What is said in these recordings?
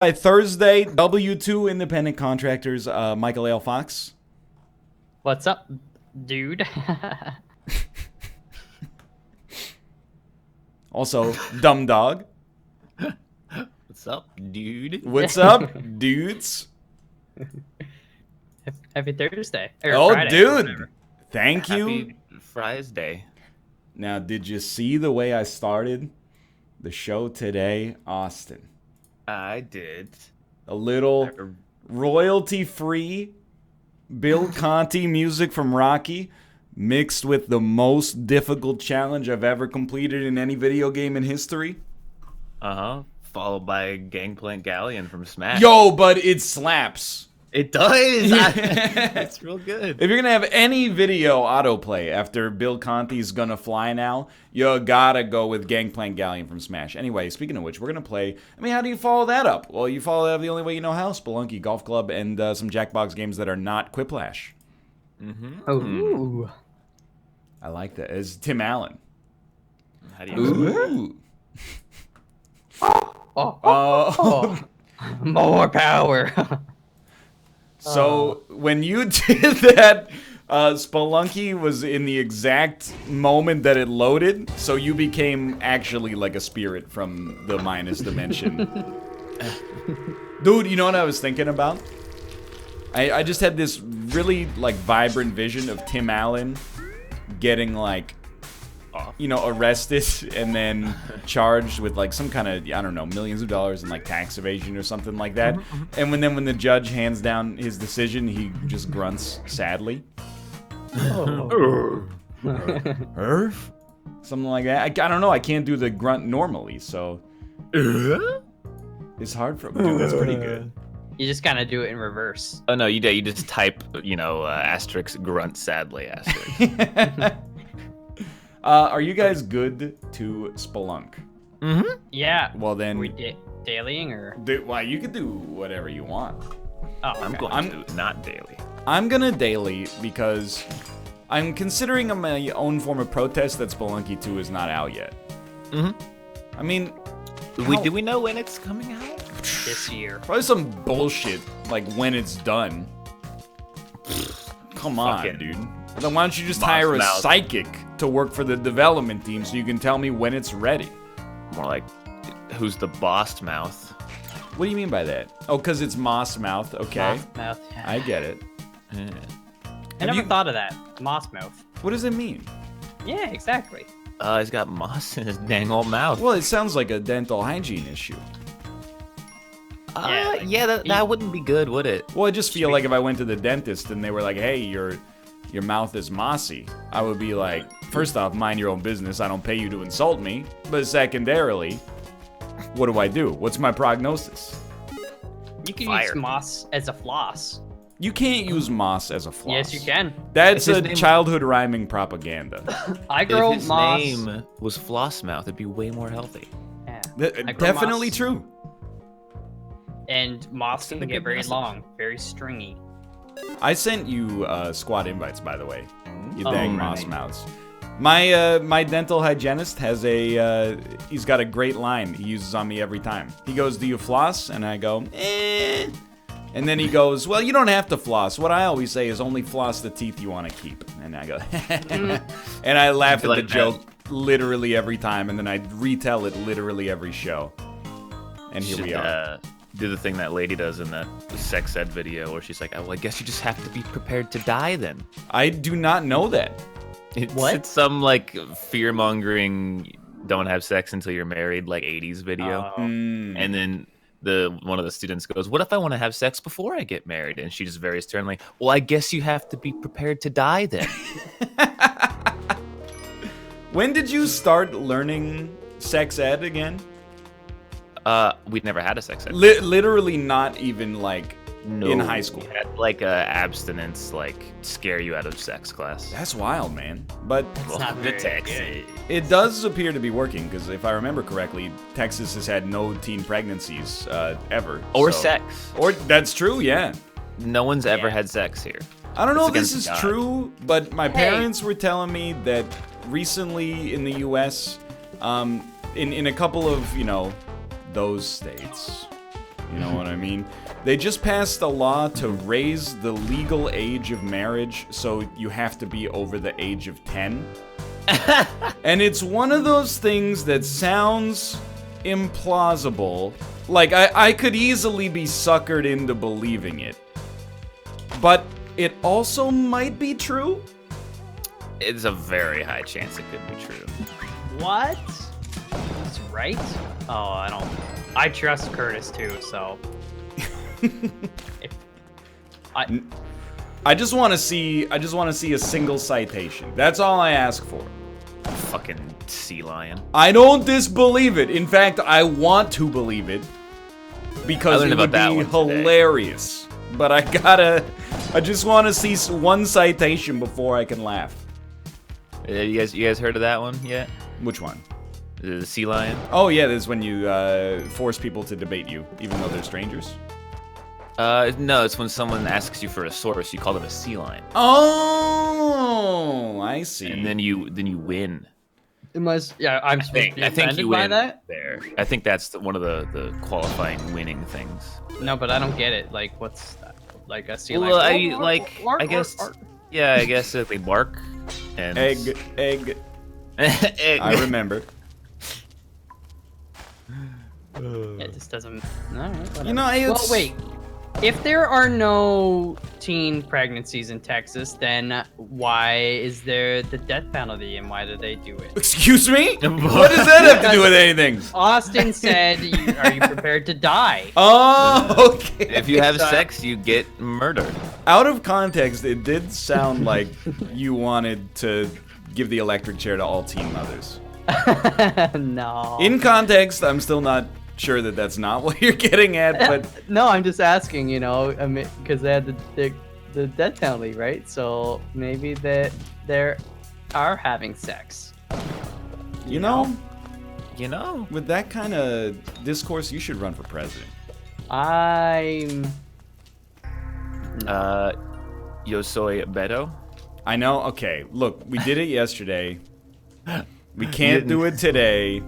By Thursday, W2 independent contractors, Michael A. Fox. What's up, dude? Also, Dumb Dog. What's up, dude? What's up, dudes? Happy Thursday. Or Oh, Friday, dude. Thank you. Happy Fries Day. Now, did you see the way I started the show today, Austin? I did. A little royalty-free Bill Conti music from Rocky mixed with the most difficult challenge I've ever completed in any video game in history. Uh-huh. Followed by Gangplank Galleon from Smash. Yo, but it slaps. It does! It's real good. If you're gonna have any video autoplay after Bill Conti's Gonna Fly Now, you gotta go with Gangplank Galleon from Smash. Anyway, speaking of which, we're gonna play. I mean, how do you follow that up? Well, you follow that up the only way you know how: Spelunky, Golf Club, and some Jackbox games that are not Quiplash. Mm-hmm. Ooh. I like that. It's Tim Allen. How do you Ooh. Oh. More power. So when you did that, Spelunky was in the exact moment that it loaded, so you became actually like a spirit from the minus dimension. Dude, you know what I was thinking about? I just had this really like vibrant vision of Tim Allen getting like, you know, arrested and then charged with like some kind of, I don't know, millions of dollars in like tax evasion or something like that. And when the judge hands down his decision, he just grunts sadly. Oh. Something like that. I don't know. I can't do the grunt normally, so it's hard for me. Dude, that's pretty good. You just kind of do it in reverse. Oh, no, you do. You just type, you know, asterisk grunt sadly asterisk. Are you guys good to Spelunk? Mm-hmm. Yeah. Well then, Are we dailying or? well, you could do whatever you want. Oh, okay. I'm going to not daily. I'm gonna daily because I'm considering my own form of protest that Spelunky 2 is not out yet. Mm-hmm. I mean, Do we know when it's coming out? This year. probably some bullshit like when it's done. Come on, Fucking dude. Then why don't you just Moss hire a Mouth. psychic to work for the development team so you can tell me when it's ready? More like, who's the boss mouth? What do you mean by that? Oh, because it's Moss Mouth. Okay, Mouth. I get it. Yeah. I never you- thought of that. Moss mouth. What does it mean? Yeah, exactly. He's got moss in his dang old mouth. Well, it sounds like a dental hygiene issue. That wouldn't be good, would it? Well, I just feel like if I went to the dentist and they were like, "Hey, your mouth is mossy," I would be like, first off, mind your own business. I don't pay you to insult me. But secondarily, what do I do? What's my prognosis? You can Fire. use moss as a floss. You can't use moss as a floss. Yes, you can. That's If his a name- childhood rhyming propaganda. I grow If his moss. name was Flossmouth, it'd be way more healthy. Yeah. I grow Definitely moss. true. And moss Send can a get good very message. long, very stringy. I sent you squad invites, by the way. You Oh, dang right. moss mouths. My dental hygienist has he's got a great line he uses on me every time. He goes, "Do you floss?" And I go, "Eh." And then he goes, "Well, you don't have to floss. What I always say is only floss the teeth you want to keep." And I go, and I laugh at like the that. joke literally every time, and then I retell it literally every show. And here we Should, are. do the thing that lady does in that sex ed video where she's like, "Oh, well, I guess you just have to be prepared to die then." I do not know that. It's some like fear-mongering, don't have sex until you're married, like 80s video. Mm. And then one of the students goes, "What if I want to have sex before I get married?" And she just very sternly, "Well, I guess you have to be prepared to die then." When did you start learning sex ed again? We never had a sex ed. Literally not even like in high school. We had like a abstinence, like scare you out of sex class. That's wild, man. But It's not the very Texas. it does appear to be working because if I remember correctly, Texas has had no teen pregnancies ever. Or so- sex. Or that's true, yeah. No one's ever Yeah. had sex here. I don't know It's if this against is God. true, but my parents were telling me that recently in the U.S., in a couple of, you know, those states, You know what I mean? They just passed a law to raise the legal age of marriage, so you have to be over the age of 10. And it's one of those things that sounds implausible. Like, I could easily be suckered into believing it. But it also might be true. It's a very high chance it could be true. What? He's right? Oh, I trust Curtis too, so. I just want to see a single citation. That's all I ask for. Fucking sea lion. I don't disbelieve it. In fact, I want to believe it because it would be hilarious. But I just want to see one citation before I can laugh. You guys heard of that one yet? Which one? The sea lion? Oh yeah, this is when you force people to debate you, even though they're strangers. No, it's when someone asks you for a source, you call them a sea lion. Oh, I see. And then you win. Yeah, I'm supposed to be offended by that? There. I think that's one of the qualifying winning things. No, but I don't get it. Like, what's that? Like a sea lion? Well, I guess. Yeah, I guess they bark. And egg. Egg. I remember. It just doesn't. All right, you know, well, wait. If there are no teen pregnancies in Texas, then why is there the death penalty and why do they do it? Excuse me? What does that have to do with anything? Austin said, are you prepared to die? Oh, okay. If you have sex, you get murdered. Out of context, it did sound like you wanted to give the electric chair to all teen mothers. No. In context, I'm still not sure that that's not what you're getting at, but no, I'm just asking, you know, I mean, because they had the death penalty, right? So maybe they are having sex. You know, with that kind of discourse, you should run for president. Yo soy Beto. I know. Okay, look, we did it yesterday. We can't do it today.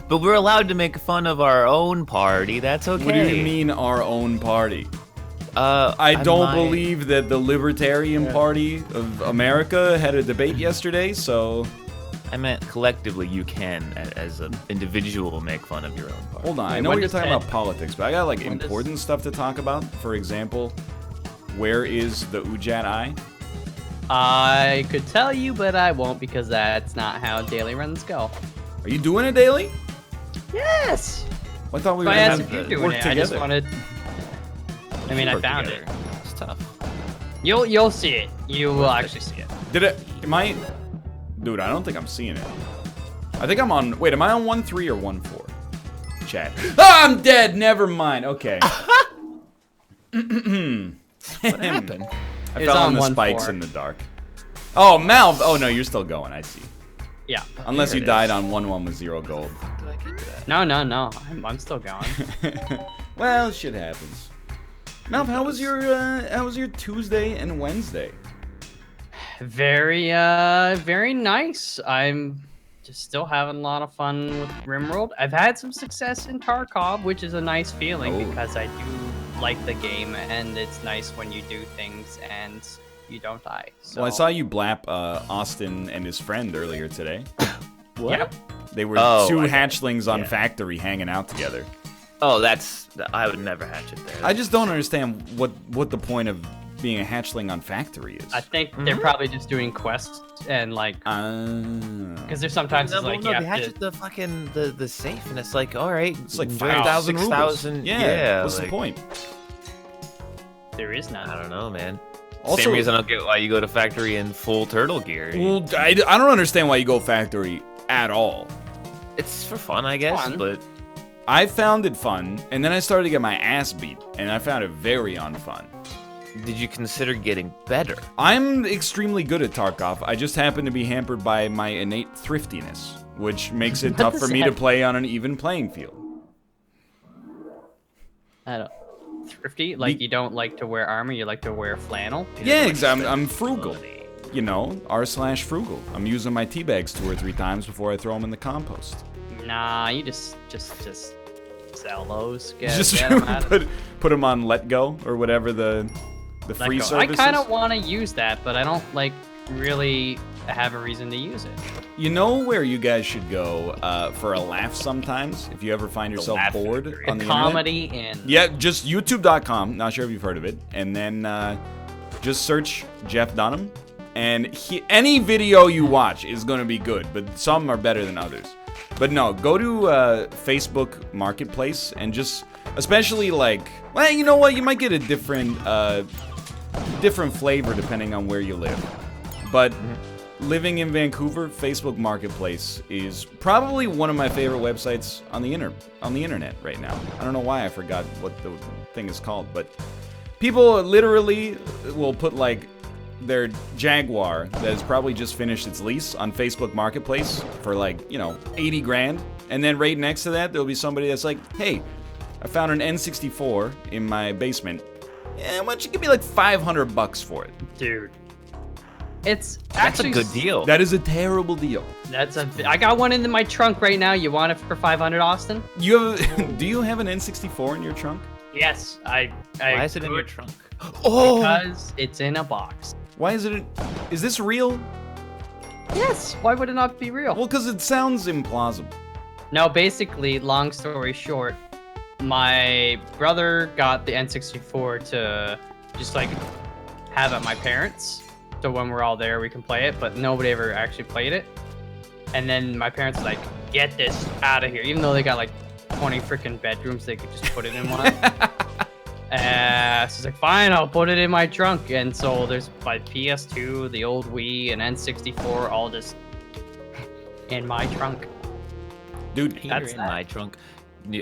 But we're allowed to make fun of our own party. That's okay. What do you mean, our own party? I don't believe that the Libertarian Party of America had a debate yesterday, so... I meant collectively you can, as an individual, make fun of your own party. Hold on, I know you're talking about politics, but I got, like, important stuff to talk about. For example, where is the Ujat Eye? I could tell you, but I won't because that's not how daily runs go. Are you doing it daily? Yes! I thought we were going to work together. I just wanted... I mean, I found it. It's tough. You'll see it. You will actually see it. Am I... Dude, I don't think I'm seeing it. I think I'm on... Wait, am I on 1.3 or 1.4? Chat. Ah, I'm dead! Never mind. Okay. What happened? I fell on the spikes in the dark. Oh, Malv! Oh, no, you're still going. I see. Yeah. Unless you died on 1-1 with 0 gold. No. I'm still going. Well, shit happens. Malv, how was your Tuesday and Wednesday? Very nice. I'm just still having a lot of fun with RimWorld. I've had some success in Tarkov, which is a nice feeling because I do like the game, and it's nice when you do things and you don't die. So. Well, I saw you blap Austin and his friend earlier today. What? Yep. They were two hatchlings on Factory hanging out together. Oh, I would never hatch it there. I just don't understand what the point of being a hatchling on Factory is. I think they're probably just doing quests and like because there's sometimes it's like they hatch at the fucking the safe, and it's like, all right, it's like 5,000 6,000. Yeah. What's the point? There is none. I don't know, man. Also, same reason I don't get why you go to Factory in full turtle gear. Well, I don't understand why you go Factory at all. It's for fun, I guess, but I found it fun, and then I started to get my ass beat, and I found it very unfun. Did you consider getting better? I'm extremely good at Tarkov. I just happen to be hampered by my innate thriftiness, which makes it tough for me to play on an even playing field. I don't. Thrifty? Like you don't like to wear armor, you like to wear flannel? Yeah, exactly. I'm frugal. You know, r/frugal. I'm using my tea bags 2 or 3 times before I throw them in the compost. Nah, you just sell those. Just Get 'em out of put them on Let Go or whatever the free I service kind is. of want to use that, but I don't like really have a reason to use it. You know where you guys should go for a laugh sometimes if you ever find yourself laugh bored factory. on the Comedy and internet? Yeah, just youtube.com. Not sure if you've heard of it. And then just search Jeff Dunham. And any video you watch is going to be good, but some are better than others. But no, go to Facebook Marketplace and just, especially like, well, you know what? You might get a different flavor depending on where you live. But living in Vancouver, Facebook Marketplace is probably one of my favorite websites on the internet right now. I don't know why I forgot what the thing is called, but people literally will put like their Jaguar that has probably just finished its lease on Facebook Marketplace for like, 80 grand. And then right next to that, there'll be somebody that's like, hey, I found an N64 in my basement. Yeah, why don't you give me like $500 for it? dude. It's That's actually a good deal. That is a terrible deal. I got one in my trunk right now. You want it for 500, Austin? Do you have an N64 in your trunk? Yes, I Why is it in your could, trunk? Because it's in a box. Why is it? Is this real? Yes. Why would it not be real? Well, because it sounds implausible. No, basically, long story short, my brother got the N64 to just like have at my parents'. So when we're all there, we can play it, but nobody ever actually played it. And then my parents were like, get this out of here. Even though they got like 20 freaking bedrooms, they could just put it in one. So it's like, fine, I'll put it in my trunk. And so there's my PS2, the old Wii, and N64 all just in my trunk. Dude, That's in that. my trunk.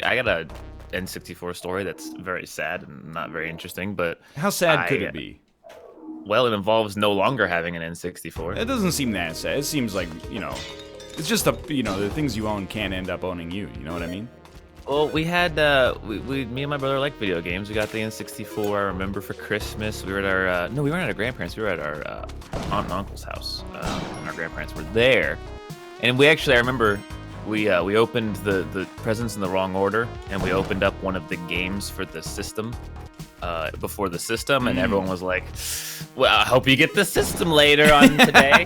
I got a N64 story that's very sad and not very interesting, but how sad could it be? well, it involves no longer having an N64. It doesn't seem that sad. It seems like, it's just the things you own can't end up owning you. You know what I mean? Well, we had me and my brother like video games. We got the N64. I remember for Christmas we were at our we weren't at our grandparents. We were at our aunt and uncle's house. And our grandparents were there, and I remember we opened the presents in the wrong order, and we opened up one of the games for the system before the system, and everyone was like, well, I hope you get the system later on today.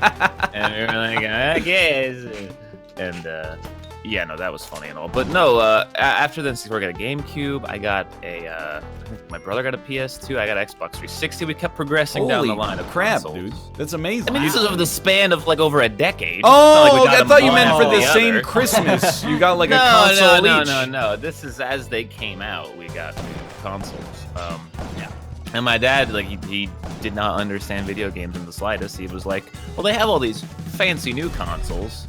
And we were like, I guess. And yeah, no, that was funny and all. But no, after the N64, I got a GameCube. I got I think my brother got a PS2. I got an Xbox 360. We kept progressing down the line of crap, consoles. dude. That's amazing. I mean, this is over the span of like over a decade. Oh, It's not like we got I them thought you one meant for after the same other. Christmas. You got like a No, console each. no. This is as they came out. We got consoles. Yeah. And my dad, like, he did not understand video games in the slightest. He was like, well, they have all these fancy new consoles.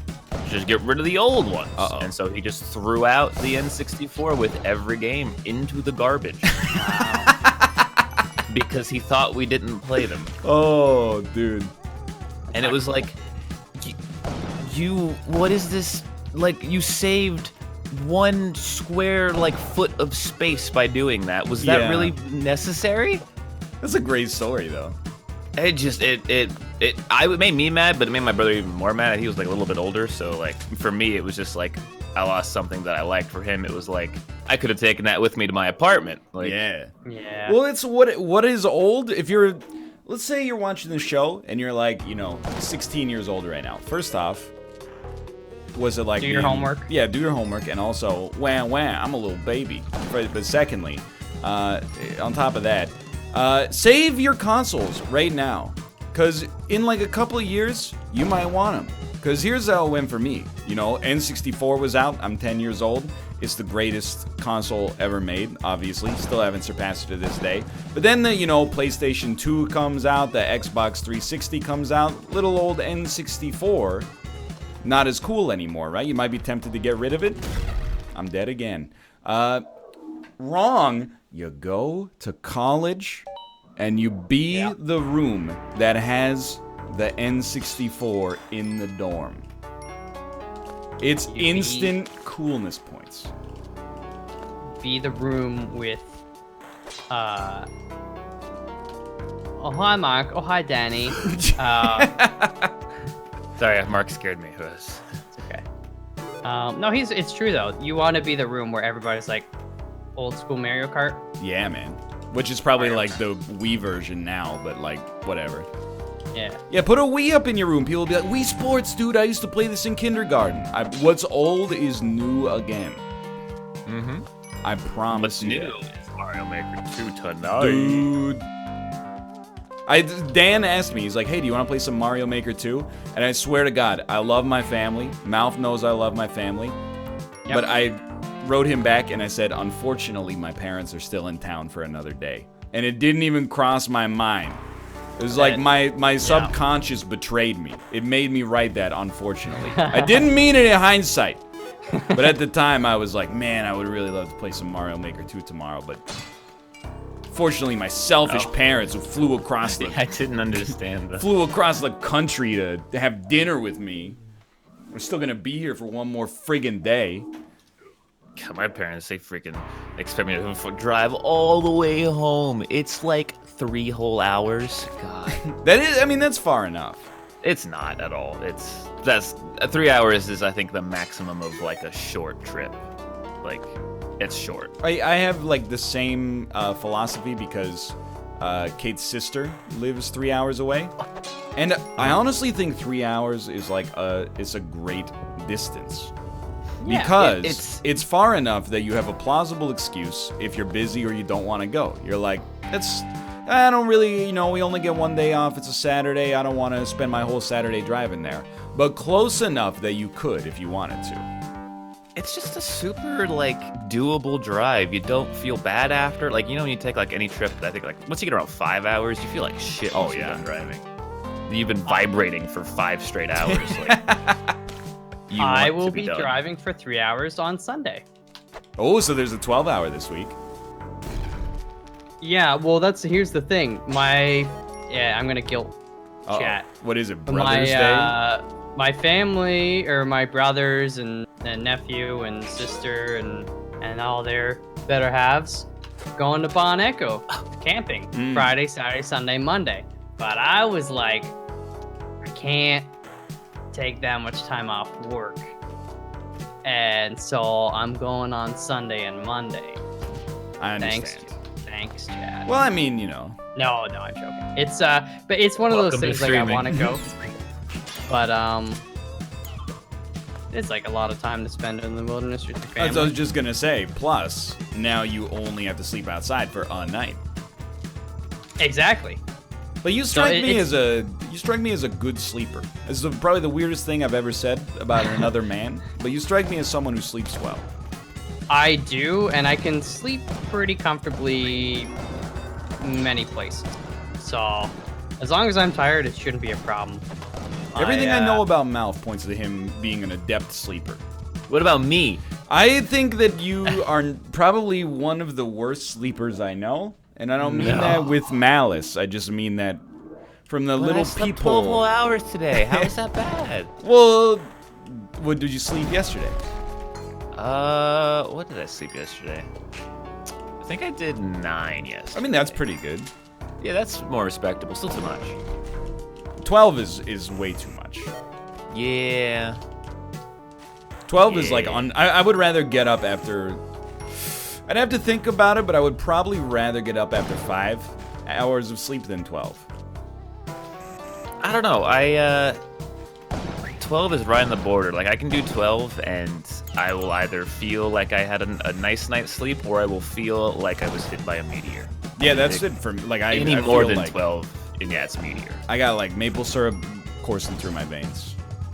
Just get rid of the old ones. Uh-oh. And so he just threw out the N64 with every game into the garbage. Because he thought we didn't play them. Oh, dude. And it was like, what is this? Like, you saved one square, like, foot of space by doing that. Was that Yeah. really necessary? That's a great story, though. It made me mad, but it made my brother even more mad. He was like a little bit older, so like for me, it was just like I lost something that I liked. For him, it was like I could have taken that with me to my apartment. Like, Yeah. Yeah. Well, it's what is old. If you're, let's say you're watching the show and you're like, 16 years old right now. First off, was it like Do your homework. Yeah, do your homework, and also, wham, I'm a little baby. But secondly, on top of that, save your consoles right now, because in like a couple of years, you might want them. Because here's how it went for me. N64 was out. I'm 10 years old. It's the greatest console ever made, obviously. Still haven't surpassed it to this day. But then the, PlayStation 2 comes out. The Xbox 360 comes out. Little old N64, not as cool anymore, right? You might be tempted to get rid of it. I'm dead again. Wrong. You go to college and you be the room that has the N64 in the dorm. It's instant coolness points. Be the room with oh hi Mark, oh hi Danny. sorry, Mark scared me. It was It's okay. No, it's true though. You want to be the room where everybody's like, old school Mario Kart. Yeah, man. Which is probably like the Wii version now, but like whatever. Yeah. Yeah, put a Wii up in your room. People will be like, Wii Sports, dude. I used to play this in kindergarten. What's old is new again. Mm-hmm. I promise What's you. new is Mario Maker 2 tonight. Dude. Dan asked me, he's like, hey, do you want to play some Mario Maker 2? And I swear to God, I love my family. Mouth knows I love my family. Yep. But I wrote him back and I said, unfortunately, my parents are still in town for another day. And it didn't even cross my mind. It was like my subconscious betrayed me. It made me write that, unfortunately. I didn't mean it in hindsight. But at the time, I was like, man, I would really love to play some Mario Maker 2 tomorrow. But fortunately, my selfish parents who flew across the... I didn't understand that. Flew across the country to have dinner with me. We're still gonna be here for one more friggin' day. God, my parents, they freaking expect me to drive all the way home. It's like 3 whole hours. God. That is, I mean, that's far enough. It's not at all. That's 3 hours is, I think, the maximum of like a short trip. Like, it's short. I have like the same philosophy because Kate's sister lives 3 hours away. And I honestly think 3 hours is like it's a great distance. Yeah, Because it's far enough that you have a plausible excuse if you're busy or you don't want to go. You're like, I don't really, we only get one day off. It's a Saturday. I don't want to spend my whole Saturday driving there. But close enough that you could if you wanted to. It's just a super, like, doable drive. You don't feel bad after. Like, when you take, like, any trip, I think, like, once you get around 5 hours, you feel like shit once you're done driving. You've been vibrating for 5 straight hours. Like, I will be driving for 3 hours on Sunday. Oh, so there's a 12-hour this week. Yeah, well, here's the thing. I'm gonna guilt chat. What is it, Brothers Day? My family, or my brothers and nephew and sister and all their better halves, going to Bon Echo camping Friday, Saturday, Sunday, Monday. But I was like, I can't take that much time off work. And so I'm going on Sunday and Monday. I understand. Thanks, Chad. Well, I mean, No, I'm joking. It's but it's one of those things like I want to go. But it's like a lot of time to spend in the wilderness with your family. As I was just gonna say, plus now you only have to sleep outside for a night. Exactly. But you strike me as a good sleeper. This is probably the weirdest thing I've ever said about another man. But you strike me as someone who sleeps well. I do, and I can sleep pretty comfortably many places. So, as long as I'm tired, it shouldn't be a problem. Everything I know about Mouth points to him being an adept sleeper. What about me? I think that you are probably one of the worst sleepers I know. And I don't mean that with malice. I just mean that from the little I slept people. 12 whole hours today. How is that bad? Well, what did you sleep yesterday? What did I sleep yesterday? I think I did 9 yesterday. I mean, that's pretty good. Yeah, that's more respectable. Still too much. 12 is way too much. Yeah. 12 is like I would rather get up after. I'd have to think about it, but I would probably rather get up after 5 hours of sleep than 12. I don't know. 12 is right on the border. Like, I can do 12, and I will either feel like I had a nice night's sleep, or I will feel like I was hit by a meteor. Yeah, that's it for me. Like, I more feel than like 12, and yeah, it's meteor. I got like maple syrup coursing through my veins.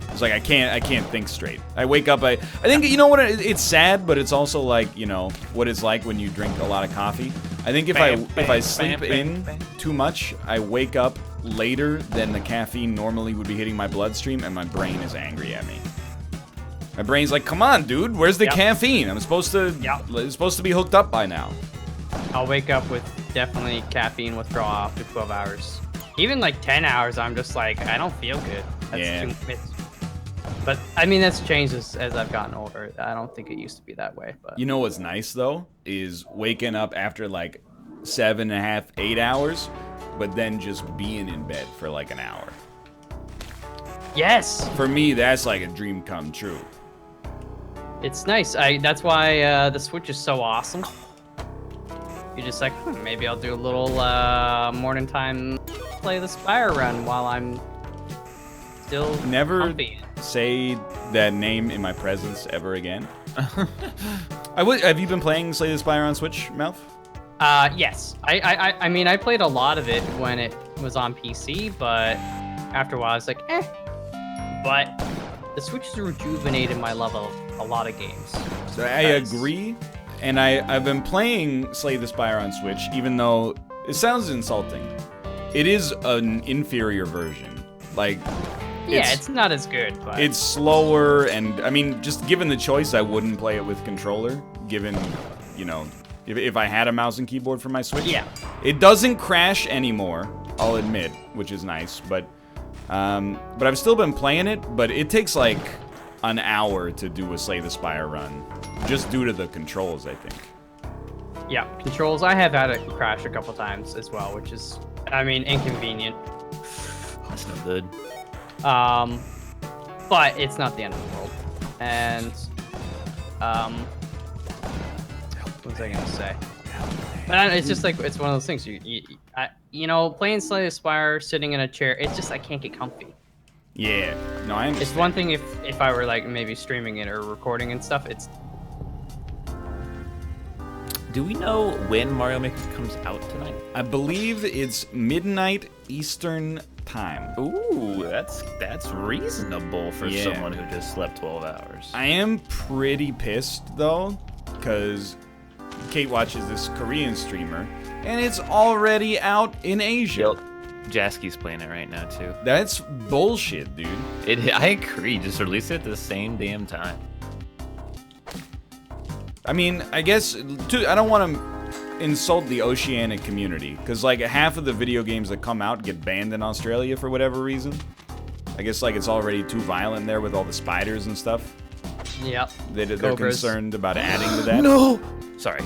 It's like I can't think straight. I wake up. I think you know what? It's sad, but it's also like what it's like when you drink a lot of coffee. I think if I sleep in too much, I wake up later than the caffeine normally would be hitting my bloodstream, and my brain is angry at me. My brain's like, "Come on, dude, where's the caffeine? I'm supposed to. It's supposed to be hooked up by now." I'll wake up with definitely caffeine withdrawal after 12 hours. Even like 10 hours, I'm just like, I don't feel good. That's too. But I mean, that's changed as I've gotten older. I don't think it used to be that way. But you know what's nice though is waking up after like 7.5, 8 hours, but then just being in bed for like an hour. Yes. For me, that's like a dream come true. It's nice. That's why the Switch is so awesome. you're just like, maybe I'll do a little morning time Slay the Spire run while I'm still Never comfy. say that name in my presence ever again. Have you been playing Slay the Spire on Switch, Mouth? Yes. I mean, I played a lot of it when it was on PC, but after a while, I was like, eh. But the Switch has rejuvenated my love of a lot of games. So I agree, and I've been playing Slay the Spire on Switch, even though it sounds insulting. It is an inferior version. Like, yeah, it's not as good, but it's slower, and I mean, just given the choice, I wouldn't play it with controller. Given, you know, if I had a mouse and keyboard for my Switch, yeah, it doesn't crash anymore. I'll admit, which is nice, but I've still been playing it. But it takes like an hour to do a Slay the Spire run, just due to the controls, I think. Yeah, controls. I have had it crash a couple times as well, which is, I mean, inconvenient. That's no good. But it's not the end of the world. And what was I gonna say? But it's just like, it's one of those things. You know, playing Slay the Spire, sitting in a chair, it's just I can't get comfy. Yeah, no, I understand. It's one thing if I were like maybe streaming it or recording and stuff. It's. Do we know when Mario Maker comes out tonight? I believe it's midnight Eastern time. Ooh, that's reasonable for Yeah. someone who just slept 12 hours. I am pretty pissed though, because Kate watches this Korean streamer, and it's already out in Asia. Jaski's playing it right now too. That's bullshit, dude. I agree. Just release it at the same damn time. I mean, I guess I don't want to insult the Oceanic community, because like half of the video games that come out get banned in Australia for whatever reason. I guess like it's already too violent there with all the spiders and stuff. Yep. They're Cobras. concerned about adding to that. No. Sorry.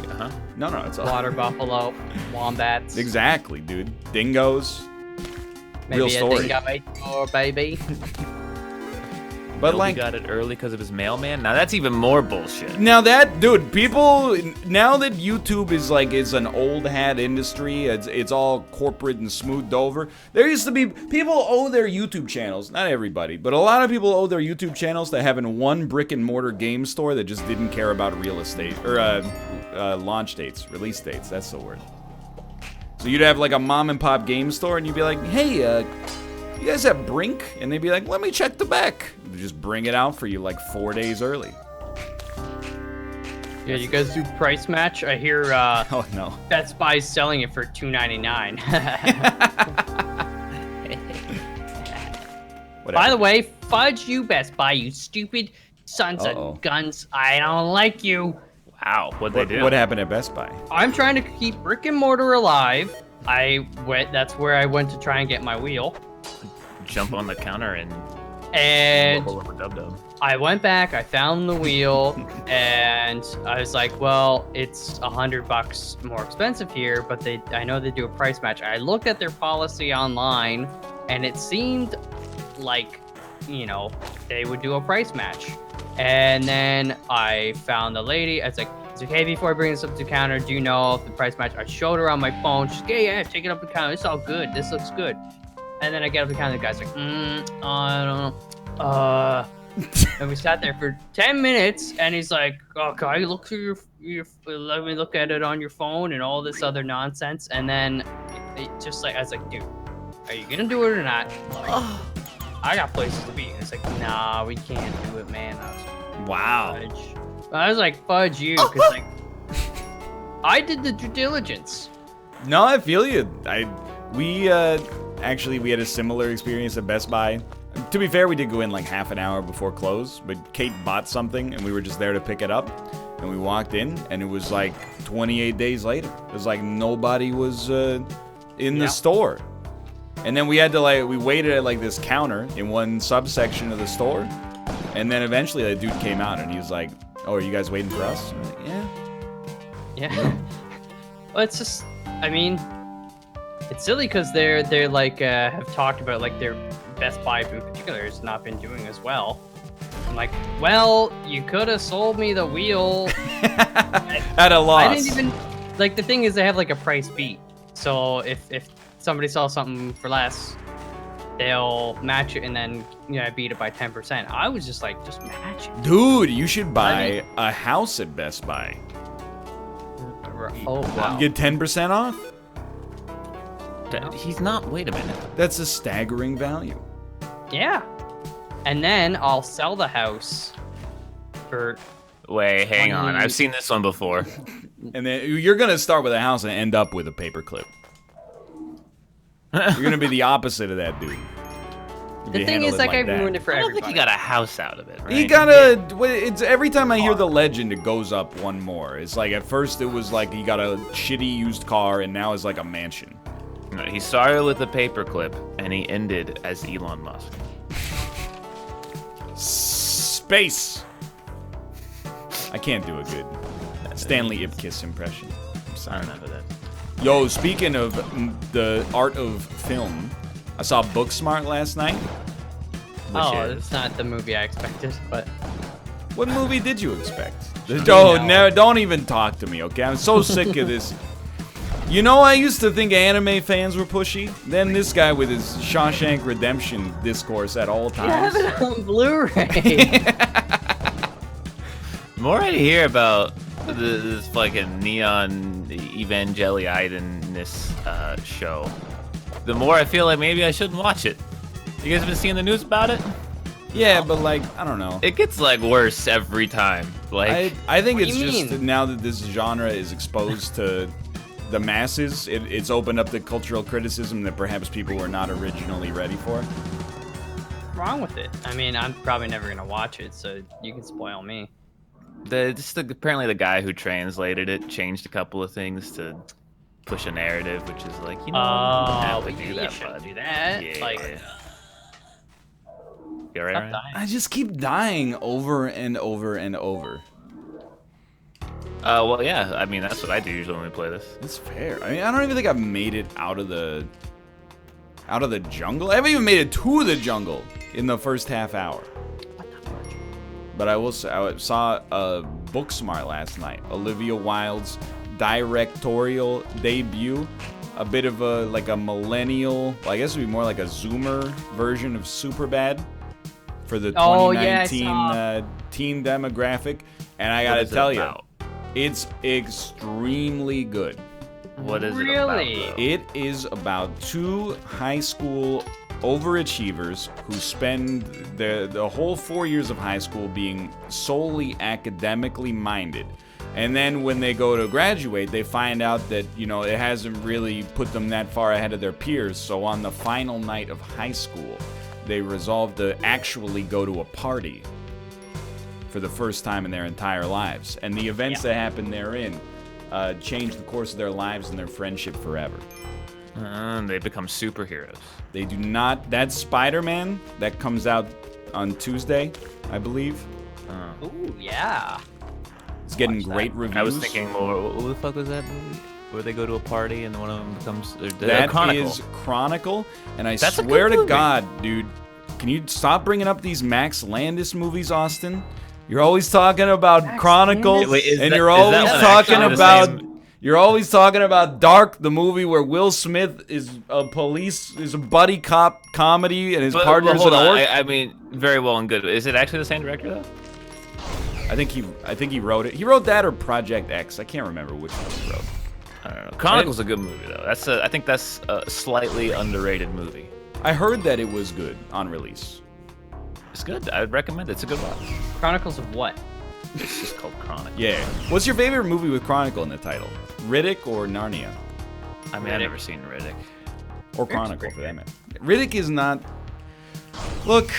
No, it's all Water buffalo, wombats. Exactly, dude. Dingoes. Maybe Real a story. dingo ate your baby. But Nobody like, got it early because of his mailman. Now that's even more bullshit. now that, dude, people, now that YouTube is like, it's an old hat industry, it's all corporate and smoothed over. There used to be, people owe their YouTube channels, not everybody, but a lot of people owe their YouTube channels to having one brick and mortar game store that just didn't care about real estate, or launch dates, release dates, that's the word. So you'd have like a mom and pop game store and you'd be like, hey, you guys have Brink? And they'd be like, let me check the back. They just bring it out for you like 4 days early. Yeah, you guys do price match? I hear Oh no. Best Buy's selling it for $2.99. By the way, fudge you, Best Buy, you stupid sons of guns. I don't like you. Wow, what'd they do? What happened at Best Buy? I'm trying to keep brick and mortar alive. That's where I went to try and get my wheel. Jump on the counter and dub-dub. I went back, I found the wheel, and I was like, well, it's $100 more expensive here, but I know they do a price match. I looked at their policy online, and it seemed like, you know, they would do a price match. And then I found the lady. I was like, it's okay before I bring this up to the counter. Do you know if the price match? I showed her on my phone. She's like, yeah, take it up the counter. It's all good. This looks good. And then I get up the counter. The guy's like, I don't know. And we sat there for 10 minutes. And he's like, oh, can I look through your let me look at it on your phone and all this other nonsense. And then it just like, I was like, dude, are you going to do it or not? Like, I got places to be. And it's like, nah, we can't do it, man. I was like, wow. Fudge. I was like, fudge you, because like, I did the due diligence. No, I feel you. We had a similar experience at Best Buy. To be fair, we did go in like half an hour before close, but Kate bought something and we were just there to pick it up. And we walked in and it was like 28 days later. It was like nobody was in the store. And then we had to we waited at like this counter in one subsection of the store. And then eventually the dude came out and he was like, oh, are you guys waiting for us? And we're like, yeah. Yeah. Well, it's just, I mean, it's silly because they're like, have talked about like their Best Buy in particular has not been doing as well. I'm like, well, you could have sold me the wheel. At a loss. like the thing is they have like a price beat. So if somebody sells something for less, they'll match it and then beat it by 10%. I was just like, just match it. Dude, you should buy a house at Best Buy. Oh wow. You get 10% off? He's not. Wait a minute. That's a staggering value. Yeah. And then I'll sell the house for. Wait, hang on. I've seen this one before. And then you're gonna start with a house and end up with a paperclip. You're gonna be the opposite of that dude. The thing is, like, I ruined it for I don't everybody. think he got a house out of it, right? You gotta. It's every time I hear the legend, it goes up one more. It's like at first it was like he got a shitty used car, and now it's like a mansion. No, he started with a paperclip, and he ended as Elon Musk. Space. I can't do a good Stanley Ipkiss impression. I'm I sorry. don't know that. Yo, speaking of the art of film, I saw Booksmart last night. It's not the movie I expected, but What movie did you expect? No. Don't even talk to me, okay? I'm so sick of this. You know, I used to think anime fans were pushy. Then this guy with his Shawshank Redemption discourse at all you times. have it on Blu-ray. The more I hear about this fucking neon evangeliidenness show, the more I feel like maybe I shouldn't watch it. You guys been seeing the news about it? Yeah, but like, I don't know. It gets like worse every time. Like I think What it's do you just mean? now that this genre is exposed to the masses, it's opened up the cultural criticism that perhaps people were not originally ready for. What's wrong with it? I mean, I'm probably never gonna watch it, so you can spoil me. apparently the guy who translated it changed a couple of things to push a narrative, which is like, you know, you don't have to do you that, shouldn't bud. do that. Yeah. Like, You alright, stop Ryan? dying. I just keep dying over and over and over. Well, yeah. I mean, that's what I do usually when we play this. That's fair. I mean, I don't even think I've made it out of the jungle. I haven't even made it to the jungle in the first half hour. But I will say, I saw Booksmart last night. Olivia Wilde's directorial debut. A bit of a millennial, well, I guess it would be more like a Zoomer version of Superbad for the 2019 teen demographic. And I gotta tell you, it's extremely good. What is Really? it about, though? It is about two high school overachievers who spend the whole 4 years of high school being solely academically minded. And then when they go to graduate, they find out that, you know, it hasn't really put them that far ahead of their peers. So on the final night of high school, they resolve to actually go to a party for the first time in their entire lives. And the events that happen therein change the course of their lives and their friendship forever. They become superheroes. They do not. That's Spider-Man. That comes out on Tuesday, I believe. Ooh, yeah. It's getting Watch that. great reviews. I was thinking, well, what the fuck was that movie? Where they go to a party and one of them becomes That Chronicle. is Chronicle, and I That's a good swear to movie. God, dude, can you stop bringing up these Max Landis movies, Austin? You're always talking about Max Chronicle, Landis? Wait, is and that- you're is that always one talking actually the about. same? You're always talking about Dark, the movie where Will Smith is a buddy cop comedy, and his partner's hold an on. orc. I mean, very well and good. Is it actually the same director though? I think he wrote it. He wrote that or Project X. I can't remember which one he wrote. I don't know. Chronicle's a good movie though. I think that's a slightly underrated movie. I heard that it was good on release. It's good. I would recommend it. It's a good watch. Chronicles of what? It's just called Chronicle. Yeah. What's your favorite movie with Chronicle in the title? Riddick or Narnia? I mean, I've Riddick. never seen Riddick. Or Chronicle, for that matter. Riddick is not... Look,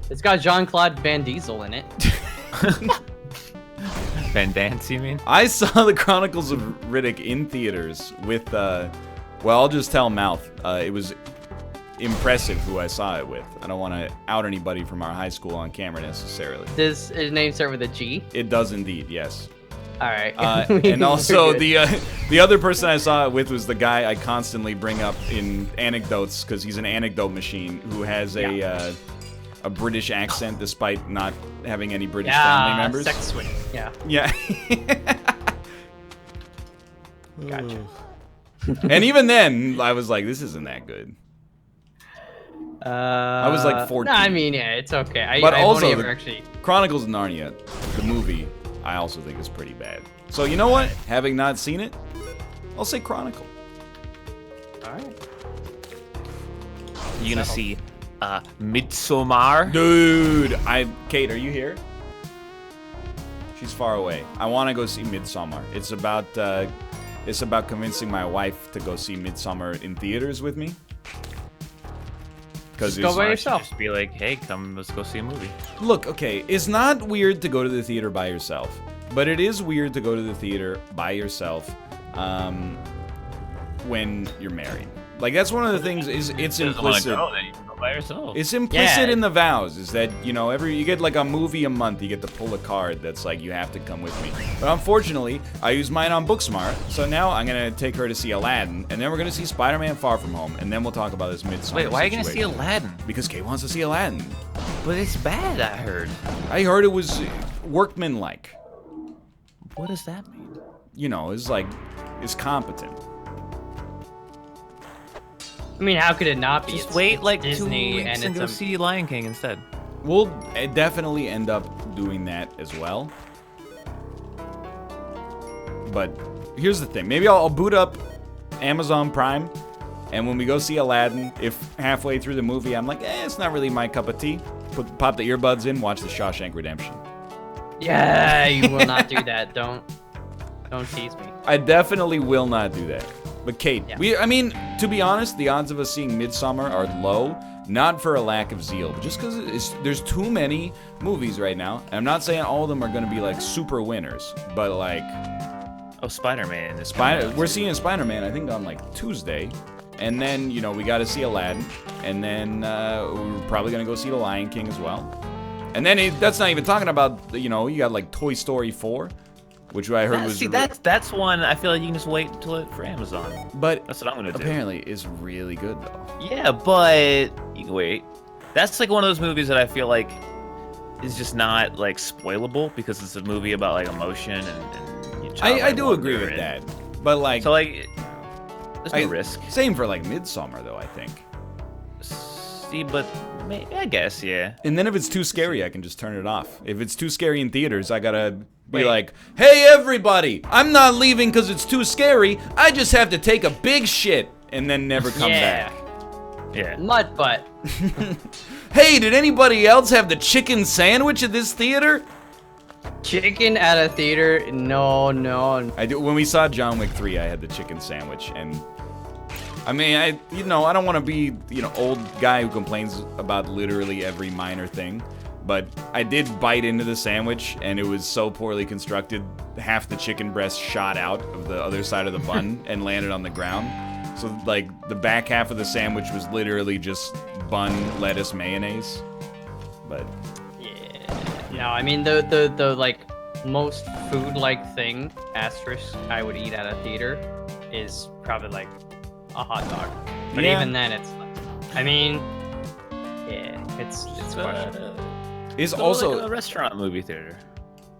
It's got Jean-Claude Van Diesel in it. Van Dance, you mean? I saw the Chronicles of Riddick in theaters with, well, I'll just tell Mouth. It was impressive who I saw it with. I don't want to out anybody from our high school on camera necessarily. Does his name start with a G? It does indeed, yes. All right. And also, We're good. the other person I saw it with was the guy I constantly bring up in anecdotes because he's an anecdote machine who has a British accent despite not having any British family members. Sex swing. Yeah. Yeah. Gotcha. And even then, I was like, this isn't that good. I was like 14. No, I mean, yeah, it's okay. But I've also, only ever actually. Chronicles of Narnia, the movie, I also think is pretty bad. So you know what? Having not seen it, I'll say Chronicle. All right. You gonna see Midsommar? Dude, Kate, are you here? She's far away. I want to go see Midsommar. It's about convincing my wife to go see Midsommar in theaters with me. Just go by yourself. Just be like, hey, come, let's go see a movie. Look, okay, it's not weird to go to the theater by yourself, but it is weird to go to the theater by yourself when you're married. Like, that's one of the things, it's implicit. Then you can go by yourself. It's implicit in the vows, is that, you know, you get like a movie a month, you get to pull a card that's like, you have to come with me. But unfortunately, I use mine on Booksmart, so now I'm gonna take her to see Aladdin, and then we're gonna see Spider-Man Far From Home, and then we'll talk about this Midsommar Wait, why are you gonna see situation. Aladdin? Because Kate wants to see Aladdin. But it's bad, I heard. I heard it was workmanlike. What does that mean? You know, it's competent. I mean, how could it not be? Just It's wait like Disney 2 weeks and it's go a see Lion King instead. We'll definitely end up doing that as well. But here's the thing. Maybe I'll boot up Amazon Prime, and when we go see Aladdin, if halfway through the movie I'm like, it's not really my cup of tea, pop the earbuds in, watch The Shawshank Redemption. Yeah, you will not do that. Don't tease me. I definitely will not do that. But Kate, Yeah. I mean, to be honest, the odds of us seeing Midsommar are low, not for a lack of zeal, but just because there's too many movies right now. And I'm not saying all of them are going to be like super winners, but like Spider-Man. we're seeing Spider-Man, I think, on like Tuesday. And then, you know, we got to see Aladdin. And then we're probably going to go see The Lion King as well. And then that's not even talking about, you know, you got like Toy Story 4. Which I heard was... See, that's one I feel like you can just wait until it for Amazon. But that's what I'm gonna do. Apparently, is really good though. Yeah, but you can wait. That's like one of those movies that I feel like is just not like spoilable because it's a movie about like emotion and I do agree with that, but like so like there's no risk. Same for like Midsommar though, I think. See, but maybe, I guess, yeah. And then if it's too scary, I can just turn it off. If it's too scary in theaters, I gotta be like, hey everybody, I'm not leaving because it's too scary. I just have to take a big shit and then never come back. Yeah. Mud butt. Hey, did anybody else have the chicken sandwich at this theater? Chicken at a theater? No. I do. When we saw John Wick 3, I had the chicken sandwich, and I mean, I don't want to be, old guy who complains about literally every minor thing, but I did bite into the sandwich, and it was so poorly constructed, half the chicken breast shot out of the other side of the bun and landed on the ground. So, like, the back half of the sandwich was literally just bun, lettuce, mayonnaise. But yeah, no, I mean the like most food-like thing asterisk I would eat at a theater is probably like a hot dog. But even then, it's like, I mean, yeah, it's questionable. It's so also like a restaurant movie theater.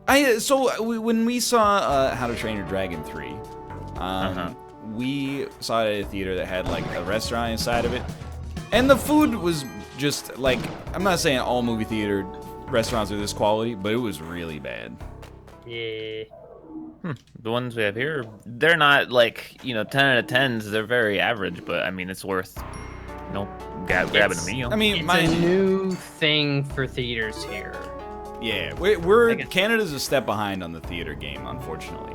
When we saw How to Train Your Dragon 3, we saw it at a theater that had like a restaurant inside of it, and the food was just like, I'm not saying all movie theater restaurants are this quality, but it was really bad. Yeah. The ones we have here, they're not like, 10 out of 10s. They're very average, but I mean, it's worth, grabbing a meal. I mean, it's a new thing for theaters here. Yeah, Canada's a step behind on the theater game, unfortunately.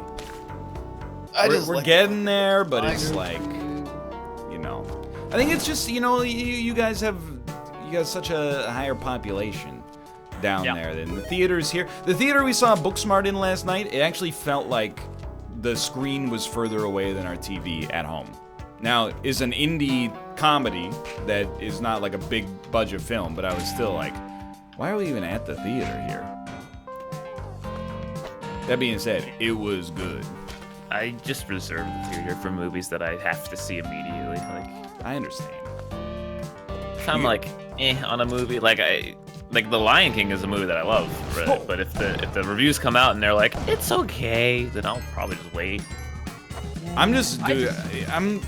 We're getting there, but it's like, I think it's just, you guys have such a higher population down there than the theaters here. The theater we saw Booksmart in last night, it actually felt like the screen was further away than our TV at home. Now, it's an indie comedy that is not like a big budget film, but I was still like, why are we even at the theater here? That being said, it was good. I just reserve the theater for movies that I have to see immediately. Like, I understand. If I'm like, on a movie, like The Lion King is a movie that I love, but if the reviews come out and they're like, it's okay, then I'll probably just wait. I'm just, dude, I'm.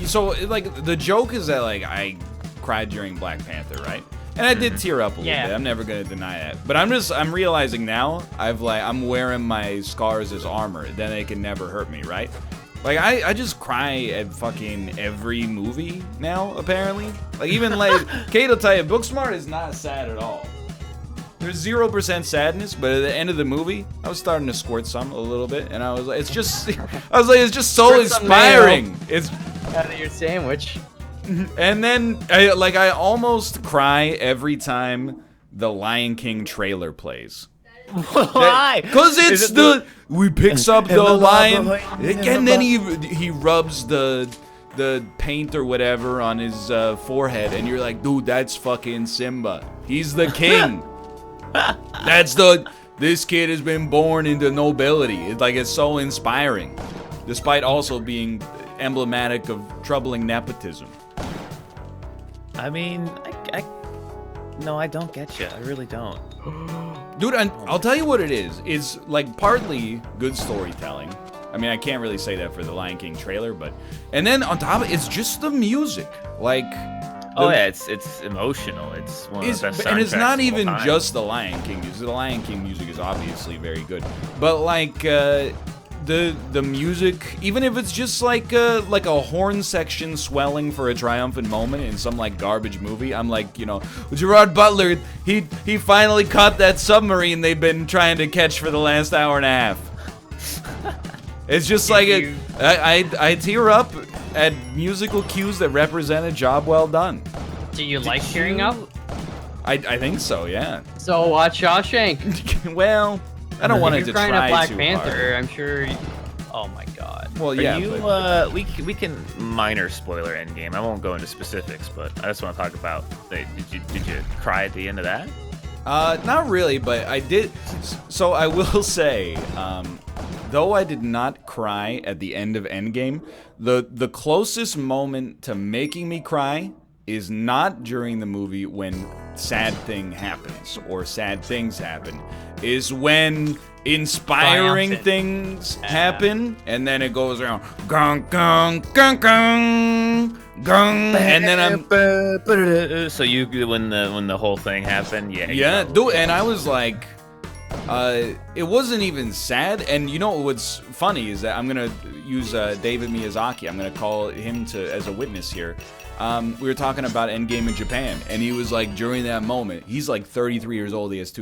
So like the joke is that like I cried during Black Panther, right? And I did tear up a little bit. I'm never gonna deny that. But I'm realizing now I'm wearing my scars as armor. Then they can never hurt me, right? Like I just cry at fucking every movie now, apparently. Like even like Kate will tell you, Booksmart is not sad at all. There's 0% sadness, but at the end of the movie, I was starting to squirt some a little bit, and I was like, it's just so inspiring. It's out of your sandwich. And then I almost cry every time the Lion King trailer plays. Why? Because he picks up the lion, and then he rubs the paint or whatever on his forehead, and you're like, dude, that's fucking Simba. He's the king. This kid has been born into nobility. It's so inspiring, despite also being emblematic of troubling nepotism. I mean, no, I don't get you. I really don't. Dude, I'll tell you what it is. It's like partly good storytelling. I mean, I can't really say that for the Lion King trailer, but and then on top of it, it's just the music. It's emotional. It's one of the best soundtracks and it's not even of all time. just the Lion King music. The Lion King music is obviously very good, but the music, even if it's just like a horn section swelling for a triumphant moment in some like garbage movie, I'm like, Gerard Butler, he finally caught that submarine they've been trying to catch for the last hour and a half. It's just like I tear up at musical cues that represent a job well done. Do you like tearing up? I think so, yeah. So watch Shawshank. Well, I don't want it to try too hard. Black too Panther, hard. I'm sure. Oh my god. Well, yeah. We can minor spoiler Endgame. I won't go into specifics, but I just want to talk about. Did you cry at the end of that? Not really, but I did. So I will say, though I did not cry at the end of Endgame, the closest moment to making me cry is not during the movie when sad thing happens or sad things happen, is when inspiring things happen, and then it goes around gong gong gong gong gong, and then I'm so you when the whole thing happened, yeah, dude, and I was like, it wasn't even sad. And you know what's funny is that I'm gonna use David Miyazaki. I'm gonna call him as a witness here. We were talking about Endgame in Japan, and he was like, during that moment, he's like 33 years old. He's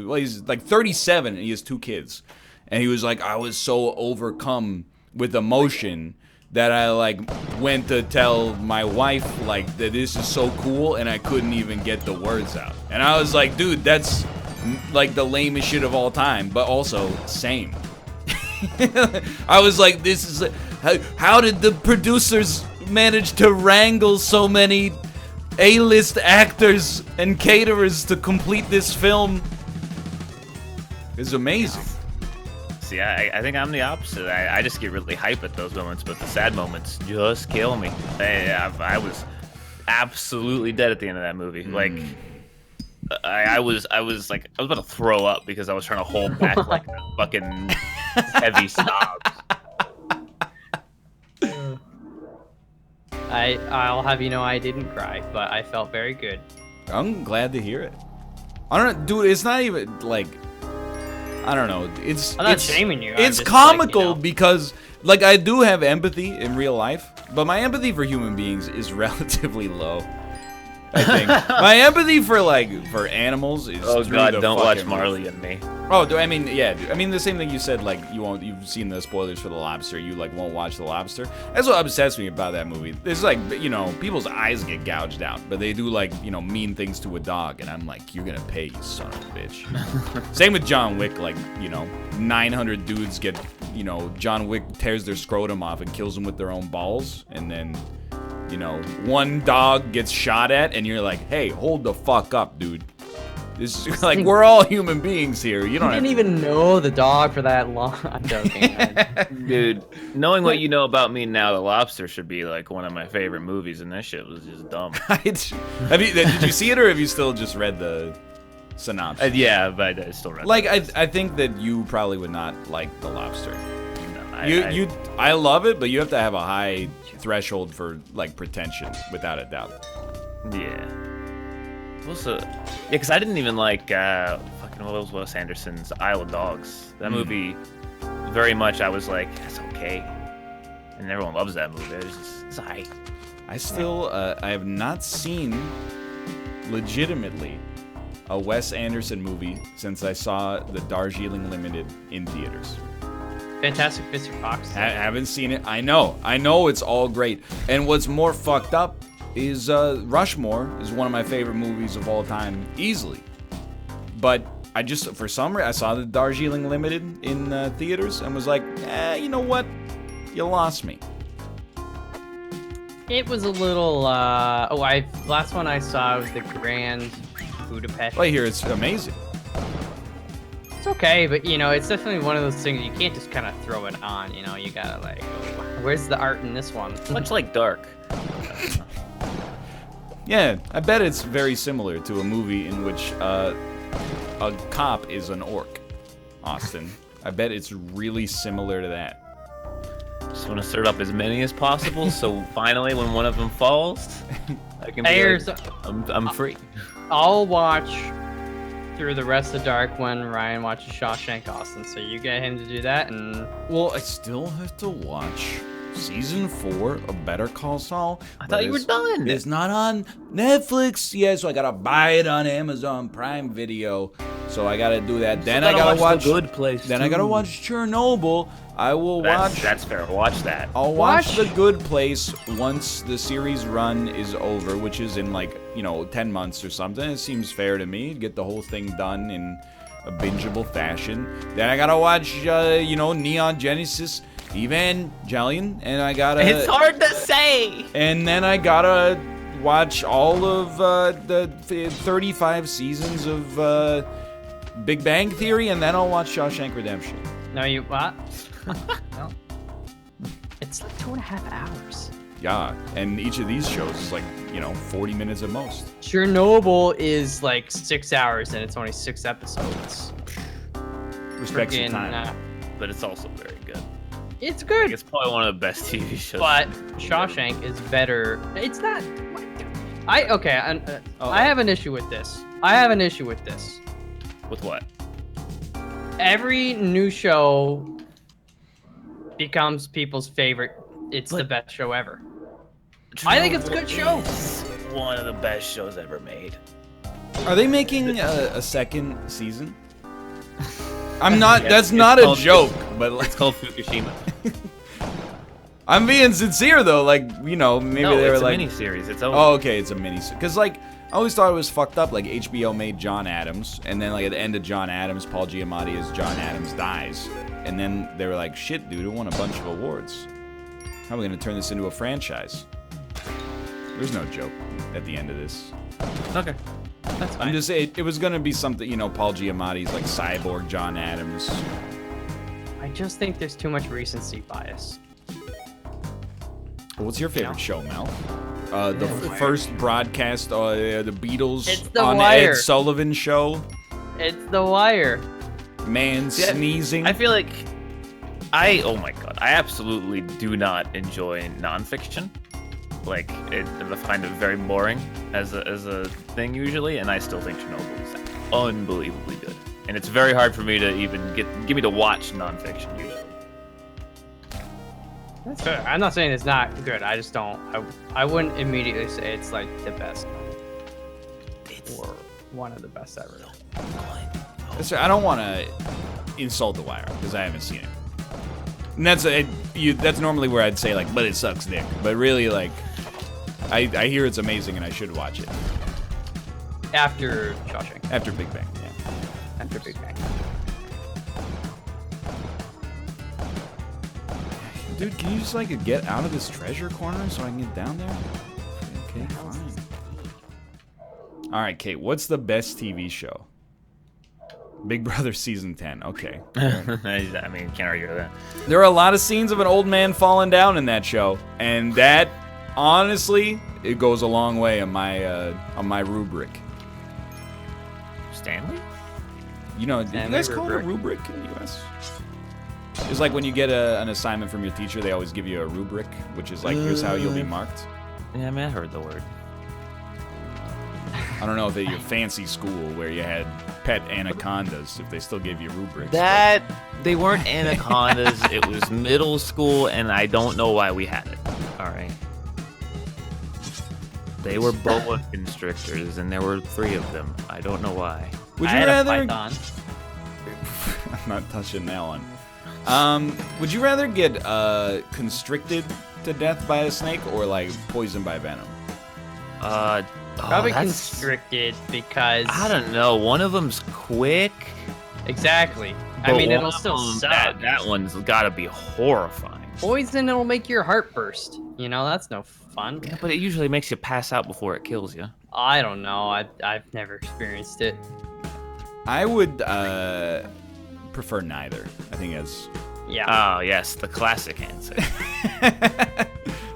like 37, and he has 2 kids. And he was like, I was so overcome with emotion that I like went to tell my wife like that this is so cool, and I couldn't even get the words out. And I was like, dude, that's like the lamest shit of all time, but also same. I was like, this is how did the producers manage to wrangle so many A-list actors and caterers to complete this film? It's amazing. See, I think I'm the opposite. I just get really hype at those moments, but the sad moments just kill me. I was absolutely dead at the end of that movie. Like, I was about to throw up because I was trying to hold back like the fucking heavy sobs. I'll have you know I didn't cry, but I felt very good. I'm glad to hear it. I don't know, dude. It's not even like, I don't know. I'm not shaming you. It's comical because like I do have empathy in real life, but my empathy for human beings is relatively low. I think my empathy for animals is. Oh god, don't watch roof. Marley and Me. Oh, I mean, yeah. I mean, the same thing you said. Like, you've seen the spoilers for The Lobster. You like won't watch The Lobster. That's what upsets me about that movie. It's like, people's eyes get gouged out, but they do like mean things to a dog, and I'm like, you're gonna pay, you son of a bitch. Same with John Wick. Like, 900 dudes get, John Wick tears their scrotum off and kills them with their own balls, and then. One dog gets shot at, and you're like, hey, hold the fuck up, dude. This is like, we're all human beings here. You didn't even know the dog for that long. I'm joking. Dude, knowing what you know about me now, The Lobster should be like one of my favorite movies, and that shit was just dumb. Did you see it, or have you still just read the synopsis? Yeah, but I still read it. Like, I think that you probably would not like The Lobster. I love it, but you have to have a high threshold for like pretension, without a doubt. Yeah. Also, because I didn't even like fucking what was Wes Anderson's Isle of Dogs. That movie, very much I was like, that's okay, and everyone loves that movie. It's alright. I have not seen legitimately a Wes Anderson movie since I saw the Darjeeling Limited in theaters. Fantastic Mr. Fox. Haven't seen it. I know it's all great. And what's more fucked up is Rushmore is one of my favorite movies of all time, easily. But I just, for some reason, I saw the Darjeeling Limited in theaters and was like, you know what? You lost me. It was a little, last one I saw was the Grand Budapest. I hear it's amazing. It's okay, but it's definitely one of those things you can't just kind of throw it on. You gotta like, where's the art in this one? Much like Dark. Yeah, I bet it's very similar to a movie in which a cop is an orc, Austin. I bet it's really similar to that. Just want to stir up as many as possible, so finally, when one of them falls, I can be like, I'm free. I'll watch through the rest of Dark when Ryan watches Shawshank, Austin. So you get him to do that, and well, I still have to watch season 4 of Better Call Saul. I thought you were done. It's not on Netflix yet, so I gotta buy it on Amazon Prime Video. So I gotta do that. Then I gotta watch The Good Place. Then I gotta watch Chernobyl. I will watch. That's fair. Watch that. I'll watch The Good Place once the series run is over, which is in 10 months or something. It seems fair to me. Get the whole thing done in a bingeable fashion. Then I gotta watch, Neon Genesis Evangelion, and I gotta. It's hard to say. And then I gotta watch all of the 35 seasons of Big Bang Theory, and then I'll watch Shawshank Redemption. No, you what? No. It's like 2.5 hours. Yeah, and each of these shows is 40 minutes at most. Chernobyl is like 6 hours, and it's only 6 episodes. Respects your time. But it's also very good. It's good. It's probably one of the best TV shows. But Shawshank is better. It's not. I have an issue with this. With what? Every new show becomes people's favorite. It's the best show ever. I think it's a good show. It's one of the best shows ever made. Are they making a second season? I'm not. That's not a joke, but it's called Fukushima. I'm being sincere though. Maybe they were like. It's a miniseries. It's over. Oh, okay, it's a miniseries. Because I always thought it was fucked up. HBO made John Adams, and then at the end of John Adams, Paul Giamatti as John Adams dies, and then they were like, "Shit, dude, it won a bunch of awards. How are we gonna turn this into a franchise?" There's no joke at the end of this. Okay, that's fine. I'm just saying it was gonna be something. Paul Giamatti's cyborg John Adams. I just think there's too much recency bias. What's your favorite show, Mel? The first broadcast, the Beatles It's The on Wire. Ed Sullivan show. It's The Wire. Man sneezing. I feel like I absolutely do not enjoy nonfiction. I find it very boring as a thing usually, and I still think Chernobyl is unbelievably good. And it's very hard for me to even get me to watch nonfiction usually. That's fair. I'm not saying it's not good. I just don't. I wouldn't immediately say it's the best. Or one of the best ever. I don't want to insult The Wire because I haven't seen it. And that's normally where I'd say but it sucks dick. But really I hear it's amazing and I should watch it. After Shawshank. After Big Bang, yeah. After Big Bang. Dude, can you just get out of this treasure corner so I can get down there? Okay, fine. All right, Kate, what's the best TV show? Big Brother season 10. Okay. I mean, can't argue with that. There are a lot of scenes of an old man falling down in that show, and that honestly, it goes a long way on my rubric. Stanley? Do you guys call it a rubric in the US? It's like when you get an assignment from your teacher, they always give you a rubric, which is like, here's how you'll be marked. Yeah, I mean, I heard the word. I don't know if at your fancy school where you had pet anacondas, if they still gave you rubrics. They weren't anacondas. It was middle school, and I don't know why we had it. All right. They were boa constrictors, and there were 3 of them. I don't know why. Would I you had a rather? python. I'm not touching that one. Would you rather get constricted to death by a snake or like poisoned by venom? Probably that's- constricted because I don't know. One of them's quick. exactly. I but mean, one it'll of still them- suck. That one's gotta be horrifying. Poison, it'll make your heart burst. You know, that's no fun. Yeah, but it usually makes you pass out before it kills you. I don't know. I've never experienced it. I would prefer neither. I think that's. Yeah. Oh yes, the classic answer.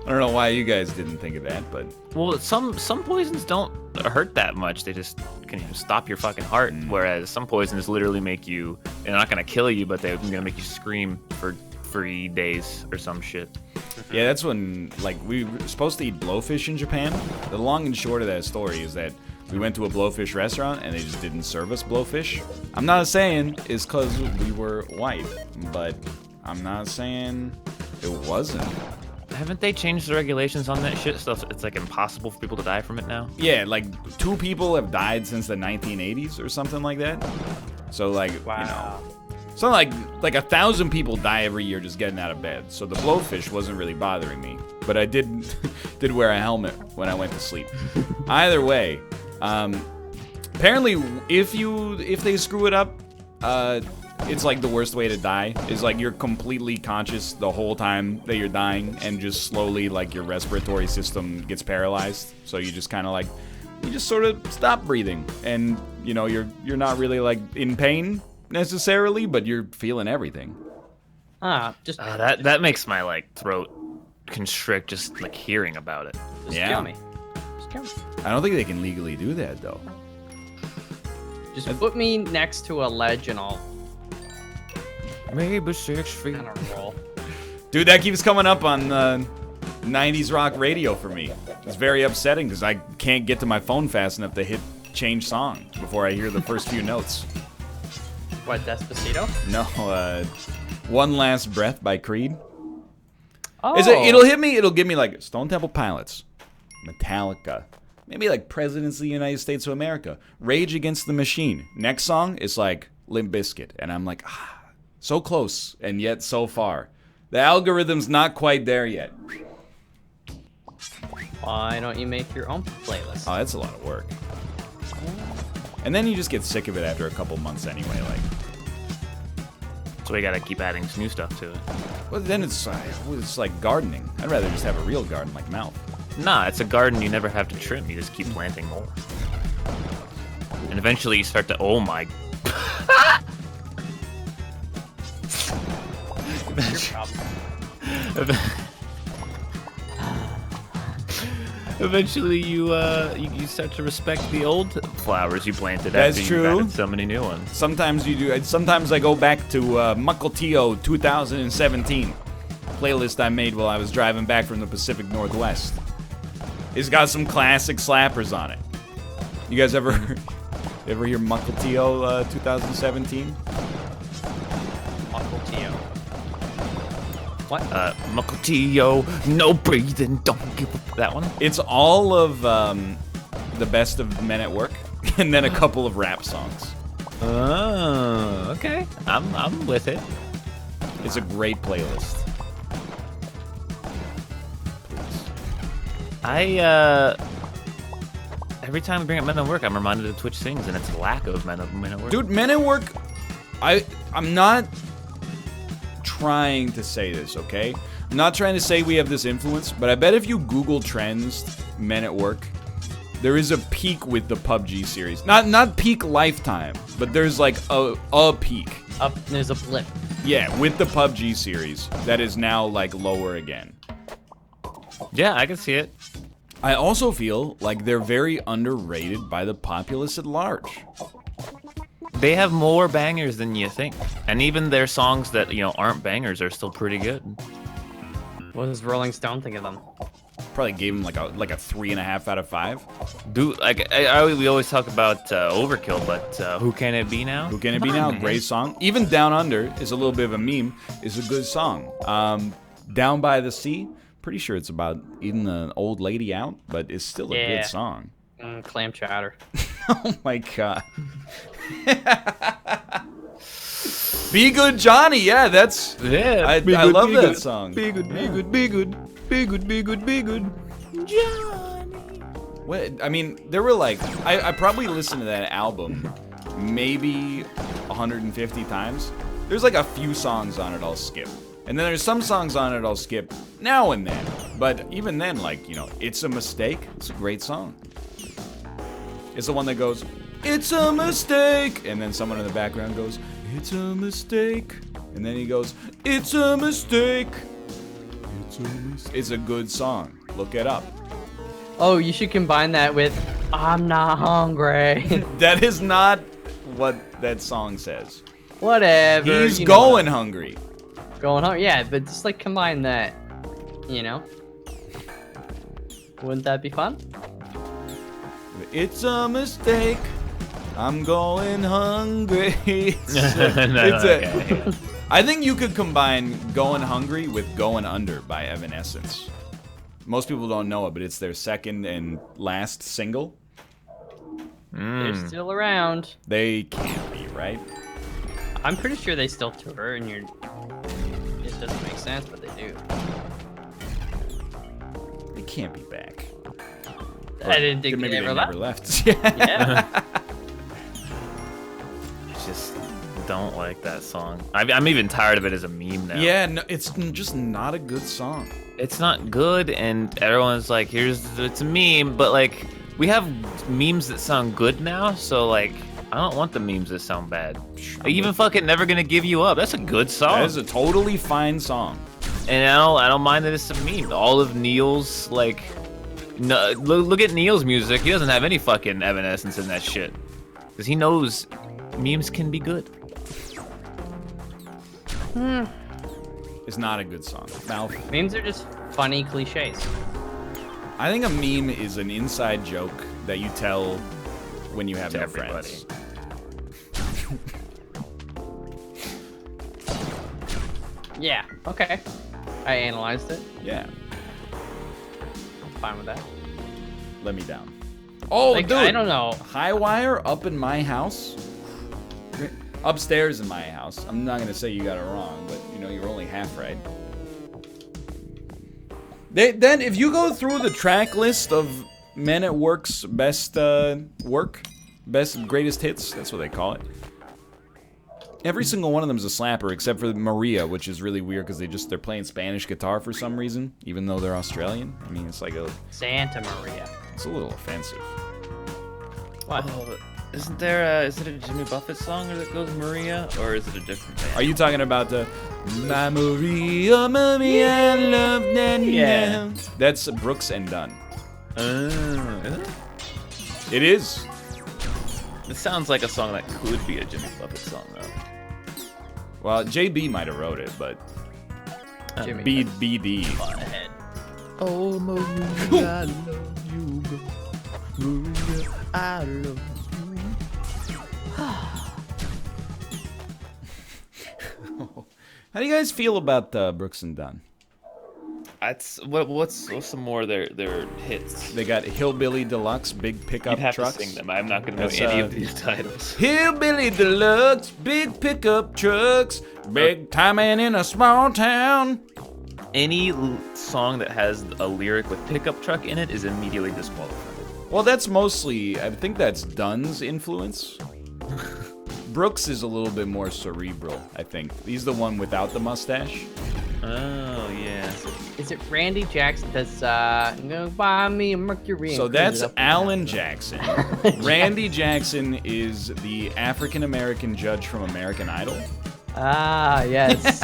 I don't know why you guys didn't think of that, but Well, some poisons don't hurt that much. They just can stop your fucking heart. Whereas some poisons literally make you. They're not gonna kill you, but they're gonna make you scream for 3 days or some shit. yeah, that's when like we were supposed to eat blowfish in Japan. The long and short of that story is that we went to a blowfish restaurant and they just didn't serve us blowfish. I'm not saying it's because we were white, but I'm not saying it wasn't. Haven't they changed the regulations on that shit stuff? It's like impossible for people to die from it now. Yeah, like 2 people have died since the 1980s or something like that. So like, Wow. you know, so like 1,000 people die every year just getting out of bed. So the blowfish wasn't really bothering me, but I did wear a helmet when I went to sleep. Either way, apparently if they screw it up, it's like the worst way to die is like you're completely conscious the whole time that you're dying and just slowly like your respiratory system gets paralyzed. So you just kind of like, you just sort of stop breathing and you know, you're not really like in pain necessarily, but you're feeling everything. Just That makes my like throat constrict just like hearing about it. Yeah. kill me. Just kill me. I don't think they can legally do that though. Just put me next to a ledge and I'll Maybe 6 feet. kind of roll. Dude, that keeps coming up on 90s rock radio for me. It's very upsetting because I can't get to my phone fast enough to hit change song before I hear the first few notes. What, Despacito? No, One Last Breath by Creed. Oh. It'll hit me, it'll give me like Stone Temple Pilots, Metallica, maybe like Presidents of the United States of America, Rage Against the Machine. Next song is like Limp Bizkit, and I'm like, so close, and yet so far. The algorithm's not quite there yet. Why don't you make your own playlist? Oh, that's a lot of work. And then you just get sick of it after a couple months anyway. Like, So we gotta keep adding new stuff to it. well, then it's like gardening. I'd rather just have a real garden like Mouth. Nah, it's a garden you never have to trim. You just keep planting more. And eventually you start to, oh my. Your problem. Eventually you start to respect the old flowers you planted That's after true. you've added so many new ones. Sometimes you do. Sometimes I go back to Mukilteo 2017 playlist I made while I was driving back from the Pacific Northwest. It's got some classic slappers on it. You guys ever hear Mukilteo 2017? Uncle Tio. What? Mukilteo, no breathing, don't give up. That one? It's all of the best of Men at Work, and then a couple of rap songs. Oh, okay. I'm with it. It's a great playlist. Every time we bring up Men at Work, I'm reminded of Twitch Sings and its lack of Men at Work. Dude, Men at Work, I'm not trying to say this, okay? I'm not trying to say we have this influence, but I bet if you Google Trends Men at Work, there is a peak with the PUBG series. Not peak lifetime, but there's like a peak. There's a blip. Yeah, with the PUBG series that is now like lower again. Yeah, I can see it. I also feel like they're very underrated by the populace at large. they have more bangers than you think, and even their songs that aren't bangers are still pretty good. What does Rolling Stone think of them? Probably gave him like a 3.5 out of 5. Dude, we always talk about Overkill, but Who Can It Be Now? Who Can It Be Now? Great song. Even Down Under is a little bit of a meme. Is a good song. Down by the Sea. Pretty sure it's about eating an old lady out, but it's still a good song. Clam chowder. Oh my god. Be Good Johnny, yeah, that's I love that song. Be good, be good, be good, be good, be good, be good, Johnny. What? I mean, there were like I probably listened to that album maybe 150 times. There's like a few songs on it I'll skip. And then there's some songs on it I'll skip now and then. But even then, like, It's a Mistake. It's a great song. It's the one that goes, "It's a mistake," and then someone in the background goes, "It's a mistake," and then he goes, "It's a mistake." It's a good song. Look it up. Oh, you should combine that with "I'm not hungry." That is not what that song says. Whatever. He's going hungry. Going hungry, yeah, but just like combine that, Wouldn't that be fun? It's a mistake. I'm going hungry. I think you could combine Going Hungry with Going Under by Evanescence. Most people don't know it, but it's their second and last single. They're still around. They can't be, right? I'm pretty sure they still tour, and it doesn't make sense, but they do. They can't be back. I didn't think maybe they ever left. never left. Yeah. I just don't like that song. I'm even tired of it as a meme now. Yeah, no, it's just not a good song. It's not good, and everyone's like, it's a meme, but like, we have memes that sound good now, so like, I don't want the memes that sound bad. Like, even fucking Never Gonna Give You Up, that's a good song. That is a totally fine song. And I don't mind that it's a meme. All of Neil's, like, no, look at Neil's music. He doesn't have any fucking Evanescence in that shit. Because he knows memes can be good. It's not a good song. Now, Memes are just funny cliches. I think a meme is an inside joke that you tell when you have To no everybody. friends. Yeah, okay. I analyzed it. Yeah, Fine with that. let me down. Oh, Like, dude. I don't know. High wire up in my house. Upstairs in my house. I'm not gonna say you got it wrong, but you're only half right. Then if you go through the track list of Men at Work's best greatest hits, that's what they call it. Every single one of them is a slapper, except for Maria, which is really weird because they're playing Spanish guitar for some reason, even though they're Australian. I mean, it's like Santa Maria. it's a little offensive. What? Oh, isn't there is it a Jimmy Buffett song that goes Maria, or is it a different band? Are you talking about the My Maria, Mommy, I love that? Yeah. That's Brooks and Dunn. Is it? It is. It sounds like a song that could be a Jimmy Buffett song, though. Well, JB might have wrote it, but Jimmy. BD. Ahead. Oh, Maria, I love you, Maria, I love you. How do you guys feel about Brooks and Dunn? What's some more of their hits? They got Hillbilly Deluxe, Big Pickup You'd have Trucks. to sing them. I'm not gonna know That's, any of these titles. Hillbilly Deluxe, Big Pickup Trucks, Big timing in a small town. Any song that has a lyric with pickup truck in it is immediately disqualified. Well, that's mostly, I think that's Dunn's influence. Brooks is a little bit more cerebral, I think. He's the one without the mustache. Oh yeah. Is it Randy Jackson that's gonna buy me a Mercury? And So cruise that's it up and Alan Jackson. Randy Jackson is the African American judge from American Idol. down? Ah, yes.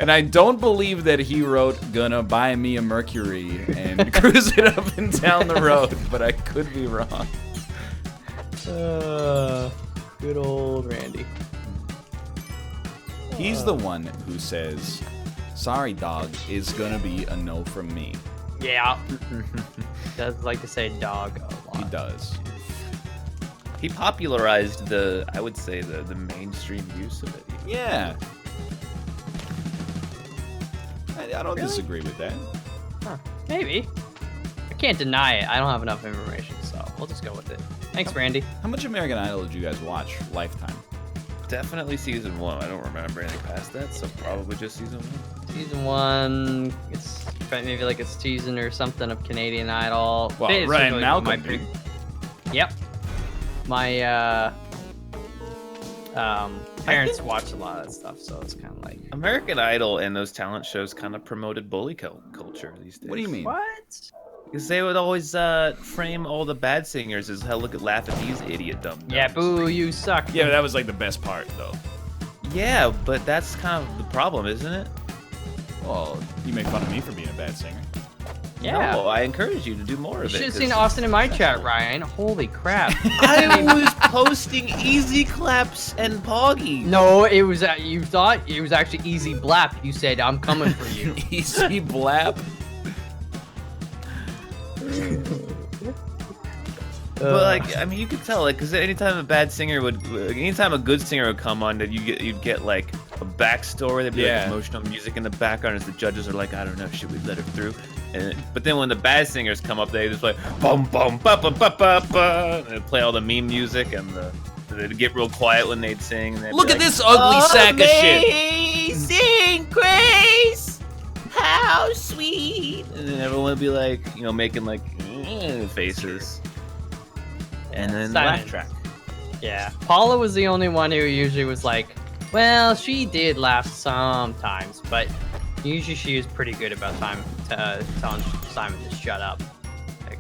And I don't believe that he wrote "Gonna buy me a Mercury and cruise it up and down the road," but I could be wrong. Good old Randy. He's the one who says, "Sorry, dog," is gonna be a no from me. Yeah. Does like to say dog a lot. He does. He popularized I would say the mainstream use of it. Yeah. I don't Really? disagree with that. Huh. Maybe. I can't deny it. I don't have enough information, so we'll just go with it. Thanks, Randy. How much American Idol did you guys watch lifetime? Definitely season 1. I don't remember anything past that, so probably just season 1. Season 1, it's maybe like a season or something of Canadian Idol. Well, Basically, Ryan Malcolm, my dude. Yep. My parents watch a lot of that stuff, so it's kind of like. American Idol and those talent shows kind of promoted bully culture these days. What do you mean? What? Because they would always frame all the bad singers as, hell, laugh at these idiot dumb dumbs. Yeah, boo, you suck. Yeah, that was like the best part, though. Yeah, but that's kind of the problem, isn't it? Well, you make fun of me for being a bad singer. Yeah. No, I encourage you to do more You of it. should have 'cause seen Austin in my chat, Ryan. Holy crap. I was posting easy claps and poggy. No, it was you thought it was actually easy blap. You said I'm coming for you. Easy blap. But like, I mean, you could tell, like, because anytime a good singer would come on, that you'd get like a backstory. There'd be like emotional music in the background as the judges are like, I don't know, should we let her through? But then when the bad singers come up, they just like bum bum ba ba ba ba ba, and they'd play all the meme music, and they'd get real quiet when they'd sing. And Look at this ugly sack of shit. Amazing grace, how sweet. And then everyone would be like, making like faces. And then laugh track. Yeah, Paula was the only one who usually was like, well, she did laugh sometimes, but usually she was pretty good about telling Simon to shut up. Like,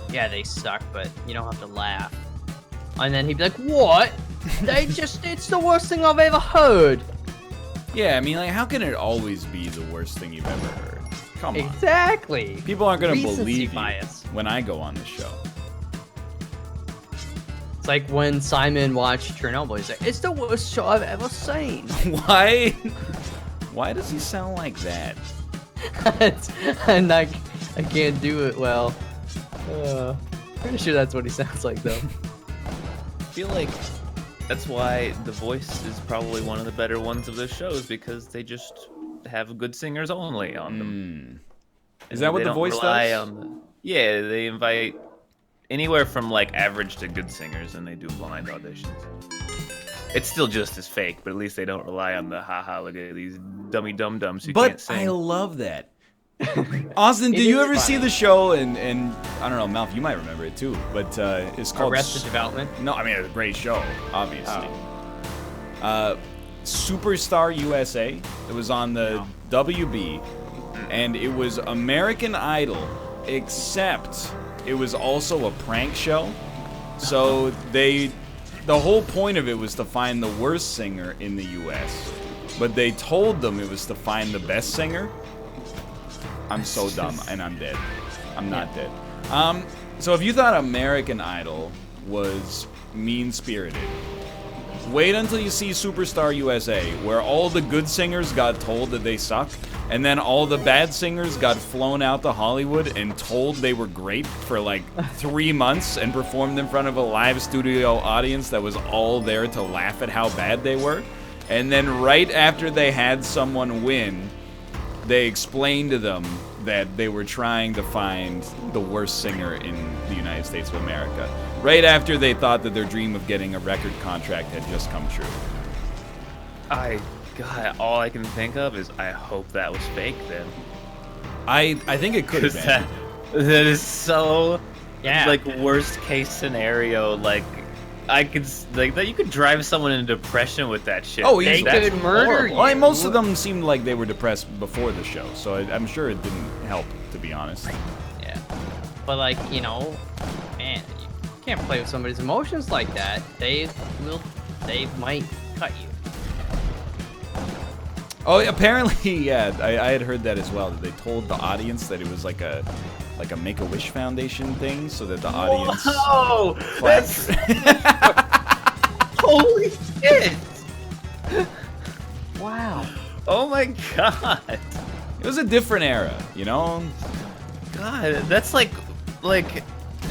yeah, they suck, but you don't have to laugh. And then he'd be like, what? It's the worst thing I've ever heard. Yeah, I mean, like, how can it always be the worst thing you've ever heard? Come on. Exactly. People aren't going to Recency believe bias. you when I go on the show. It's like when Simon watched Chernobyl. He's like, it's the worst show I've ever seen. Why does he sound like that? And I can't do it well. Pretty sure that's what he sounds like, though. I feel like that's why The Voice is probably one of the better ones of those shows, because they just have good singers only on them. Is that what The Voice does? Yeah, they invite anywhere from like average to good singers, and they do blind auditions. It's still just as fake, but at least they don't rely on the haha, look at these dummy dum-dums who can't sing. But I love that. Austin, did you ever see the show? And I don't know, Malf, you might remember it too, but it's called Arrested Development? No, I mean, it's a great show, obviously. Superstar USA. It was on the WB, and it was American Idol, except it was also a prank show. So the whole point of it was to find the worst singer in the US, but they told them it was to find the best singer. I'm so dumb, and I'm dead. I'm not dead. So if you thought American Idol was mean-spirited, wait until you see Superstar USA, where all the good singers got told that they suck, and then all the bad singers got flown out to Hollywood and told they were great for like 3 months and performed in front of a live studio audience that was all there to laugh at how bad they were. And then right after they had someone win, they explained to them that they were trying to find the worst singer in the United States of America. Right after they thought that their dream of getting a record contract had just come true. God, all I can think of is I hope that was fake then. I think it could have been. That is so, like, worst case scenario. Like, I could, like, that you could drive someone into depression with that shit. Oh, they that's could murder you. Well, I mean, most of them seemed like they were depressed before the show, so I'm sure it didn't help, to be honest. Yeah. But, like, man, you can't play with somebody's emotions like that. They might cut you. Oh, apparently, yeah, I had heard that as well, that they told the audience that it was like like a Make-A-Wish Foundation thing, so that the audience. Oh, claps. Holy shit! Wow. Oh my god. It was a different era, you know. God, that's like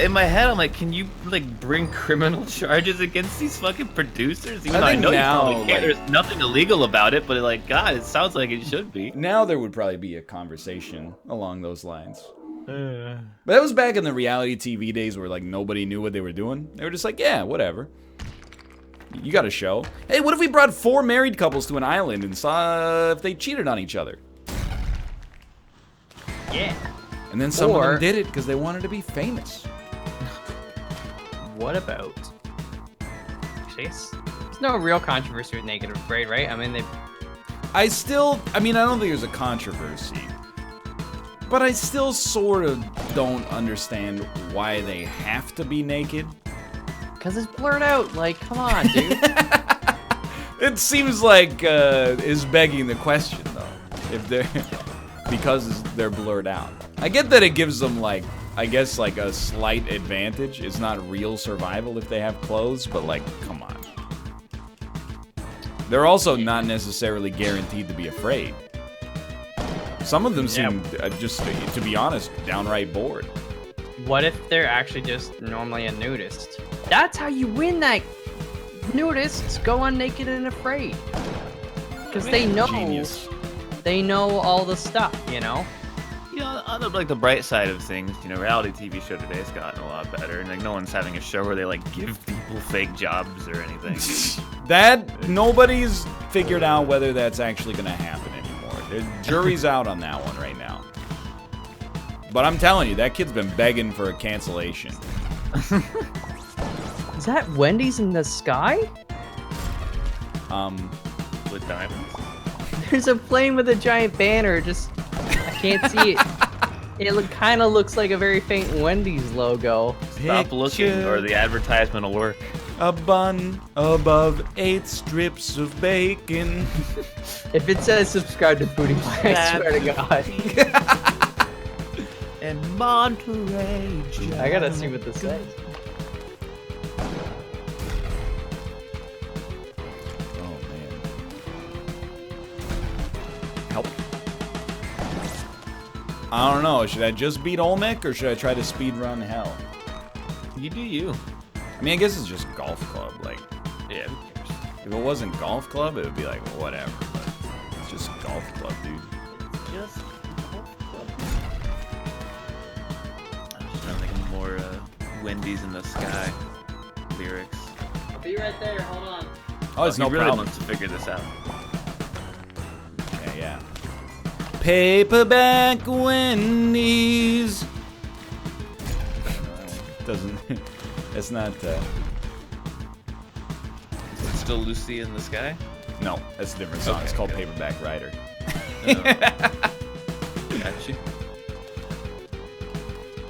in my head, I'm like, can you like bring criminal charges against these fucking producers? Even though I know you probably can't. There's nothing illegal about it, but like, God, it sounds like it should be. Now there would probably be a conversation along those lines. But that was back in the reality TV days where like nobody knew what they were doing. They were just like, yeah, whatever. You got a show. Hey, what if we brought 4 married couples to an island and saw if they cheated on each other? Yeah. And then some of them did it because they wanted to be famous. What about? Actually, there's no real controversy with Naked and Afraid, right? I mean, I don't think there's a controversy. But I still sort of don't understand why they have to be naked. Because it's blurred out. Like, come on, dude. It seems like is begging the question, though. If they're because they're blurred out. I get that it gives them like, I guess like a slight advantage. It's not real survival if they have clothes, but like, come on. They're also not necessarily guaranteed to be afraid. Some of them seem just, to be honest, downright bored. What if they're actually just normally a nudist? That's how you win that. Nudists go on Naked and Afraid. Because they know. Genius. They know all the stuff, you know? You know, on the, like the bright side of things, you know, reality TV show today has gotten a lot better, and like no one's having a show where they like give people fake jobs or anything. That nobody's figured out whether that's actually going to happen anymore. The jury's out on that one right now. But I'm telling you, that kid's been begging for a cancellation. Is that Wendy's in the sky? With diamonds. There's a plane with a giant banner. Just I can't see it. It kind of looks like a very faint Wendy's logo. Stop looking, or the advertisement will work. A bun above 8 strips of bacon. If it says subscribe to Foodie Pie, I swear to God. And Monterey. I gotta see what this says. Oh man. Help. I don't know. Should I just beat Olmec or should I try to speed run hell? You do you. I mean, I guess it's just golf club. Like, Yeah, who cares? if it wasn't golf club, it would be like whatever. But it's just golf club, dude. Just I'm just trying to think of more Wendy's in the sky lyrics. I'll be right there. Hold on. Oh, it's no he really problem. wants to figure this out. Yeah, yeah. Paperback Wendy's. Doesn't. It's not. Is it still Lucy in the sky? No, that's a different song. Okay, It's called okay. Paperback Rider. Got you.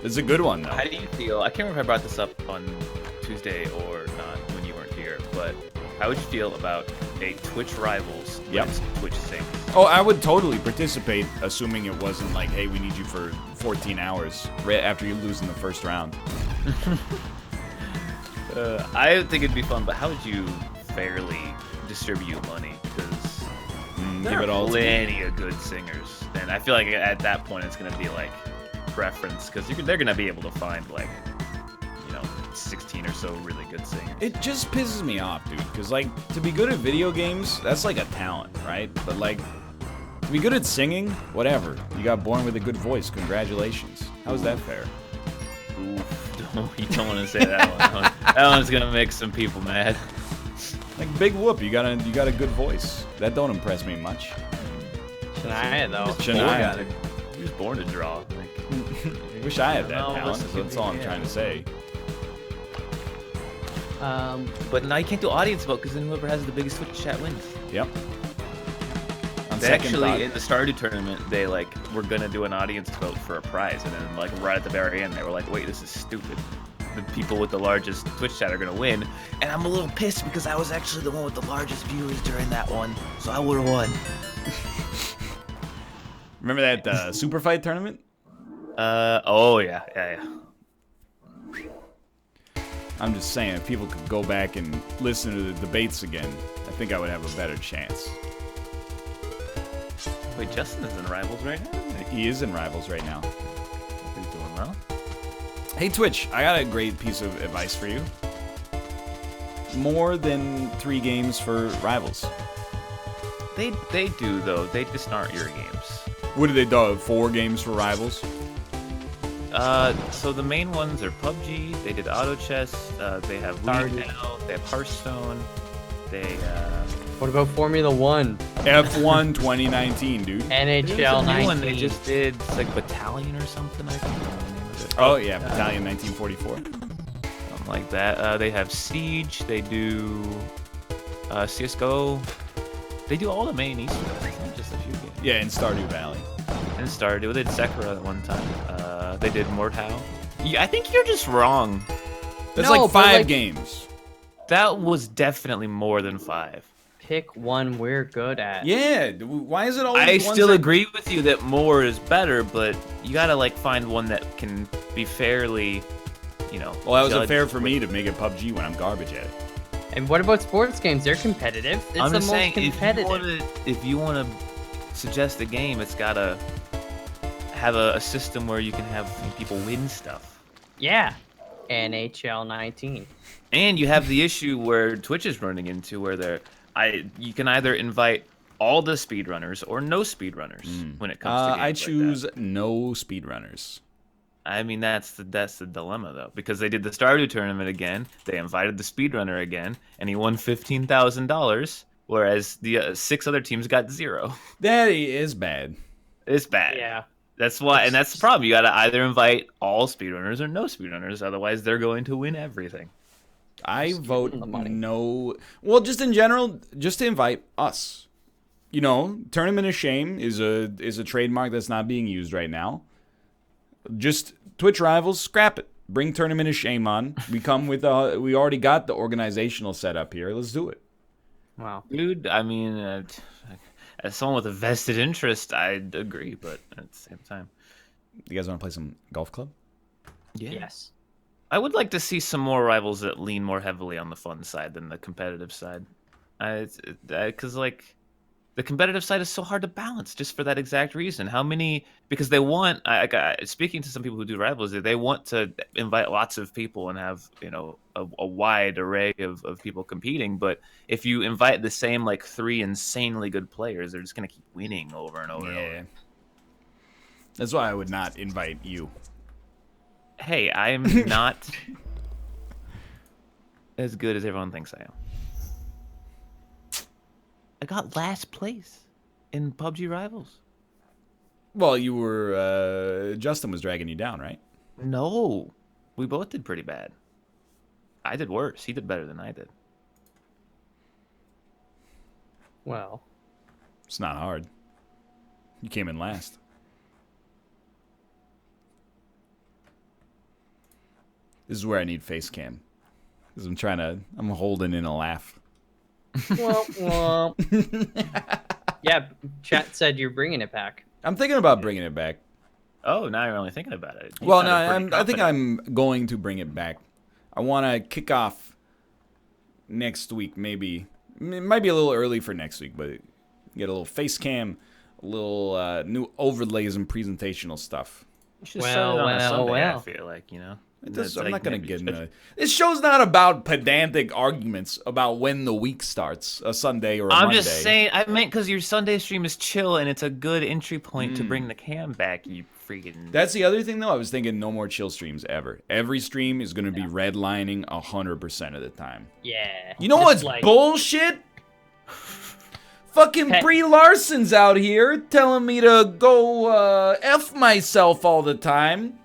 It's a good one though. How do you feel? I can't remember if I brought this up on Tuesday or not when you weren't here, but how would you feel about a Twitch Rivals against Twitch Sings? Oh, I would totally participate, assuming it wasn't like, hey, we need you for 14 hours right after you lose in the first round. I think it'd be fun, but how would you fairly distribute money? Because Give there it are all to me. plenty of good singers, and I feel like at that point it's gonna be like preference, because they're gonna be able to find like 16 or so really good singers. It just pisses me off, dude, because like to be good at video games, that's like a talent, right? But like to be good at singing, whatever. You got born with a good voice. Congratulations. How's that fair? Oof, you don't want to say that one. That one's gonna make some people mad. Like big whoop, you got a good voice. That don't impress me much. Shania though. Shania. He was born to draw. Like, Wish I had that No, talent. listen to That's me, all I'm yeah. trying to say. but now you can't do audience vote because then whoever has the biggest Twitch chat wins. Yep. On They second actually thought- in the Stardew tournament they like were gonna do an audience vote for a prize, and then like right at the very end they were like, wait, this is stupid. The people with the largest Twitch chat are gonna win, and I'm a little pissed because I was actually the one with the largest viewers during that one, so I would have won. Remember that super fight tournament? Oh yeah, yeah. I'm just saying, if people could go back and listen to the debates again, I think I would have a better chance. Wait, Justin is in Rivals right now? He is in Rivals right now. He's doing well. Hey Twitch, I got a great piece of advice for you. More than 3 games for Rivals. They do though. They just aren't your games. What do they do? 4 games for Rivals? So the main ones are PUBG. They did Auto Chess. They have League now. They have Hearthstone. They What about Formula 1? F1 2019, dude. NHL 19. One they just did. It's like Battalion or something. I can't remember the name of it. Oh yeah, Battalion 1944. Something like that. They have Siege. They do CS:GO. They do all the main esports, not just a few games. Yeah, in Stardew Valley. And Stardew. They did Sekiro at one time. They did Mortal. Yeah, I think you're just wrong. That's No, like but, 5 like- games. That was definitely more than 5. Pick one we're good at. Yeah, why is it always I ones still that- agree with you that more is better, but you gotta like find one that can be fairly, you know. Well, that was judged fair for with- me to make it PUBG when I'm garbage at it. And what about sports games? They're competitive. It's I'm the just most saying, competitive. if you wanna suggest a game, it's gotta have a system where you can have people win stuff. Yeah. NHL 19. And you have the issue where Twitch is running into where you can either invite all the speedrunners or no speedrunners when it comes to games I like choose that. no speedrunners. I mean, that's the dilemma though, because they did the Stardew tournament again. They invited the speedrunner again, and he won $15,000, whereas the 6 other teams got 0. That is bad. It's bad. Yeah. That's why, and that's the problem. You got to either invite all speedrunners or no speedrunners, otherwise they're going to win everything. I Just give vote them the money. no. Well, just in general, just to invite us. You know, Tournament of Shame is a trademark that's not being used right now. Just Twitch Rivals, scrap it. Bring Tournament of Shame on. We come with we already got the organizational setup here. Let's do it. Wow. Dude, I mean, as someone with a vested interest, I'd agree, but at the same time, You guys want to play some golf club? yeah. Yes. I would like to see some more Rivals that lean more heavily on the fun side than the competitive side. Because, like, the competitive side is so hard to balance just for that exact reason. How many... Because they want... speaking to some people who do Rivals, they want to invite lots of people and have, you know, a wide array of people competing. But if you invite the same, like, 3 insanely good players, they're just going to keep winning over and over and over. That's why I would not invite you. Hey, I'm not as good as everyone thinks I am. I got last place in PUBG Rivals. Well, you were... Justin was dragging you down, right? No, we both did pretty bad. I did worse. He did better than I did. Well. It's not hard. You came in last. This is where I need face cam. Because I'm holding in a laugh. Well. Yeah, chat said you're bringing it back. I'm thinking about bringing it back. Oh, now you're only thinking about it. You Well, no, sounded pretty I think confident. I'm going to bring it back. I want to kick off next week, maybe. It might be a little early for next week, but get a little face cam, a little new overlays and presentational stuff. You should start it on a Sunday, I well. feel like, you know. I'm not going to get into it. This show's not about pedantic arguments about when the week starts, a Sunday or a I'm Monday. just saying, I meant because your Sunday stream is chill and it's a good entry point to bring the cam back, you freaking... That's the other thing, though. I was thinking no more chill streams ever. Every stream is going to be redlining 100% of the time. Yeah. You know Just what's like- bullshit? Fucking Hey. Brie Larson's out here telling me to go F myself all the time.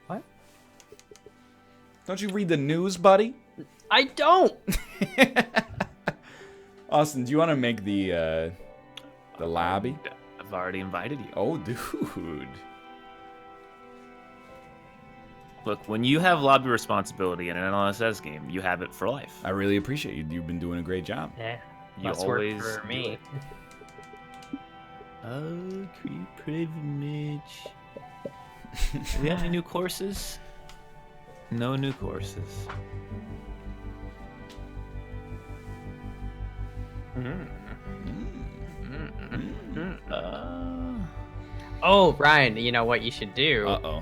What? Don't you read the news, buddy? I don't. Austin, do you want to make the lobby? I've already invited you. Oh, dude. Look, when you have lobby responsibility in an LSS game, you have it for life. I really appreciate you. You've been doing a great job. Yeah. You Must always work for do me. it. Create privilege. Do we have any new courses? No new courses. Oh, Ryan, you know what you should do Uh-oh.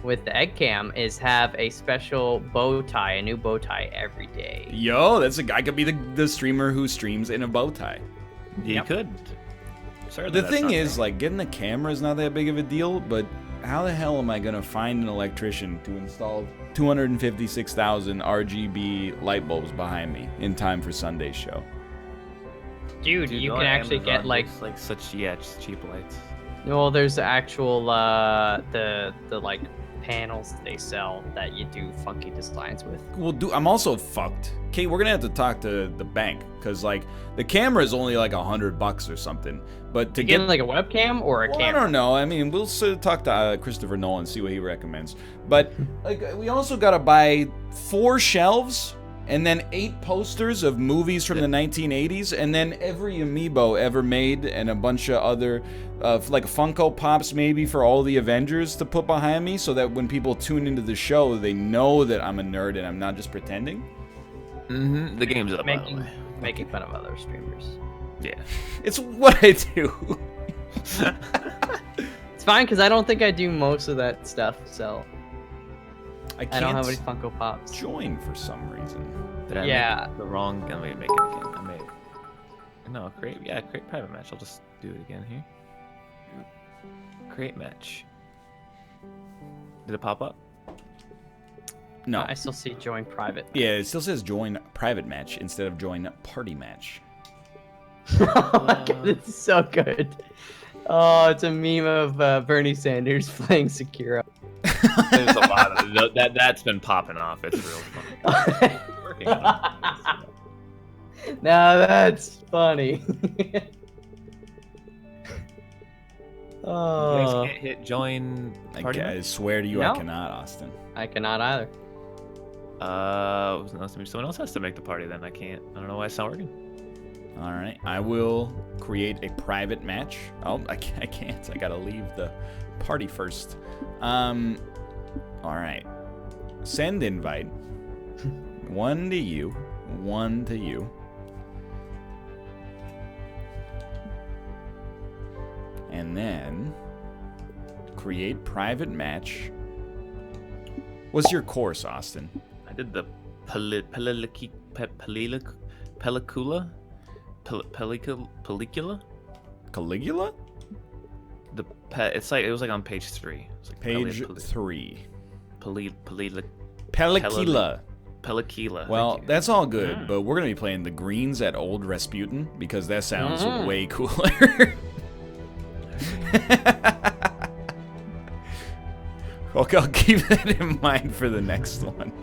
with the egg cam is have a special bow tie, a new bow tie every day. Yo, I could be the streamer who streams in a bow tie. You could. Certainly The thing is, like, getting a camera is not that big of a deal, but how the hell am I gonna find an electrician to install 256,000 RGB light bulbs behind me in time for Sunday's show? Dude, you can actually get like such just cheap lights. well, there's the actual the like panels they sell that you do funky designs with. Well, I'm also fucked. Kate, we're gonna have to talk to the bank because like the camera is only like $100 or something. But to Get get like a webcam or a well, camera. I don't know. I mean, we'll sort of talk to Christopher Nolan, see what he recommends. But like, we also gotta buy 4 shelves and then 8 posters of movies from the 1980s, and then every amiibo ever made, and a bunch of other, like Funko Pops maybe for all the Avengers to put behind me, so that when people tune into the show, they know that I'm a nerd and I'm not just pretending. Mm-hmm. The game's up, by the way. Making fun of other streamers. Yeah. It's what I do. It's fine because I don't think I do most of that stuff, so I I don't have any can't Funko Pops. join for some reason. Did I Yeah. make the wrong? Let me make it again. I made. No, create private match. I'll just do it again here. Create match. Did it pop up? No. I still see join private. Yeah, it still says join private match instead of join party match. Oh my god, this is so good. Oh, it's a meme of Bernie Sanders playing Sekiro. There's a lot of that's been popping off. It's real funny. Working on it. Now that's funny. You Oh, guys can't hit join party I match? swear to you, I No. cannot, Austin. I cannot either. Maybe someone else has to make the party then. I can't. I don't know why it's not working. All right, I will create a private match. Oh, I can't. I gotta leave the party first. All right. Send invite. 1 to you. 1 to you. And then create private match. What's your course, Austin? I did the pellicula. Caligula? It's like it was like on page 3. It's like Page 3. Pellicula. Pellicula. Well, Thank you. that's all good, but we're gonna be playing the greens at Old Rasputin because that sounds way cooler. Okay, I'll keep that in mind for the next one.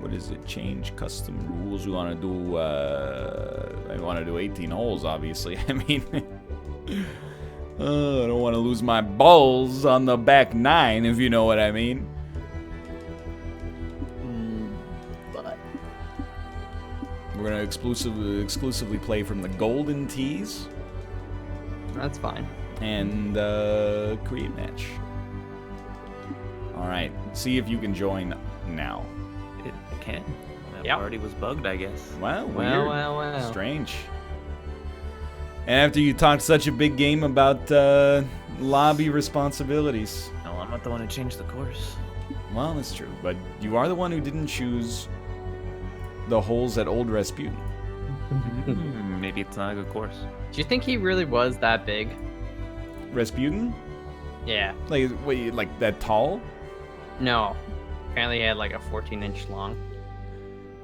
What is it? Change custom rules. We want to do. I want to do 18 holes, obviously. I mean, I don't want to lose my balls on the back 9, if you know what I mean. But We're gonna exclusively play from the golden tees that's fine. and create match. All right, see if you can join now. It can. That Yep. party was bugged, I guess. Wow, weird. Well. Strange. And after you talked such a big game about lobby responsibilities. No, I'm not the one who changed the course. Well, that's true, but you are the one who didn't choose the holes at Old Rasputin. Maybe it's not a good course. Do you think he really was that big? Rasputin? Yeah. Like, wait, like that tall? No. Apparently he had like a 14-inch long.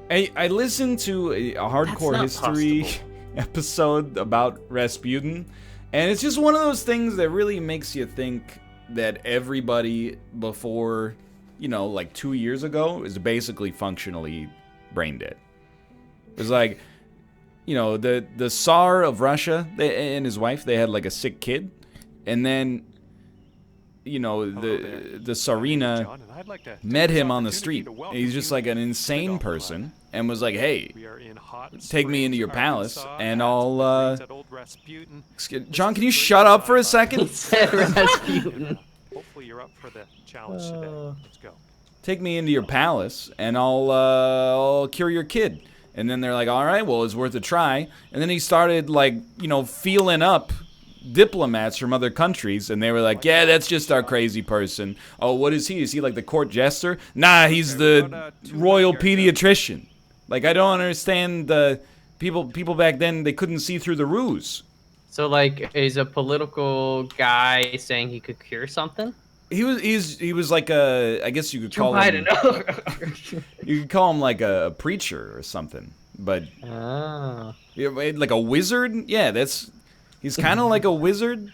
I listened to a hardcore not history possible. episode about Rasputin, and it's just one of those things that really makes you think that everybody before, like 2 years ago is basically functionally brain dead. It was like, the Tsar of Russia and his wife, they had like a sick kid, and then you know, the Sarina John, and I'd like to met take him this on the opportunity street. to welcome He's just you like an to the insane Docket person Lab. and was like, hey, We are in Hot take me into Springs, your palace Arkansas, and at I'll, the Greens at Old Rasputin. John, This can you is shut up for a sci-fi. second? Said Rasputin. Hopefully you're up for the challenge today. Let's go. Take me into your palace and I'll cure your kid. And then they're like, all right, well, it's worth a try. And then he started, like, you know, feeling up diplomats from other countries, and they were like, yeah, that's just our crazy person. Oh, what is he? Is he like the court jester? Nah, he's the royal pediatrician. Like, I don't understand the people back then, they couldn't see through the ruse. So, like, is a political guy saying he could cure something? He was like a, I guess you could call him, you could call him like a preacher or something, but yeah, like a wizard. Yeah, he's kind of like a wizard.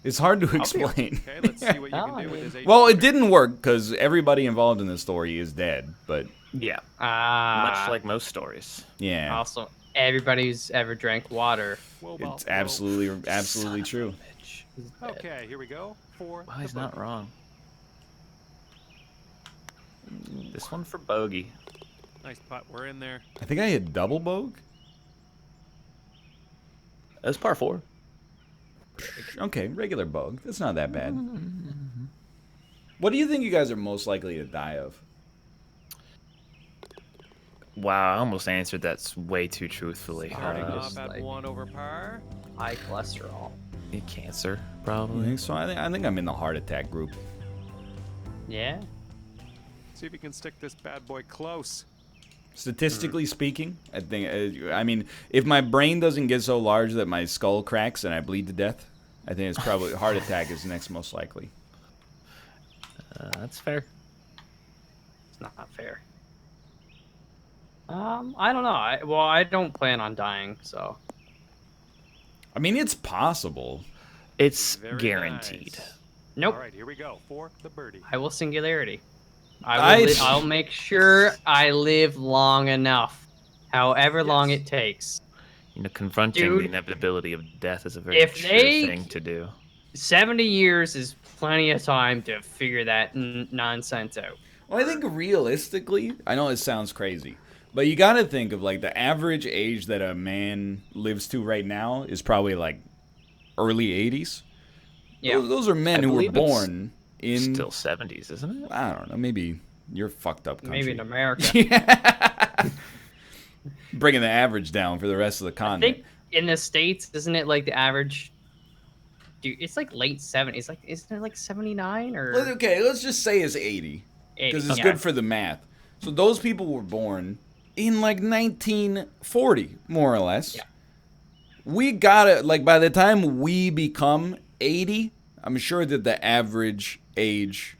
It's hard to explain. Okay, let's see what you can do with this. Well, it didn't work because everybody involved in the story is dead. But Yeah. Ah. Much like most stories. yeah, Also, everybody who's ever drank water. it's absolutely true. Okay, here we go. For Well, he's the not bogey. wrong. This one for bogey. Nice putt. We're in there. I think I hit double bogue. That's par 4. Okay, regular bogue. That's not that bad. What do you think you guys are most likely to die of? Wow, I almost answered that way too truthfully. Starting Up just at like 1 over par. high cholesterol. Cancer, You probably. think so? I think I'm in the heart attack group. Yeah. See if you can stick this bad boy close. Statistically speaking, I think. I mean, if my brain doesn't get so large that my skull cracks and I bleed to death, I think it's probably heart attack is next most likely. That's fair. It's not fair. I don't know. I don't plan on dying, so. I mean, it's possible. It's Very guaranteed. nice. Nope. All right, here we go for the birdie. I will singularity. I- I'll make sure I live long enough, however long it takes. You know, confronting Dude, the inevitability of death is a very if true they- thing to do. 70 years is plenty of time to figure that nonsense out. Well, I think realistically, I know it sounds crazy, but you got to think of like the average age that a man lives to right now is probably like early 80s. Yeah. Those are men I who were believe it's born in. Still 70s, isn't it? I don't know. Maybe you're fucked up country. Maybe in America. Yeah. Bringing the average down for the rest of the I continent. think in the States, isn't it like the average? Dude, it's like late 70s. Like, isn't it like 79 or? Okay, let's just say it's 80 because it's yeah. good for the math. So those people were born in like 1940, more or less. Yeah. We gotta, like, by the time we become 80, I'm sure that the average age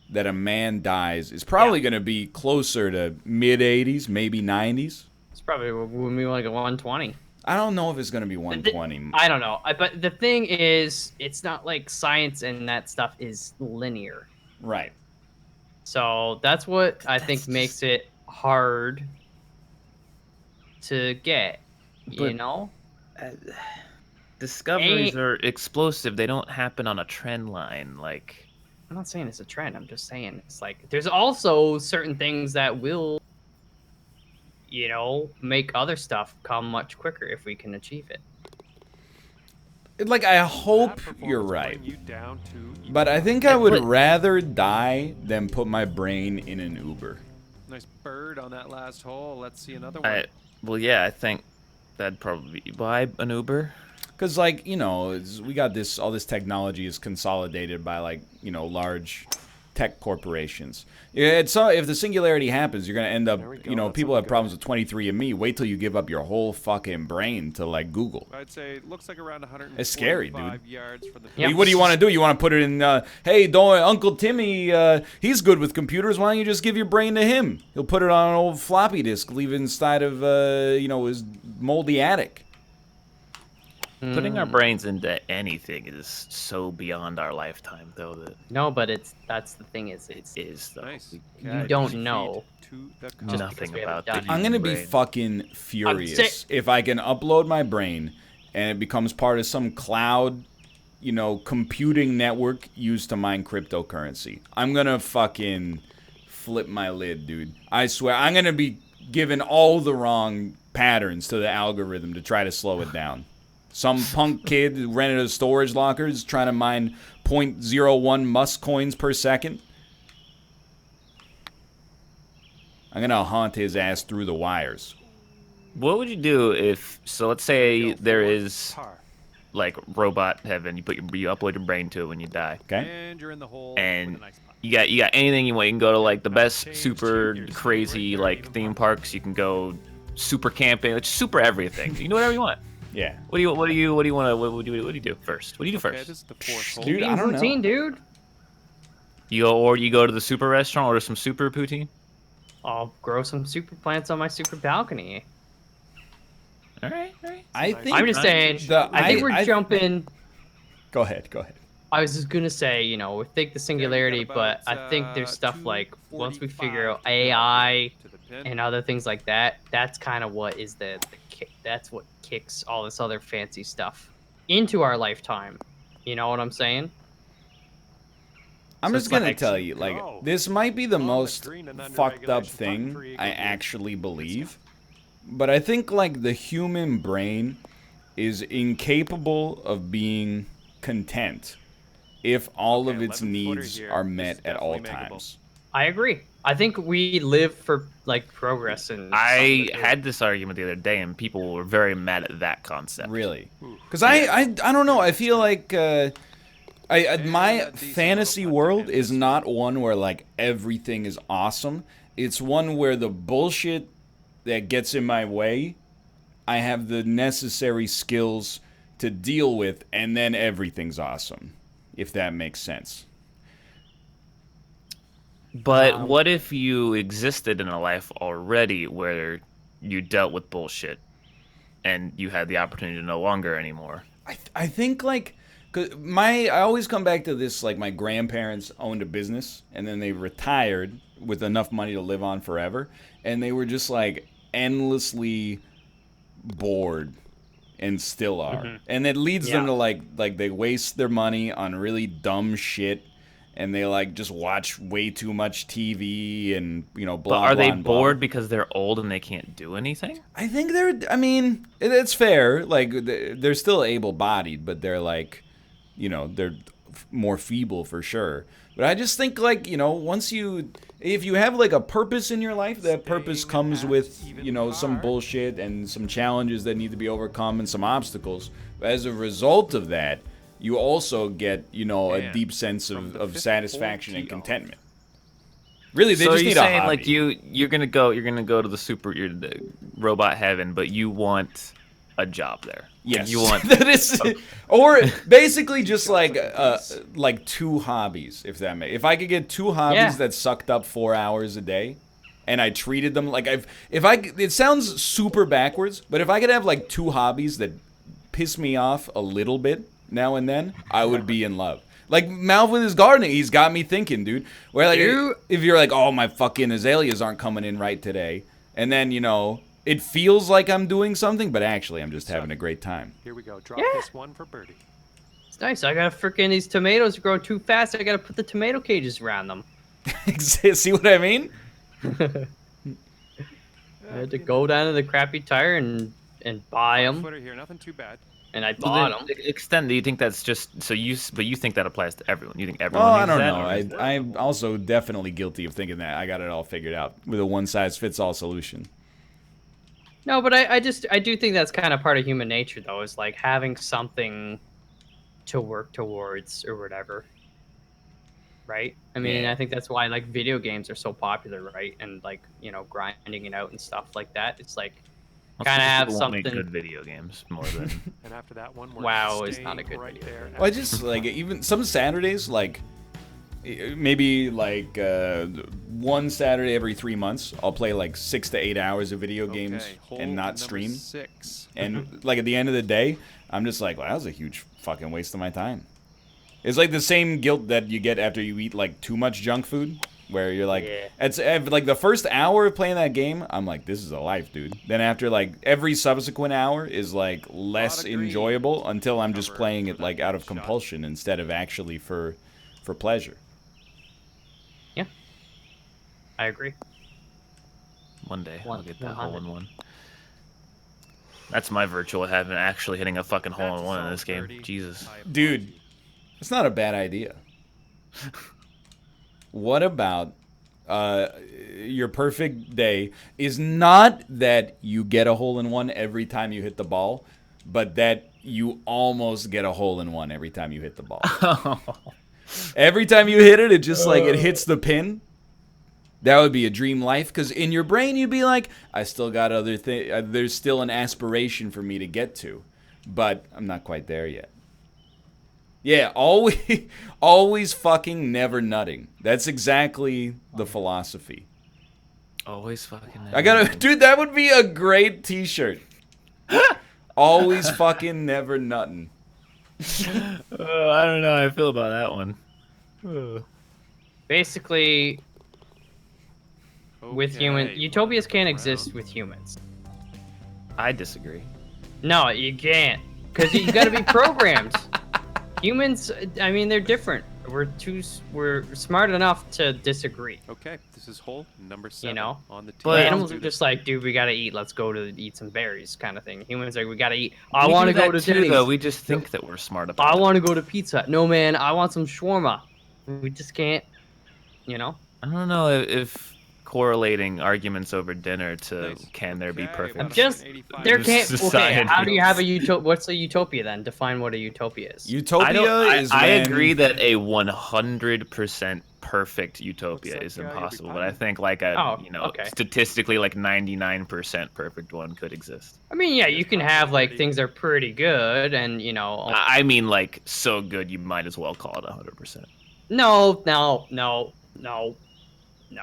that a man dies is probably going to be closer to mid 80s, maybe 90s. It's probably when we like a 120. I don't know if it's going to be 120. I don't know. But the thing is, it's not like science and that stuff is linear. Right. So that's what I think makes it hard to get. You But- know? Discoveries are explosive. They don't happen on a trend line. Like, I'm not saying it's a trend. I'm just saying it's like there's also certain things that will, you know, make other stuff come much quicker if we can achieve it. Like, I hope That performance you're will right. bring you down to But I think I would rather die than put my brain in an Uber. nice bird on that last hole. Let's see another one. well, yeah, I think that'd probably be why an Uber. Because, like, you know, we got this, all this technology is consolidated by, like, you know, large tech corporations. Yeah, so if the singularity happens, you're going to end up, There we go, you know, that's people looking have problems with 23andMe. Wait till you give up your whole fucking brain to, like, Google. I'd say it looks like around 145 It's scary, dude. yards for the Yeah. What do you want to do? You want to put it in, hey, don't, Uncle Timmy, he's good with computers. Why don't you just give your brain to him? He'll put it on an old floppy disk, leave it inside of, you know, his moldy attic. Putting our brains into anything is so beyond our lifetime, though, that No, but that's the thing is it it's is, though. Nice. You don't know. To the Just cup. Nothing because we haven't about the done it. I'm human going to be brain. fucking furious if I can upload my brain and it becomes part of some cloud, you know, computing network used to mine cryptocurrency. I'm gonna fucking flip my lid, dude. I swear, I'm gonna be giving all the wrong patterns to the algorithm to try to slow it down. Some punk kid who rented a storage locker is trying to mine 0.01 Musk coins per second. I'm gonna haunt his ass through the wires. What would you do if, so let's say there is like robot heaven, you upload your brain to it when you die. Okay. And you're in the hole. And with a nice punch. you got anything you want. You can go to like the best super crazy like theme parks. You can go super camping, like super everything. You can do whatever you want. Yeah. What do you want to what do you do first? What do you do Okay, first? this is the fourth hole. Dude, I don't know. Poutine, dude. You go to the super restaurant, order some super poutine. I'll grow some super plants on my super balcony. All right, all right. I think I'm just saying. I think we're jumping. Go ahead. I was just gonna say, you know, we think the singularity, but I think there's stuff like once we figure out AI and other things like that, that's kind of what is the kick. That's what kicks all this other fancy stuff into our lifetime. You know what I'm saying? I'm So just it's gonna like- tell you, like, Go. this might be the On the most green and under fucked up regulation, button thing for ego I boost. actually believe, but I think, like, the human brain is incapable of being content if all of Okay, its 11-footer needs here. are This met is at all definitely makeable. times. I agree. I think we live for like progress and. I stuff. had this argument the other day, and people were very mad at that concept. Really? Because I don't know. I feel like my fantasy world is not one where, like, everything is awesome. It's one where the bullshit that gets in my way, I have the necessary skills to deal with, and then everything's awesome, if that makes sense. But what if you existed in a life already where you dealt with bullshit, and you had the opportunity to no longer anymore? I think, like, 'cause I always come back to this, like, my grandparents owned a business, and then they retired with enough money to live on forever, and they were just, like, endlessly bored, and still are. And it leads them to, like they waste their money on really dumb shit, and they, like, just watch way too much TV and, you know, blah, But are blah, they and blah. bored because they're old and they can't do anything? I think I mean, it's fair. Like, they're still able-bodied, but they're, like, you know, they're more feeble for sure. But I just think, like, you know, if you have, like, a purpose in your life, that purpose comes with, you know, some bullshit and some challenges that need to be overcome and some obstacles. But as a result of that, you also get, you know, a deep sense of satisfaction and contentment. Really, they so just you're need a saying hobby. like you're gonna go to the robot heaven, but you want a job there. Yes, You want that is, or basically just like two hobbies, if that may. If I could get two hobbies Yeah. that sucked up 4 hours a day, and I treated them like it sounds super backwards, but if I could have like two hobbies that piss me off a little bit now and then, I would be in love. Like Malv with his gardening, he's got me thinking, dude. Where like if you're like, oh, my fucking azaleas aren't coming in right today, and then, you know, it feels like I'm doing something, but actually I'm just having a great time. Here we go. Drop this one for birdie. It's nice. I gotta freaking these tomatoes are growing too fast. I gotta put the tomato cages around them. See what I mean? I had to go down to the crappy tire and buy them, Footer here, nothing too bad. and I bought them. Extend. Do you think that's just so you? But you think that applies to everyone? You think Oh, everyone? I needs don't that, know. or is- I'm also definitely guilty of thinking that I got it all figured out with a one-size-fits-all solution. No, but I do think that's kind of part of human nature, though, is like having something to work towards or whatever. Right? I mean, Yeah. I think that's why like video games are so popular, right? And like, you know, grinding it out and stuff like that. It's like Most kind of have people won't make something. good video games more than. And after that one, we're WoW is not a staying good right video. there. Well, I just like even some Saturdays, like maybe like one Saturday every 3 months, I'll play like 6 to 8 hours of video games Okay, hole and not number stream. 6. And like at the end of the day, I'm just like, well, that was a huge fucking waste of my time. It's like the same guilt that you get after you eat like too much junk food. where you're like, Yeah. it's like the first hour of playing that game, I'm like, this is a life, dude. Then after like every subsequent hour is like less enjoyable until I'm just playing it like out of compulsion instead of actually for pleasure. Yeah, I agree. One day I'll get that 100. hole in one. That's my virtual heaven, actually hitting a fucking hole in one in this game. Jesus. Dude, it's not a bad idea. What about your perfect day is not that you get a hole in one every time you hit the ball, but that you almost get a hole in one every time you hit the ball. Every time you hit it, it just like it hits the pin. That would be a dream life, because in your brain you'd be like, I still got other things. There's still an aspiration for me to get to, but I'm not quite there yet. Yeah, always fucking never nutting. That's exactly the philosophy. Always fucking. Dude, that would be a great T-shirt. Always fucking never nutting. I don't know how I feel about that one. Basically, with humans, Okay, utopias can't exist with humans. I disagree. No, you can't, because you got to be programmed. Humans, I mean, they're different. We're smart enough to disagree. Okay, this is hole number 7 You know? on the team. But- Animals are just like, dude, we gotta eat. Let's go to eat some berries, kind of thing. Humans are like, we gotta eat. I want to go to Denny's. Though. We just think that we're smart about I it. want to go to pizza. No, man, I want some shawarma. We just can't, you know. I don't know if correlating arguments over dinner to Nice. can there be Okay, perfect. I'm just 85. there can't. Okay, Society. how do you have a utopia? What's a utopia then? Define what a utopia is. Utopia is I when... agree that a 100% perfect utopia What's is that guy you'll be impossible, but I buying? think like a okay. statistically like 99% perfect one could exist. I mean, yeah, you can have like things that are pretty good, and you know. I mean like so good you might as well call it 100%. No.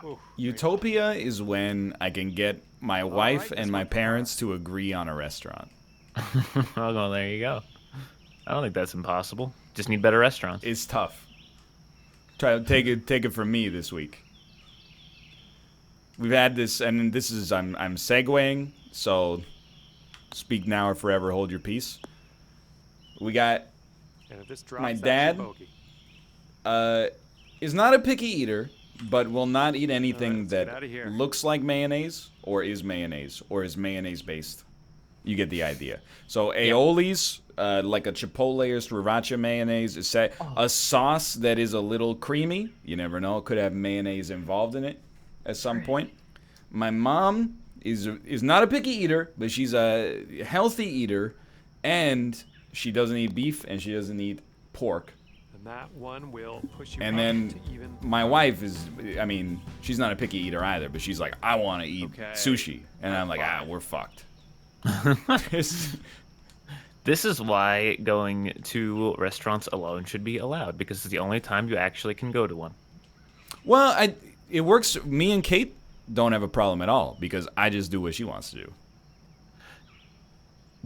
Oof, Utopia is when I can get my wife and my parents to agree on a restaurant. Well, there you go. I don't think that's impossible. Just need better restaurants. It's tough. Try to take it from me this week. We've had this, and this is I'm segueing, so speak now or forever hold your peace. We got and if this drops, my that's dad your bogey. is not a picky eater, but will not eat anything let's get that outta here. looks like mayonnaise or is mayonnaise based. You get the idea. So aiolis, like a chipotle or sriracha mayonnaise, is a sauce that is a little creamy. You never know; it could have mayonnaise involved in it at some point. My mom is not a picky eater, but she's a healthy eater, and she doesn't eat beef and she doesn't eat pork. And that one will push you And up then to even. my wife is, I mean, she's not a picky eater either, but she's like, I want to eat Okay. sushi. And I'm like, Fine. we're fucked. This is why going to restaurants alone should be allowed, because it's the only time you actually can go to one. Well, it works. Me and Kate don't have a problem at all, because I just do what she wants to do.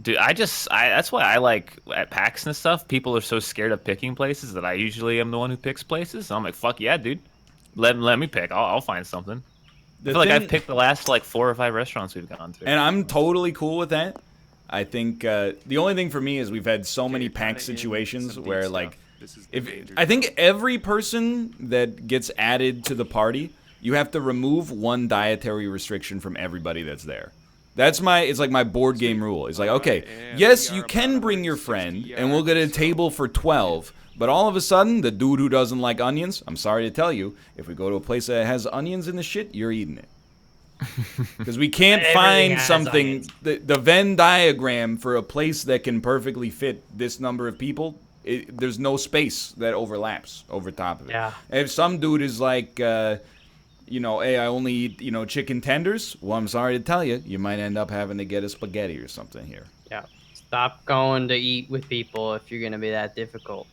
Dude, that's why I like at PAX and stuff, people are so scared of picking places that I usually am the one who picks places. So I'm like, fuck yeah, dude. Let me pick. I'll find something. I feel like I've picked the last like 4 or 5 restaurants we've gone to. And I'm totally cool with that. I think the only thing for me is we've had so many you're kinda PAX in situations some deep where stuff. like, This is the danger I think every person that gets added to the party, you have to remove one dietary restriction from everybody that's there. It's like my board game rule. It's like, okay, and yes, we you are can about bring your 160 friend, and we'll get a yards, so- table for 12, but all of a sudden, the dude who doesn't like onions, I'm sorry to tell you, if we go to a place that has onions in the shit, you're eating it. Because we can't Everything find has something, onions. the Venn diagram for a place that can perfectly fit this number of people, there's no space that overlaps over top of it. Yeah. If some dude is like, hey, I only eat, chicken tenders, well, I'm sorry to tell you, you might end up having to get a spaghetti or something here. Yeah. Stop going to eat with people if you're gonna be that difficult.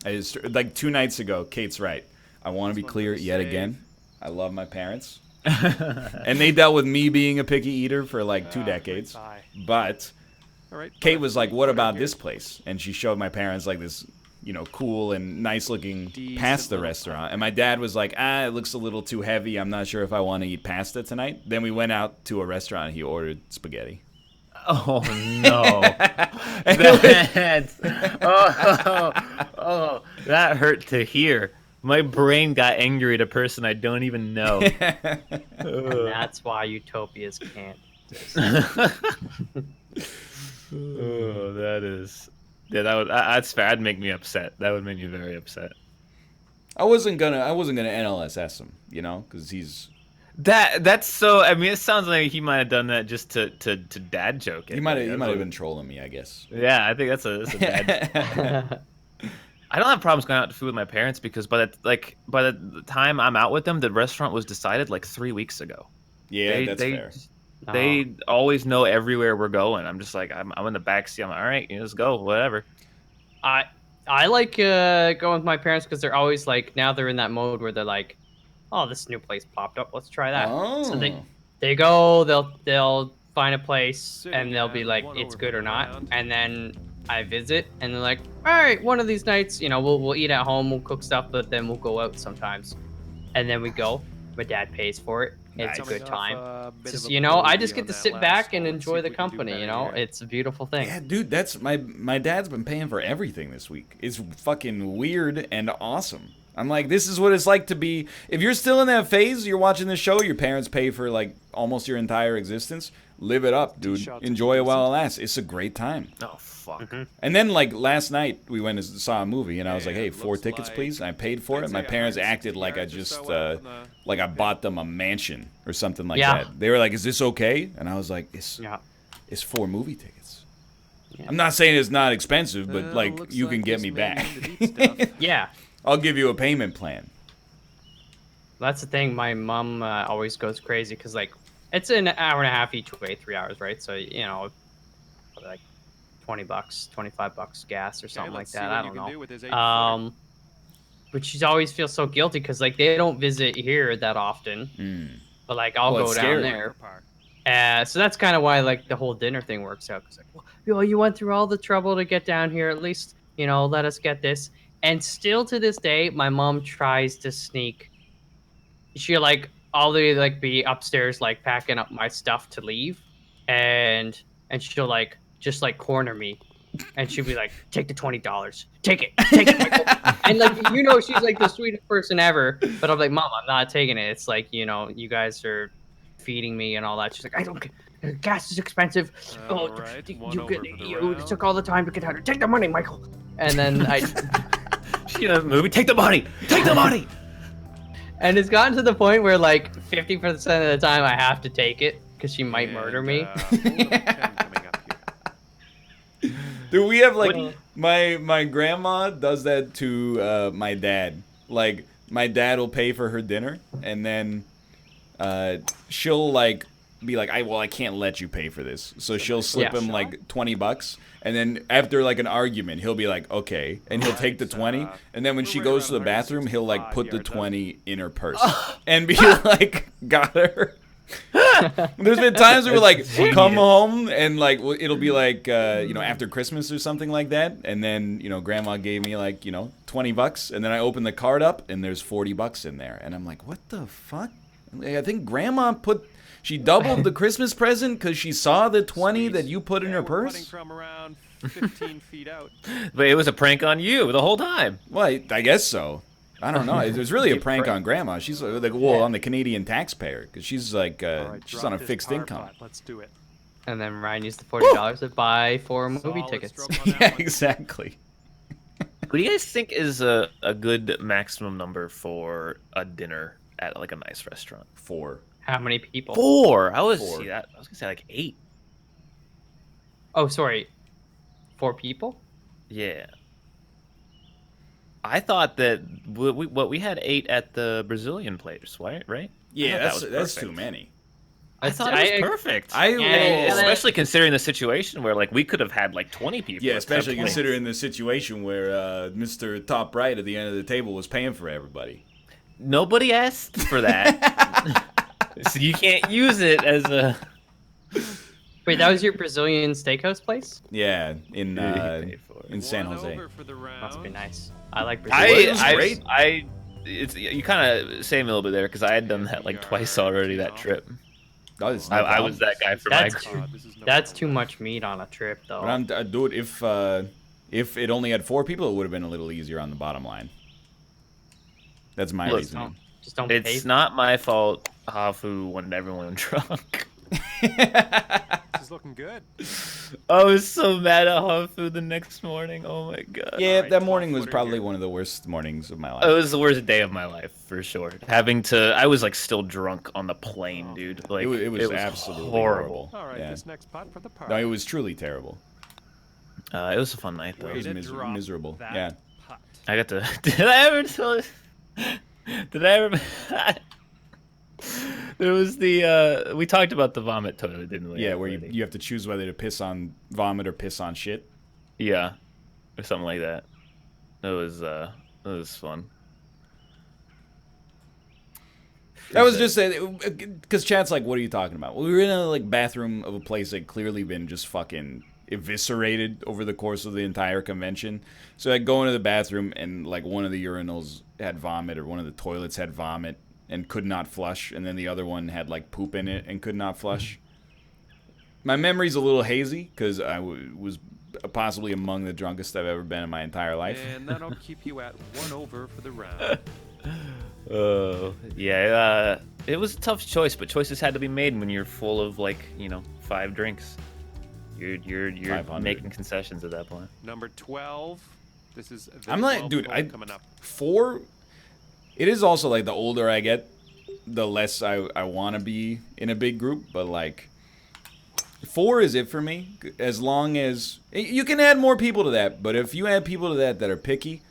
Like 2 nights ago, Kate's right. I want to be This clear one's yet safe. again. I love my parents. And they dealt with me being a picky eater for like 2 decades. Bye. But All right. Kate was like, what about this place? And she showed my parents like this, cool and nice looking Decent pasta little restaurant. And my dad was like, it looks a little too heavy. I'm not sure if I want to eat pasta tonight. Then we went out to a restaurant and he ordered spaghetti. Oh no! That's, that hurt to hear. My brain got angry at a person I don't even know. And that's why utopias can't. Oh, that is. Yeah, that's fair. That'd make me upset. That would make me very upset. I wasn't gonna NLSS him, because he's. That's so. I mean, it sounds like he might have done that just to dad joke it. He might have been trolling me, I guess. Yeah, I think that's a bad. I don't have problems going out to food with my parents because by the time I'm out with them, the restaurant was decided like 3 weeks ago. Yeah, that's fair. They always know everywhere we're going. I'm just like I'm in the backseat. I'm like, all right, let's go, whatever. I like going with my parents because they're always like, now they're in that mode where they're like, oh, this new place popped up, let's try that. So they go, they'll find a place and they'll be like, it's good or not, and then I visit and they're like, all right, one of these nights, we'll eat at home, we'll cook stuff, but then we'll go out sometimes. And then we go. My dad pays for it. It's a good time. Just, I just get to sit back and enjoy the company. It's a beautiful thing. Yeah, dude, that's my dad's been paying for everything this week. It's fucking weird and awesome. I'm like, this is what it's like to be. If you're still in that phase, you're watching this show, your parents pay for like almost your entire existence. Live it up, dude. Enjoy it while it lasts. It's a great time. Oh, fuck. Mm-hmm. And then, like, last night, we went and saw a movie, and I was like, hey, 4 tickets, please. And I paid for it. My parents acted like I just, like I bought them a mansion or something like that. They were like, is this okay? And I was like, it's 4 movie tickets. Yeah. I'm not saying it's not expensive, but, like, you can get me back. Yeah. I'll give you a payment plan. That's the thing. My mom always goes crazy because, like, it's an hour and a half each way, 3 hours, right? So, like $20, $25 gas or something like that. I don't know. But she always feels so guilty because, like, they don't visit here that often. But, like, I'll go down there. So that's kind of why, like, the whole dinner thing works out. Because, like, well, you went through all the trouble to get down here. At least, let us get this. And still to this day, my mom tries to sneak. She'll, like, I'll like be upstairs like packing up my stuff to leave, and she'll like just like corner me, and she'll be like, take the $20, take it, Michael. And like she's like the sweetest person ever, but I'm like, Mom, I'm not taking it. It's like you guys are feeding me and all that. She's like, I don't care. Gas is expensive. Right. You took all the time to get out here. Take the money, Michael. And then movie. Take the money. Take the money. And it's gotten to the point where, like, 50% of the time I have to take it because she might murder me. Dude, we have, like, my grandma does that to my dad. Like, my dad will pay for her dinner, and then she'll, like, be like, I can't let you pay for this. So she'll slip him, like, $20. And then after, like, an argument, he'll be like, okay. And he'll take the 20. And then when she goes to the bathroom, he'll, like, put the 20 in her purse. And be like, got her. There's been times where, like, come home and, like, it'll be, like, after Christmas or something like that. And then, Grandma gave me, like, $20. And then I open the card up, and there's $40 in there. And I'm like, what the fuck? I think Grandma she doubled the Christmas present because she saw the 20 that you put in her purse? From around 15 feet out. But it was a prank on you the whole time. Well, I guess so. I don't know. It was really a prank on Grandma. She's like, on the Canadian taxpayer because she's like, she's on a fixed income. Let's do it. And then Ryan used the $40 to buy 4 movie tickets. Yeah, exactly. What do you guys think is a good maximum number for a dinner at like a nice restaurant? 4. How many people? 4. I was gonna say like 8. Oh, sorry. 4 people? Yeah. I thought that we had 8 at the Brazilian place, right? Yeah, that's too many. I thought it was perfect. Especially considering the situation where like we could have had like 20 people. Yeah, especially considering the situation where Mr. Top Right at the end of the table was paying for everybody. Nobody asked for that. So you can't use it as a... Wait, that was your Brazilian steakhouse place? Yeah, in Yeah, he paid for it. San One Jose. over for the round. Must be nice. I like Well, Brazilian. it was great. It's you kind of saved me a little bit there because I had done that like twice already that trip. Oh, it's no I was problem. that guy for my That's group. That's too much meat on a trip, though. But dude, if it only had 4 people, it would have been a little easier on the bottom line. That's my Look, reasoning. Just don't pay. It's not my fault. Hafu wanted everyone drunk. This is looking good. I was so mad at Hafu the next morning. Oh my god. Yeah, Alright, that morning was 12-footer probably here. one of the worst mornings of my It life. was the worst day of my life for sure. I was like still drunk on the plane, dude. Like It was absolutely horrible. All right, Yeah. this next putt for the par. No, it was truly terrible. It was a fun night though. It was Way to drop miserable. that Yeah. putt. I got to. Did I ever tell it? Did I ever? There was the. We talked about the vomit toilet, didn't we? Yeah, where already? you have to choose whether to piss on vomit or piss on shit. Yeah, or something like that. It was fun. That was just because chat's like, what are you talking about? We were in a like bathroom of a place that clearly been just fucking eviscerated over the course of the entire convention. So I go into the bathroom and like one of the urinals had vomit or one of the toilets had vomit and could not flush, and then the other one had like poop in it and could not flush. My memory's a little hazy because I was possibly among the drunkest I've ever been in my entire life. And that'll keep you at 1 over for the round. Yeah. It was a tough choice, but choices had to be made when you're full of like 5 drinks. You're 500. making concessions at that point. Number 12. This is the I'm like, 12th dude, hole coming up. 4. It is also like the older I get, the less I want to be in a big group. But like, 4 is it for me. As long as you can add more people to that, but if you add people to that are picky,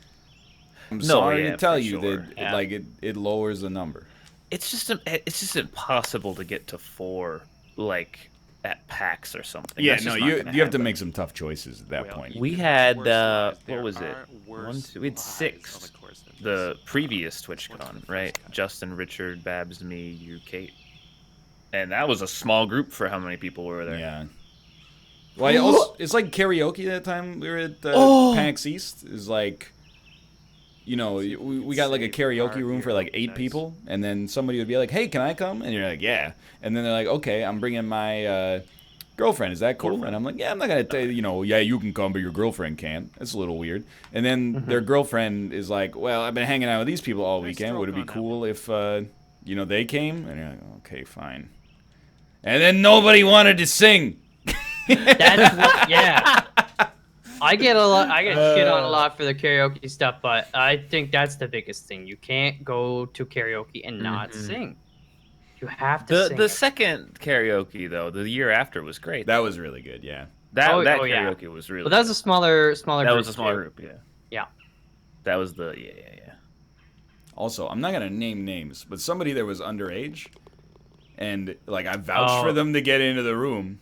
I'm sorry to tell for you sure. that Yeah. like it lowers the number. It's just impossible to get to 4 like at PAX or something. Yeah, That's no, just not you gonna have to happen. make some tough choices at that Well, point. We had Worse lies. what There was it? are worse We had lies 6 on the course than the this. previous TwitchCon, right? Justin, Richard, Babs, me, you, Kate, and that was a small group for how many people were there. Yeah. Well, it's like karaoke that time we were at PAX East. Is like, we got like a karaoke room for like 8 people, and then somebody would be like, "Hey, can I come?" And you're like, "Yeah." And then they're like, "Okay, I'm bringing my girlfriend. Is that cool?" And I'm like, "Yeah, I'm not gonna tell you, yeah, you can come, but your girlfriend can't. That's a little weird." And then their girlfriend is like, "Well, I've been hanging out with these people all weekend. Would it be stroke on cool if they came?" And you're like, "Okay, fine." And then nobody wanted to sing. That's what, yeah. I get shit on a lot for the karaoke stuff, but I think that's the biggest thing. You can't go to karaoke and not sing. You have to sing. The second karaoke though, the year after was great. That was really good, yeah. That yeah. karaoke was really. But that was a smaller that group. was a smaller too. group, yeah. Yeah. That was the yeah. Also, I'm not gonna name names, but somebody that was underage, and like I vouched for them to get into the room,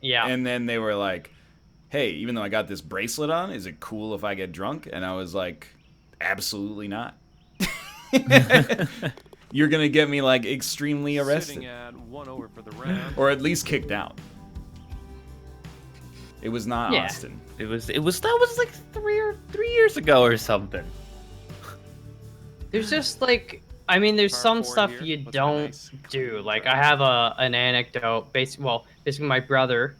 Yeah. and then they were like, "Hey, even though I got this bracelet on, is it cool if I get drunk?" And I was like, "Absolutely not." You're gonna get me like extremely arrested, Sitting at 1 over for the round. or at least kicked out. It was not Yeah. Austin. That was like 3 years ago or something. There's just like, I mean, there's Par some 4 stuff here. you Let's go don't nice. do. Like I have an anecdote. Basically my brother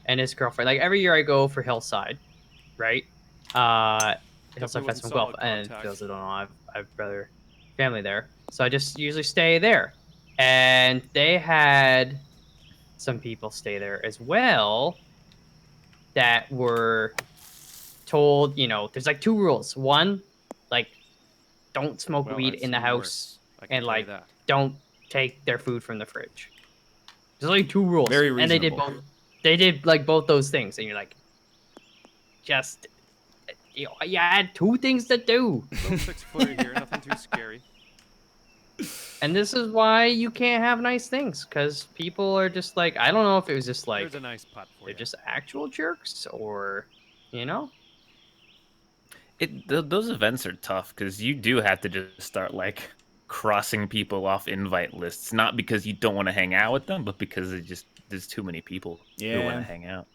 and his girlfriend. Like every year I go for Hillside, right? Hillside wasn't Festival solid Golf, and contact. for those that don't know, I have brother family there, so I just usually stay there. And they had some people stay there as well that were told, there's like 2 rules. One, like, don't smoke Well, weed I've in the seen house, worse. I can and tell you like, that. don't take their food from the fridge. There's only 2 rules. Very And they did reasonable. both. They did like both those things, and you're like, just you had 2 things to do. Little 6-footer here, nothing too scary. And this is why you can't have nice things, because people are just like, I don't know if it was just like There's a nice putt for they're you. just actual jerks, or Those events are tough because you do have to just start like crossing people off invite lists, not because you don't want to hang out with them, but because there's too many people who want to hang out.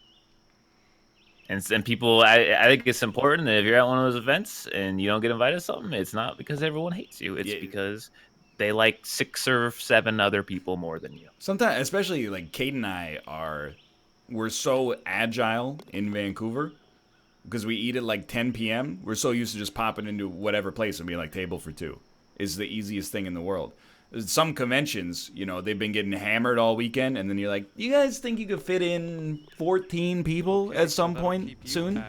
And people, I think it's important that if you're at one of those events and you don't get invited to something, it's not because everyone hates you. It's because they like 6 or 7 other people more than you. Sometimes, especially like Kate and we're so agile in Vancouver because we eat at like 10 p.m. We're so used to just popping into whatever place and being like table for 2. Is the easiest thing in the world. Some conventions, you know, they've been getting hammered all weekend, and then you're like, you guys think you could fit in 14 people at some point soon?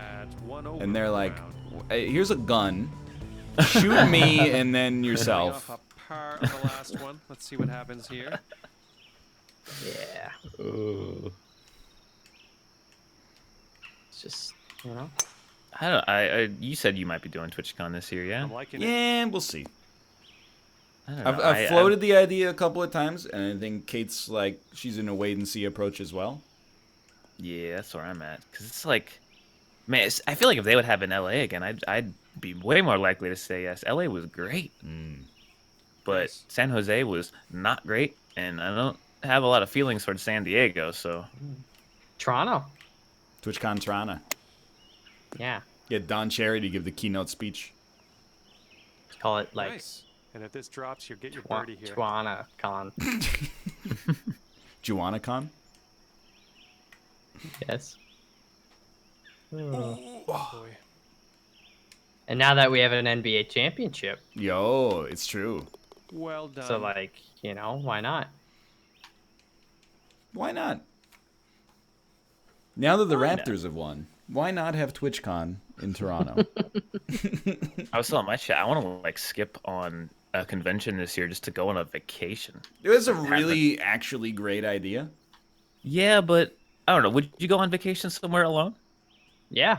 And they're like, here's a gun, shoot me, and then yourself. A par of the last one. Let's see what happens here. Yeah. It's just, you know. I don't. You said you might be doing TwitchCon this year, yeah? I'm liking it. Yeah, we'll see. I don't know. I've floated the idea a couple of times, and I think Kate's like, she's in a wait-and-see approach as well. Yeah, that's where I'm at. Because it's like, man, I feel like if they would have in LA again, I'd be way more likely to say yes. LA was great. But San Jose was not great, and I don't have a lot of feelings towards San Diego, so. Toronto. TwitchCon Toronto. Yeah. Get Don Cherry to give the keynote speech. Let's call it like Nice. And if this drops, you get your birdie here. Toronto Con. JuanaCon? Yes. Oh, boy. And now that we have an NBA championship, Yo, it's true. Well done. so like, you know, why not? Why not? Now that the Raptors have won, why not have TwitchCon in Toronto? I was telling my chat, I want to like skip on a convention this year just to go on a vacation. It was a really, actually great idea. Yeah, but I don't know. Would you go on vacation somewhere alone? Yeah.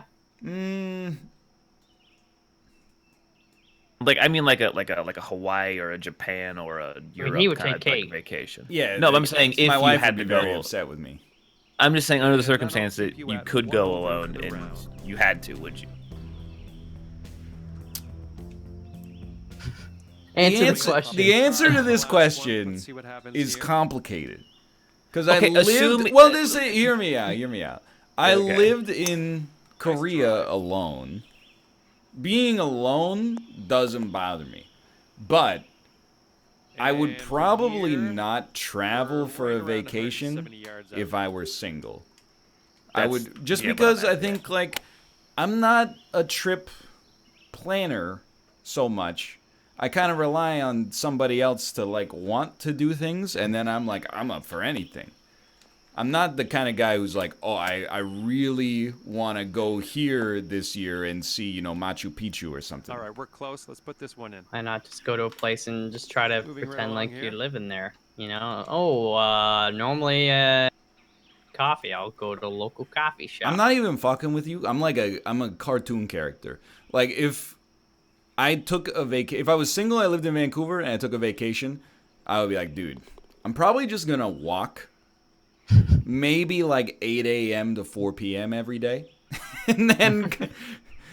Like I mean, like a Hawaii or a Japan or a Europe he would kind take of like Kate. vacation. Yeah. No, but I'm saying if my you wife had would to be very go, upset with me. I'm just saying under the that'll circumstance keep that you you at could 1 go over alone for the and round. you had to, would you? Answer the question. The answer to this Last one. question Let's see what happens is here. complicated. Because Okay, I lived. assume- Well, hear me out. Hear me out. I Okay. lived in Korea alone. Being alone doesn't bother me, but I would And probably here, not travel we're for right a around vacation 170 yards out. if I were single. I That's- would just yeah, but because I'm I at, think like I'm not a trip planner so much. I kind of rely on somebody else to like want to do things, and then I'm like, I'm up for anything. I'm not the kind of guy who's like, oh, I really want to go here this year and see, you know, Machu Picchu or something. All right, we're close. Let's put this one in. Why not just go to a place and just try to Moving right pretend along like here. you're living there? You know? Normally coffee. I'll go to a local coffee shop. I'm not even fucking with you. I'm a cartoon character. Like if I took a if I was single, I lived in Vancouver, and I took a vacation, I would be like, dude, I'm probably just gonna walk maybe like 8 a.m. to 4 p.m. every day. And then,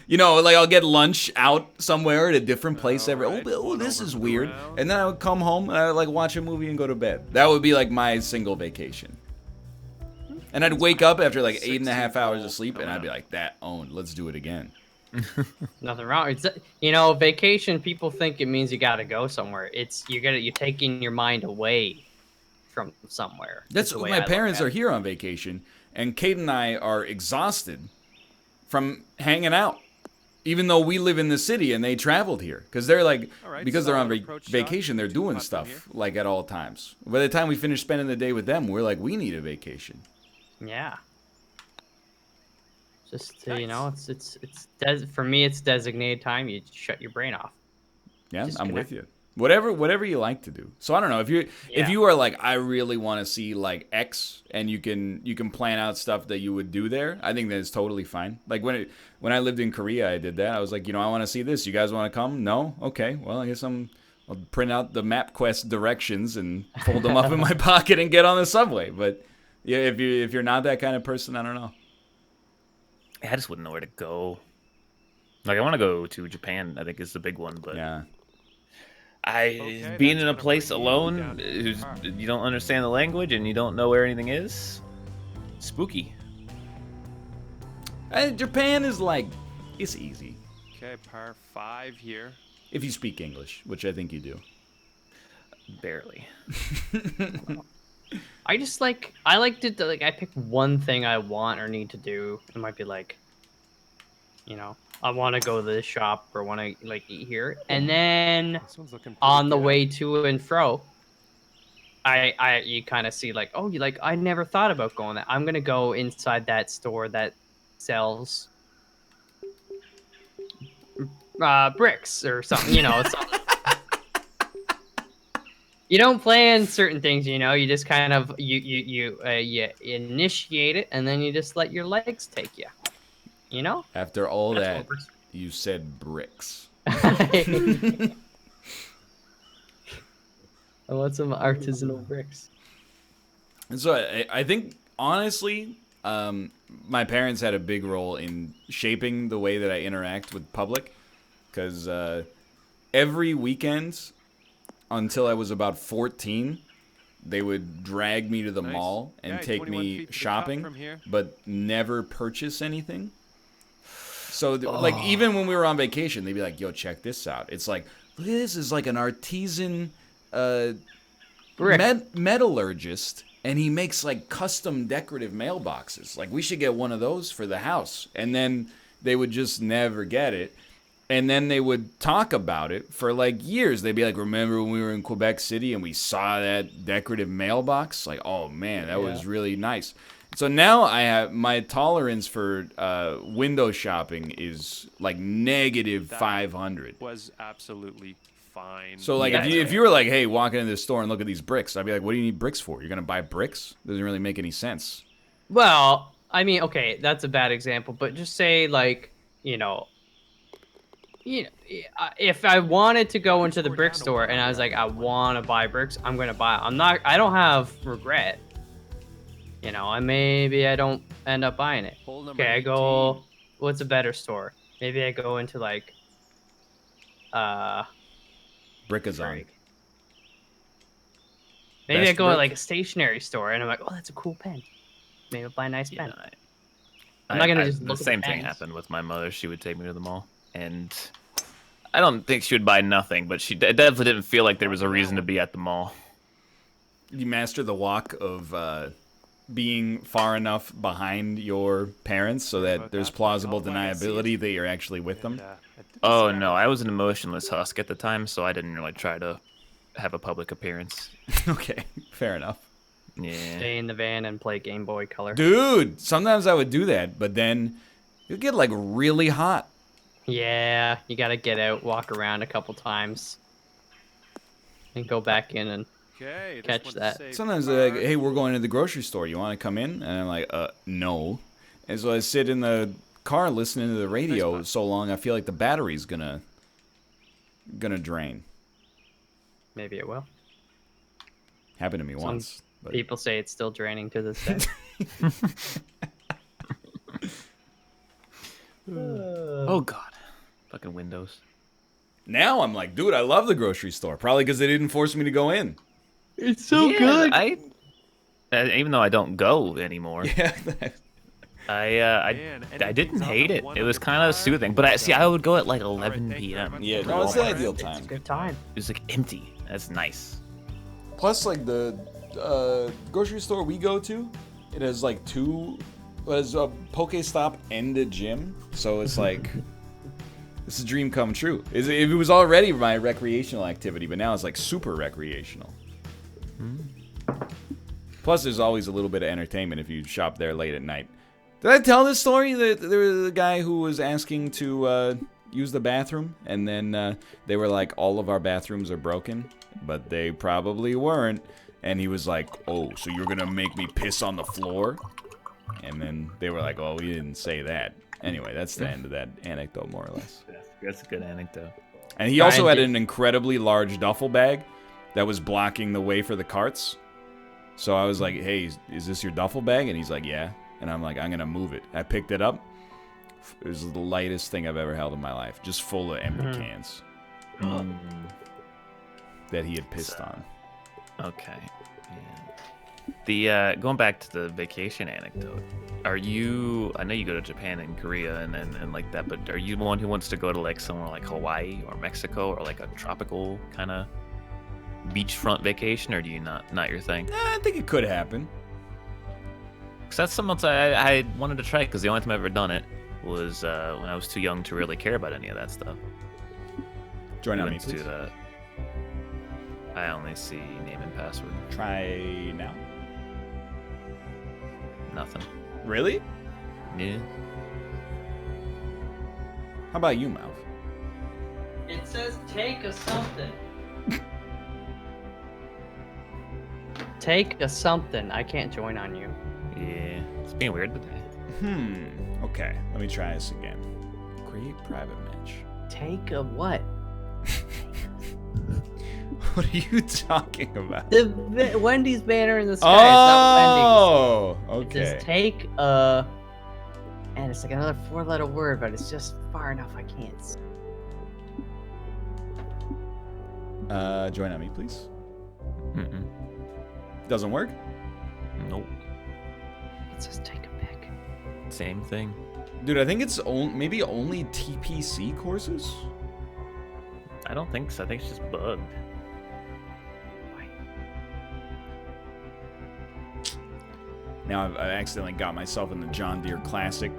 you know, like I'll get lunch out somewhere at a different place every. Alright, Oh, this one is over the weird. round. And then I would come home and I would like watch a movie and go to bed. That would be like my single vacation. And I'd wake up after like 8.5 hours of sleep, and I'd be like, that owned. Let's do it again. Nothing wrong. It's, you know, vacation. People think it means you got to go somewhere. It's you're taking your mind away from somewhere. That's the what way my I look parents at are it. here on vacation, and Kate and I are exhausted from hanging out. Even though we live in the city and they traveled here, because they're like, Alright, because they're on solid approach shot. vacation, they're 2 doing putts in stuff here. like at all times. By the time we finish spending the day with them, we're like, we need a vacation. Yeah. Just Nice. you know, for me, it's designated time. You shut your brain off. Yeah, I'm Disconnect. with you. Whatever you like to do. So I don't know if Yeah. you are like, I really want to see like X, and you can plan out stuff that you would do there. I think that is totally fine. Like when I lived in Korea, I did that. I was like, you know, I want to see this. You guys want to come? No? Okay. Well, I guess I'll print out the MapQuest directions and fold them up in my pocket and get on the subway. But yeah, if you're not that kind of person, I don't know. I just wouldn't know where to go. Like I want to go to Japan. I think is the big one, but Yeah. Okay, Being that's in a gonna place bring you alone, down to par. you don't understand the language and you don't know where anything is. Spooky. Japan is like, it's easy. Okay, par 5 here. If you speak English, which I think you do. Barely. I like to like I pick one thing I want or need to do. It might be like, I want to go to this shop or want to like eat here, and then This one's looking pretty on the good. way to and fro, you kind of see like, oh, you like I never thought about going there. I'm gonna go inside that store that sells bricks or something. Something. You don't plan certain things, you just kind of you initiate it, and then you just let your legs take you. After all That's that, what you said bricks. I want some artisanal bricks. And so I think, honestly, my parents had a big role in shaping the way that I interact with public. Because every weekend, until I was about 14, they would drag me to the Nice. mall and Yeah, take 21 me feet to the cup shopping, from here. but never purchase anything. So, like, even when we were on vacation, they'd be like, yo, check this out. It's like, look at this. It's like an artisan Brick. metallurgist, and he makes, like, custom decorative mailboxes. Like, we should get one of those for the house. And then they would just never get it. And then they would talk about it for, like, years. They'd be like, remember when we were in Quebec City and we saw that decorative mailbox? Like, oh, man, that was really nice. So now I have my tolerance for window shopping is, like, negative 500. Was absolutely fine. So, like, if you were like, hey, walk into this store and look at these bricks, I'd be like, what do you need bricks for? You're going to buy bricks? Doesn't really make any sense. Well, I mean, okay, that's a bad example, but just say like, if I wanted to go into the brick store and I was like, I want to buy bricks, I'm gonna buy. I don't have regret. Maybe I don't end up buying it. Hole number Okay, I 18. go. What's a better store? Maybe I go into like, Brickazon. maybe I Best go to brick? like a stationery store and I'm like, oh, that's a cool pen. Maybe I'll buy a nice pen. Yeah, I'm not gonna just look the at same the thing pens. happened with my mother. She would take me to the mall, and I don't think she would buy nothing, but it definitely didn't feel like there was a reason to be at the mall. You master the walk of being far enough behind your parents so that there's plausible deniability that you're actually with them. Oh no, I was an emotionless husk at the time, so I didn't really try to have a public appearance. Okay, fair enough. Yeah. Stay in the van and play Game Boy Color. Dude, sometimes I would do that, but then you'd get, like, really hot. Yeah, you gotta get out, walk around a couple times, and go back in and Okay, this catch one's that. safe Sometimes they're like, par. hey, we're going to the grocery store. You want to come in? And I'm like, no. And so I sit in the car listening to the radio so long I feel like the battery's gonna drain. maybe it will. Happened to me once. But People say it's still draining to this day. Oh god, fucking Windows. now I'm like, dude, I love the grocery store. Probably because they didn't force me to go in. It's so Yeah, even though I don't go anymore, Yeah. I didn't hate it. It was kind of soothing, but I would go at like 11 p.m. Yeah, to no, it's the Walmart. ideal It's a time. good time. It was like empty. That's nice. Plus, like, the grocery store we go to, it has, like, it has a Pokestop and a gym. So it's like, it's a dream come true. It was already my recreational activity, but now it's, like, super recreational. Plus, there's always a little bit of entertainment if you shop there late at night. Did I tell this story? That there was a guy who was asking to use the bathroom, and then they were like, all of our bathrooms are broken, but they probably weren't. And he was like, oh, so you're gonna make me piss on the floor? And then they were like, oh, we didn't say that. Anyway, that's the end of that anecdote, more or less. That's a good anecdote. And he also had an incredibly large duffel bag that was blocking the way for the carts. So I was like, hey, is this your duffel bag? And he's like, yeah. And I'm like, I'm going to move it. I picked it up. It was the lightest thing I've ever held in my life. Just full of empty cans. that he had pissed on. Okay. Yeah. The going back to the vacation anecdote, are you? I know you go to Japan and Korea and like that, but are you the one who wants to go to like somewhere like Hawaii or Mexico or like a tropical kind of beachfront vacation, or do you not your thing? I think it could happen. Because that's something else I wanted to try. Because the only time I've ever done it was when I was too young to really care about any of that stuff. Join on me, Let's do please. that. I only see name and password. Try now. Nothing. Really? Yeah. How about you, Mouth? It says take a something. Take a something. I can't join on you. Yeah. It's being weird today. Okay, let me try this again. Create private match. Take a what? What are you talking about? The Wendy's banner in the sky. It's not Wendy's. Oh, It okay. says take a, and it's like another 4-letter word, but it's just far enough I can't see. Join on me, please. Mm-mm. Doesn't work? Nope. It says take a pick. Same thing. Dude, I think it's maybe only TPC courses? I don't think so. I think it's just bugged. Now I've accidentally got myself in the John Deere Classic.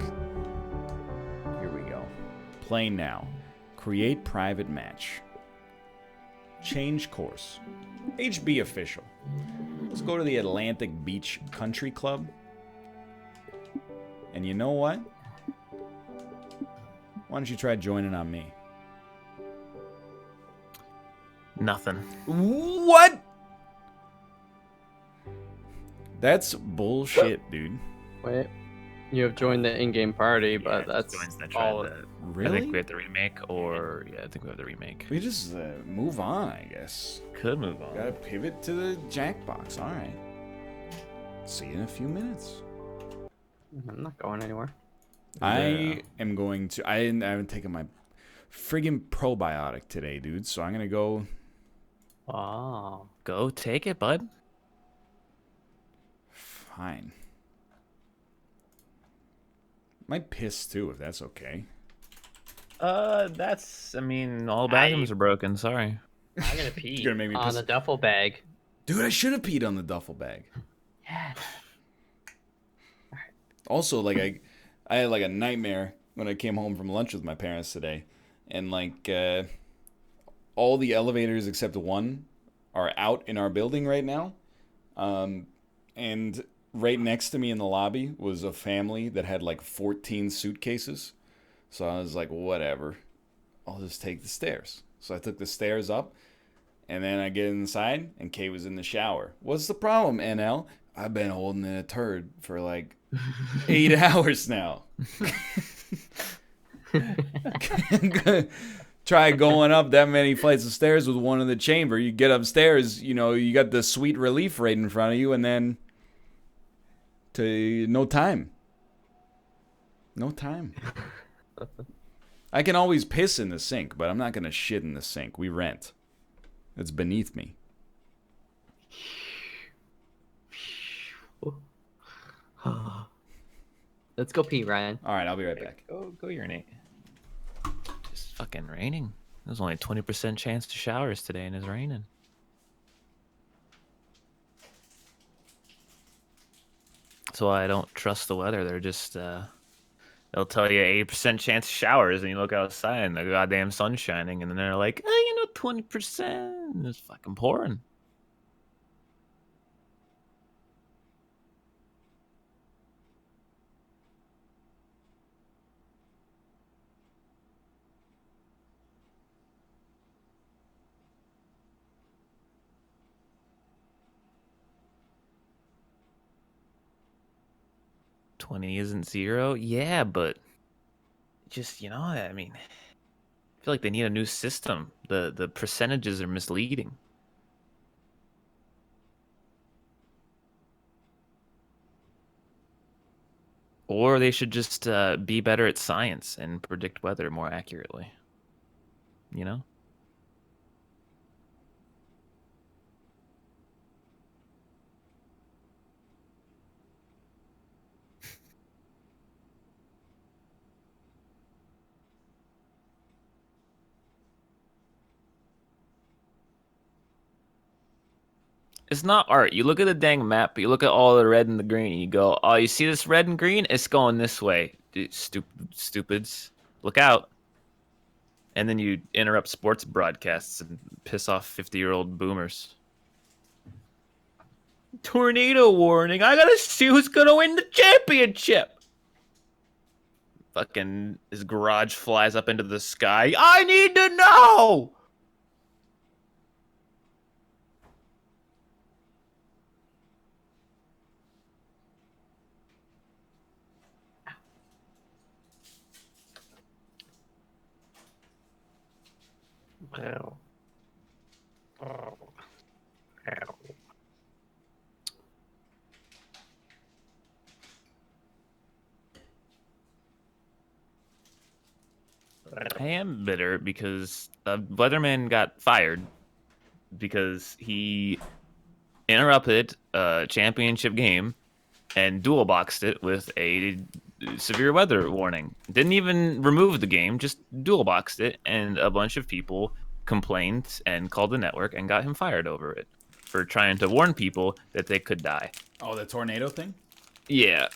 Here we go. Play now. Create private match. Change course. HB official. Let's go to the Atlantic Beach Country Club. And you know what? Why don't you try joining on me? Nothing. What? That's bullshit, dude. Wait, you have joined the in-game party, but Yeah, it that's just joins the all. tribe. Really? I think we have the remake, or yeah, I think we have the remake. We just move on, I guess. Could move on. Gotta pivot to the Jackbox. All right. See you in a few minutes. I'm not going anywhere. I am going to. I haven't taken my friggin' probiotic today, dude. So I'm gonna go. Oh. Go take it, bud. Fine. Might piss too, if that's okay. That's. I mean, all bathrooms are broken. Sorry. I'm gonna pee gonna make me on piss. the duffel bag. Dude, I should have peed on the duffel bag. Yeah. Also, like I had like a nightmare when I came home from lunch with my parents today, and like all the elevators except one are out in our building right now, and right next to me in the lobby was a family that had like 14 suitcases. So I was like, whatever, I'll just take the stairs. So I took the stairs up, and then I get inside, and Kay was in the shower. What's the problem, NL? I've been holding in a turd for like 8 hours now. Try going up that many flights of stairs with one in the chamber. You get upstairs, you know, you got the sweet relief right in front of you, and then to no time. No time. I can always piss in the sink, but I'm not going to shit in the sink. We rent. It's beneath me. Let's go pee, Ryan. All right, I'll be right back. Go urinate. Just fucking raining. There's only a 20% chance to showers today, and it's raining. That's why I don't trust the weather. They're just they'll tell you 80% chance of showers, and you look outside and the goddamn sun's shining, and then they're like, oh, 20%. It's fucking pouring. $20 isn't zero. Yeah, but just, I mean, I feel like they need a new system. The percentages are misleading. Or they should just be better at science and predict weather more accurately. You know? It's not art. You look at the dang map, you look at all the red and the green, and you go, oh, you see this red and green? It's going this way. Dude, stupids. Look out. And then you interrupt sports broadcasts and piss off 50-year-old boomers. Tornado warning. I gotta see who's gonna win the championship. Fucking his garage flies up into the sky. I need to know! Wow. I am bitter because the weatherman got fired because he interrupted a championship game and dual boxed it with a severe weather warning. Didn't even remove the game, just dual boxed it, and a bunch of people complained and called the network and got him fired over it for trying to warn people that they could die. Oh, the tornado thing? Yeah.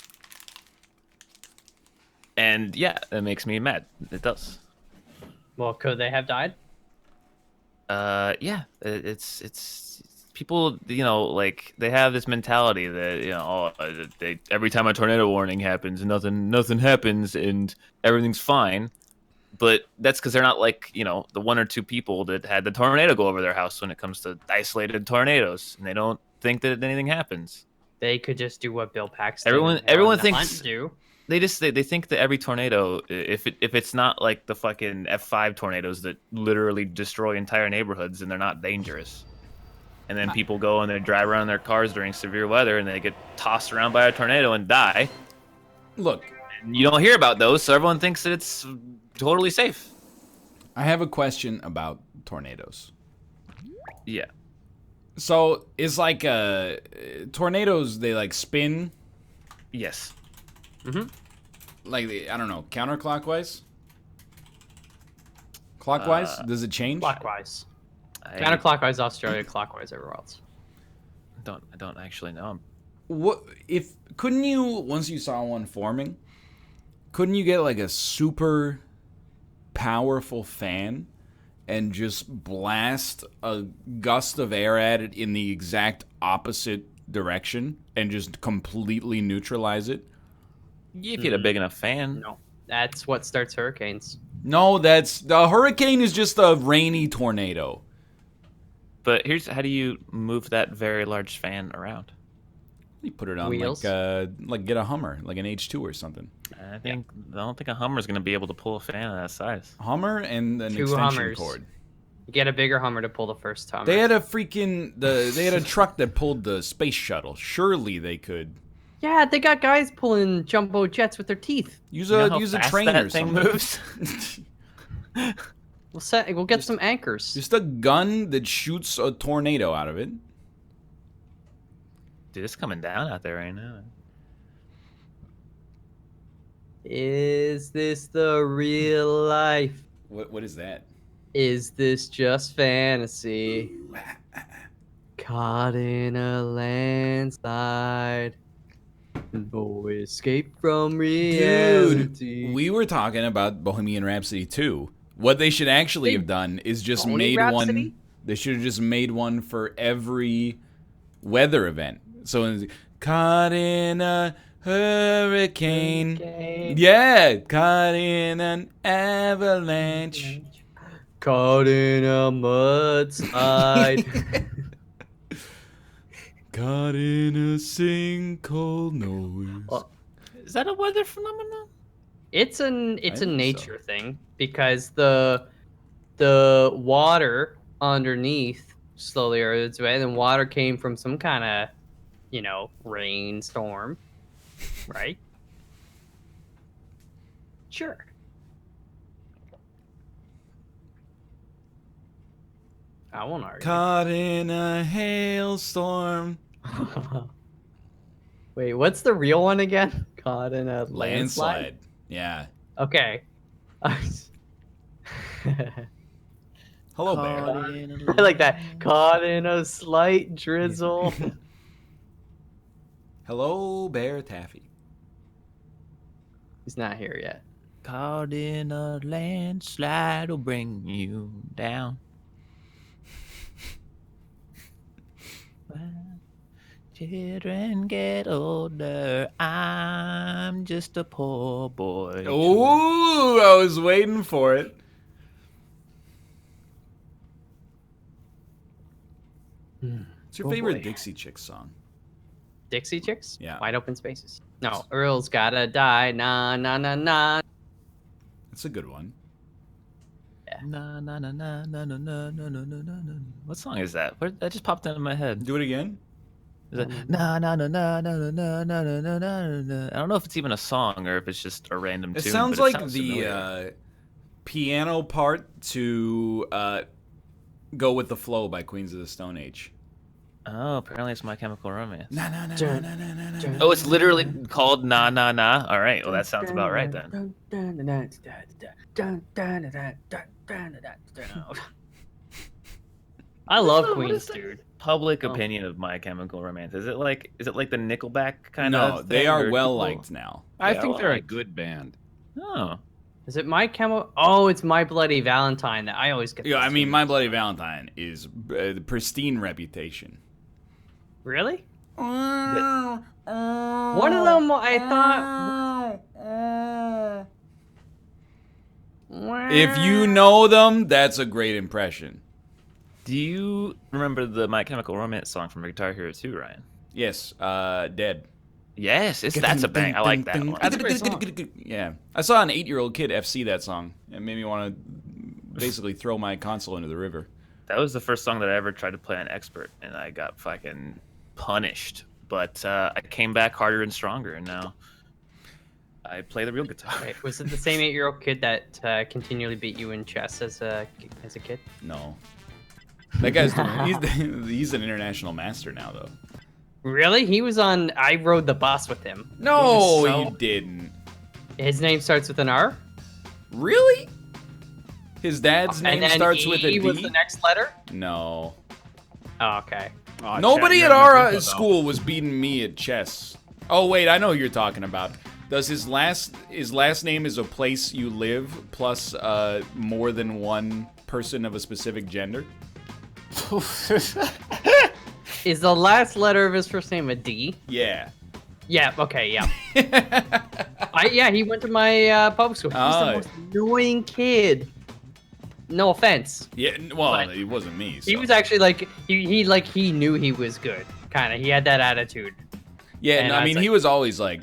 And yeah, it makes me mad. It does. Well, could they have died? Yeah, it's people, you know, like they have this mentality that, you know, they every time a tornado warning happens, nothing happens and everything's fine. But that's because they're not like, you know, the one or two people that had the tornado go over their house when it comes to isolated tornadoes, and they don't think that anything happens. They could just do what Bill Paxton Everyone the thinks Hunt do. they think that every tornado, if it's not like the fucking F5 tornadoes that literally destroy entire neighborhoods and they're not dangerous. And then people go and they drive around in their cars during severe weather and they get tossed around by a tornado and die. Look, And you don't hear about those, so everyone thinks that it's totally safe. I have a question about tornadoes. Yeah. So, it's like tornadoes, they like spin, Yes. like, I don't know, counterclockwise? Clockwise? Does it change? Clockwise. I Counterclockwise Australia, clockwise everywhere else. don't actually know. What if couldn't you, once you saw one forming, couldn't you get like a super powerful fan and just blast a gust of air at it in the exact opposite direction and just completely neutralize it? If you had a big enough fan. No. That's what starts hurricanes. No, that's the hurricane is just a rainy tornado. But here's how do you move that very large fan around? You put it on Wheels? like get a Hummer, like an H2 or something. I don't think a Hummer's gonna be able to pull a fan of that size. Hummer and an Two extension Hummers. cord. You get a bigger Hummer to pull the first Hummer. They had a truck that pulled the space shuttle. Surely they could Yeah, they got guys pulling jumbo jets with their teeth. use You know a how use a fast train that or thing something. moves? We'll get some anchors. Just a gun that shoots a tornado out of it. Dude, it's coming down out there right now. Is this the real life? What is that? Is this just fantasy? Caught in a landslide. No escape from reality. Dude, we were talking about Bohemian Rhapsody 2. What they should actually have done is just Tony made Rhapsody? one. They should have just made one for every weather event. So, it's caught in a hurricane. Yeah, caught in an avalanche. Caught in a mudslide. Caught in a sinkhole noise. Well, Is that a weather phenomenon? It's a think so. nature thing because the water underneath slowly eroded its way, and then water came from some kind of, rainstorm, right? Sure. I won't argue. Caught in a hailstorm. Wait, what's the real one again? Caught in a landslide? Yeah. Okay. Hello, bear. I like that. Caught in a slight drizzle. Hello, Bear Taffy. He's not here yet. Caught in a landslide will bring you down. When children get older, I'm just a poor boy. Ooh, I was waiting for it. What's your favorite Dixie Chicks song? Dixie Chicks? Yeah. Wide Open Spaces. No, Earl's gotta die. Nah, nah, nah, nah. That's a good one. Na na na na na na na na na na na. What song is that? That just popped into my head. Do it again. Is it na na na na na na na na na na na na? I don't know if it's even a song or if it's just a random It tune. sounds but like sounds the familiar. piano part to Go With the Flow by Queens of the Stone Age. Oh, apparently it's My Chemical Romance. Na na na na na na na na. Oh, it's literally called Na Na Na. All right, well that sounds about right then. I love Queens, dude. Public opinion of My Chemical Romance. Is it like the Nickelback kind of? No, they are well liked now. I Yeah, think well, they're a like- good band. Oh, Is it My Chemo? Oh, it's My Bloody Valentine that I always get. Yeah, I those mean, two My mixed Bloody up. Valentine is the pristine reputation. Really? One of them, I thought. If you know them, that's a great impression. do you remember the My Chemical Romance song from Guitar Hero 2, Ryan? Yes, Dead. Yes, that's a bang. I like that one. That's a great song. Yeah, I saw an 8-year-old kid FC that song. It made me want to basically throw my console into the river. That was the first song that I ever tried to play on Expert, and I got fucking punished. But I came back harder and stronger, and now I play the real guitar. Wait, was it the same 8-year-old kid that continually beat you in chess as a kid? No, that guy's he's an international master now, though. Really? He was on. I rode the bus with him. No, He was so- you didn't. His name starts with an R. Really? His dad's And name then starts with a E was D? the next letter. No. Oh, okay. Oh, Nobody Chad, at you're our not good, though. school was beating me at chess. Oh wait, I know who you're talking about. Does his last name is a place you live plus more than one person of a specific gender? Is the last letter of his first name a D? Yeah. Yeah. Okay. Yeah. Yeah. He went to my public school. He's Oh. the most annoying kid. No offense. Yeah. Well, But it wasn't me. He so. was actually like he knew he was good. Kind of. He had that attitude. Yeah. and No, I I was mean, like- he was always like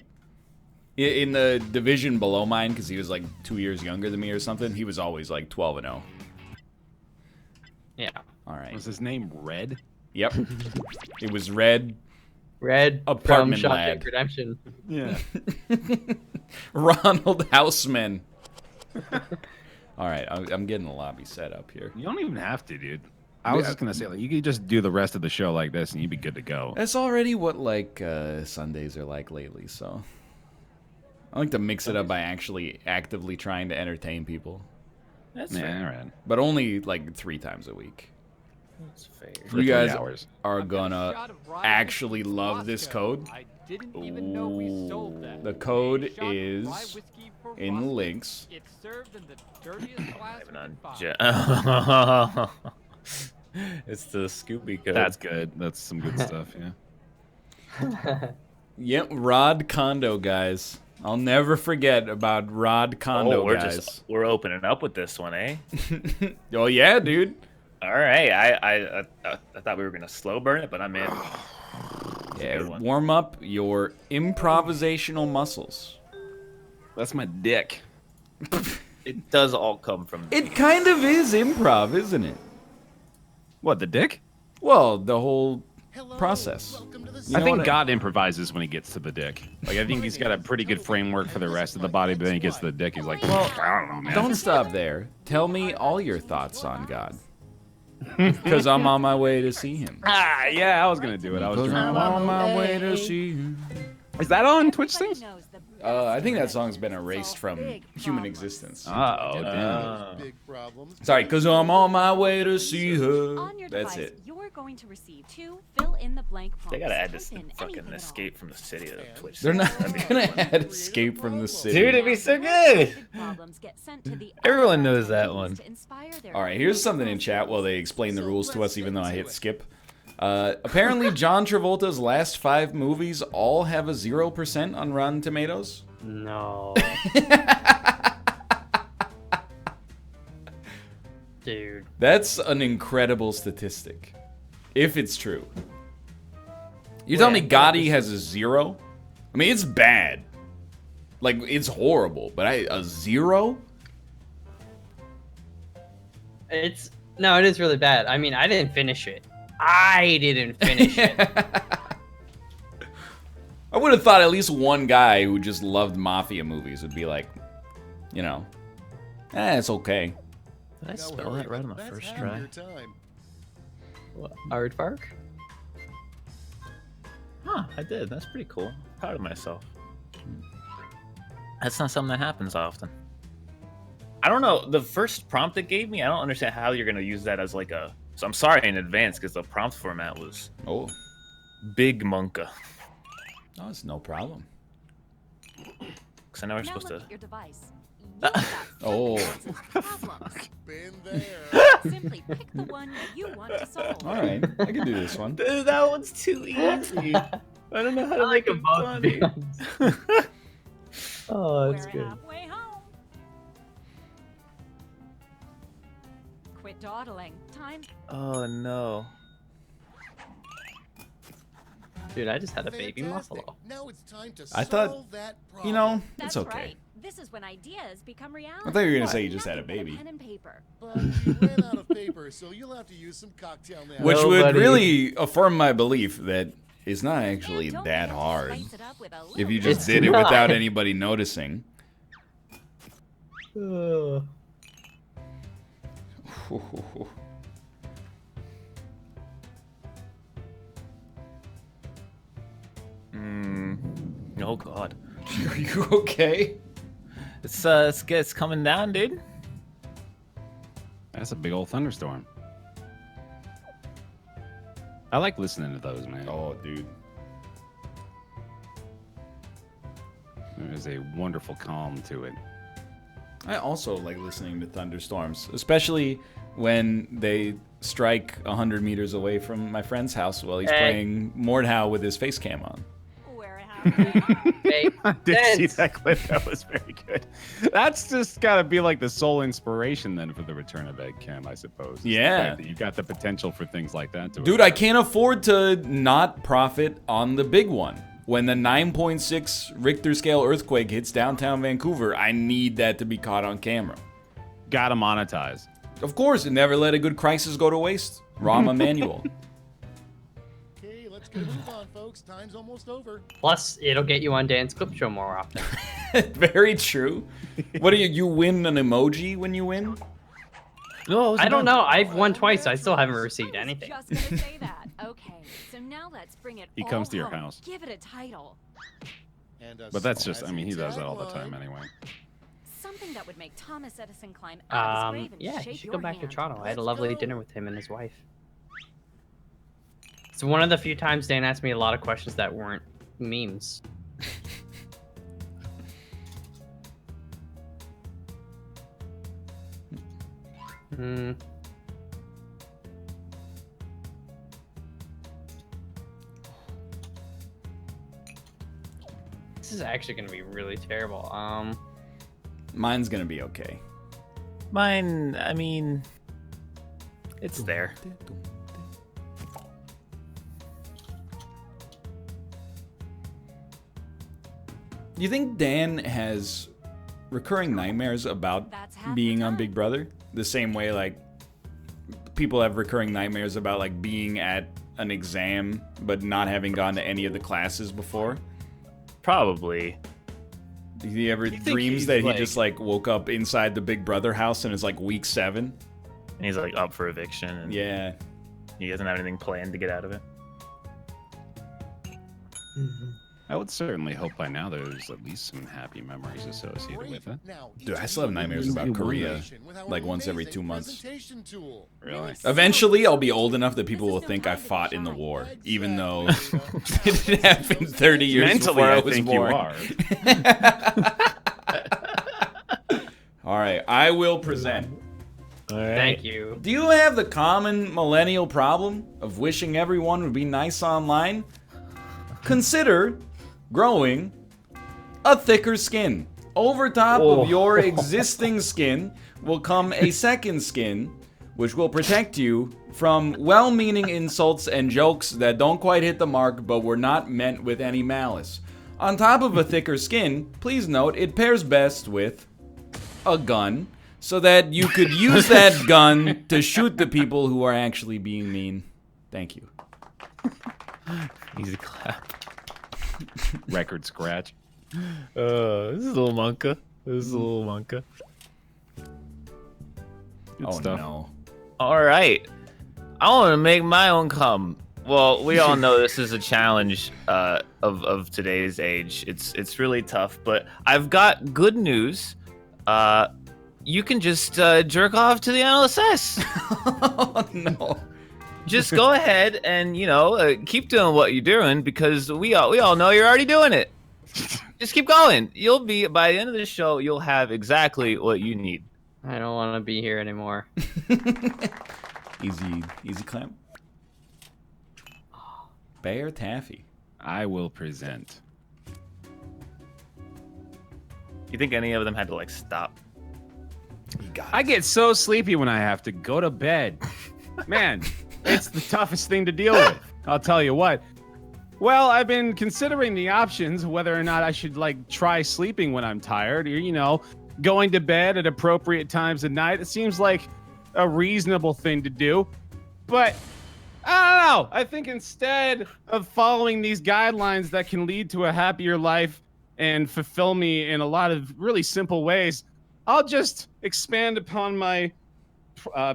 in the division below mine because he was like 2 years younger than me or something. He was always like 12-0. Yeah. All right. Was his name Red? Yep. It was Red. Red Apartment from lad. Shawshank Redemption. Yeah. Ronald Houseman. All right, I'm getting the lobby set up here. You don't even have to, dude. I was just gonna say, like, you could just do the rest of the show like this, and you'd be good to go. That's already what like Sundays are like lately. So I like to mix it up by actually actively trying to entertain people, That's Yeah, fair. all right. but only like 3 times a week. That's fair. For You 3 guys hours. are gonna actually love this code. I didn't even know we sold that. The code A shot of rye is whiskey for in the Roscoe. links. It's served in the dirtiest glass we Even can on find. It's the Scooby code. That's good. That's some good stuff. Yeah. Yep, Rod Kondo guys. I'll never forget about Rod Kondo guys. we're opening up with this one, eh? Oh yeah, dude. All right. I thought we were gonna slow burn it, but I'm in. Yeah, Good one. warm up your improvisational muscles. That's my dick. It does all come from. It kind of is improv, isn't it? What, the dick? Well, the whole process. You I know think what God improvises when he gets to the dick. Like, I think he's got a pretty good framework for the rest of the body, but then he gets to the dick, he's like, well, I don't know, man. Don't stop there. Tell me all your thoughts on God. Because I'm on my way to see him. Ah, yeah, I was gonna do it. I was Because trying I'm on my way to see him. Is that on Twitch things? I think that song's been erased from human existence. Oh, damn. Big problems. Sorry, because I'm on my way to see her. On your That's device, it. You're going to receive 2 fill-in-the-blank prompts. They gotta add this Type in fucking anything at all. escape from the city to Twitch. They're not That'd be gonna fun. add Escape from the City. Dude, it'd be so good. Big problems get sent to the Everyone other knows that activities one. to inspire their All right, here's something in chat while they explain the rules to us, even though I hit skip. Apparently, John Travolta's last 5 movies all have a 0% on Rotten Tomatoes. No. Dude. That's an incredible statistic, if it's true. You tell me Gotti has a 0? I mean, it's bad. Like, it's horrible, but a 0? No, it is really bad. I mean, I didn't finish it. I didn't finish it. I would have thought at least one guy who just loved mafia movies would be like, you know, it's okay. Did I spell that right on the first try? What, Aardvark? Huh, I did. That's pretty cool. Proud of myself. That's not something that happens often. I don't know. The first prompt it gave me, I don't understand how you're going to use that as like a... So I'm sorry in advance because the prompt format was Big Monka. Oh, it's no problem. Because I know we're Now supposed look to... at your device. You've got Oh. lots of problems. Been there. Simply pick the one you want to solve. All right, I can do this one. Dude, that one's too easy. I don't know how to make it funny. Oh, that's We're good. halfway home. Quit dawdling. Time. Oh, no. Dude, I just had a baby muffalo. Now it's time to I thought, solve that you problem. know, That's it's okay. right. This is when ideas become reality. I thought you were gonna say you just had a Nothing but baby. Pen and paper. But we ran out of paper, so you'll have to use some cocktail napkins. Which would Nobody- really affirm my belief that it's not actually And don't that forget to hard spice it up with a if little you bit just It's did it not. without anybody noticing. Oh, God. Are you okay? It's coming down, dude. That's a big old thunderstorm. I like listening to those, man. Oh, dude. There's a wonderful calm to it. I also like listening to thunderstorms, especially when they strike 100 meters away from my friend's house while he's playing Mordhau with his face cam on. We're halfway home. Hey, I did see Vince. that clip. That was very good. That's just got to be like the sole inspiration then for the return of Egg Cam, I suppose. It's the Yeah. fact that you've got the potential for things like that to Dude, I can't afford to not profit on the big one. When the 9.6 Richter scale earthquake hits downtown Vancouver, I need that to be caught on camera. Gotta monetize. Of course, and never let a good crisis go to waste. Rahm Emanuel. Okay, let's get a move on, folks. Time's almost over. Plus, it'll get you on Dan's clip show more often. Very true. What do you win an emoji when you win? No, I don't know. I've won twice. I still haven't received I was anything. just gonna say that. Okay, so now let's bring it He all comes to your home. house. Give it a title. And But that's just, I mean, he does that all the time anyway. Something that would make Thomas Edison climb out of his grave and Yeah, you shake should your go back to hand. Toronto. I had a Let's lovely go. dinner with him and his wife. It's one of the few times Dan asked me a lot of questions that weren't memes. Hmm. This is actually gonna be really terrible. Mine's gonna be okay. Mine, I mean, it's there. Do you think Dan has recurring nightmares about That's half being the on time. Big Brother? The same way, like, people have recurring nightmares about, like, being at an exam but not having gone to any of the classes before? Probably. Do he ever think dreams he's, that he like- just, like, woke up inside the Big Brother house and it's, like, week 7? And he's like up for eviction, and Yeah. he doesn't have anything planned to get out of it. I would certainly hope by now there's at least some happy memories associated with it. Now, Dude, I still have nightmares about Korea, like once every 2 months. presentation tool. Really? Eventually, I'll be old enough that people will think I fought in the war, even though it happened 30 years Mentally, before I I was think born. you are. All right, I will present. Thank you. Do you have the common millennial problem of wishing everyone would be nice online? Consider growing a thicker skin. Over top of your existing skin will come a second skin, which will protect you from well-meaning insults and jokes that don't quite hit the mark but were not meant with any malice. On top of a thicker skin, please note it pairs best with a gun, so that you could use that gun to shoot the people who are actually being mean. Thank you. Easy clap. Record scratch. This is a little monka. This is a little monka. Good Oh stuff. no. All right. I want to make my own cum. Well, we all know this is a challenge of today's age. It's really tough, but I've got good news. You can just jerk off to the NLSS. Oh no. Just go ahead and keep doing what you're doing because we all know you're already doing it. Just keep going. You'll be by the end of the show. You'll have exactly what you need. I don't want to be here anymore. Easy clamp. Bear taffy. I will present. You think any of them had to like stop? I get so sleepy when I have to go to bed. Man, it's the toughest thing to deal with. I'll tell you what. Well, I've been considering the options, whether or not I should like try sleeping when I'm tired, or going to bed at appropriate times at night. It seems like a reasonable thing to do. But I don't know. I think instead of following these guidelines that can lead to a happier life and fulfill me in a lot of really simple ways, I'll just expand upon my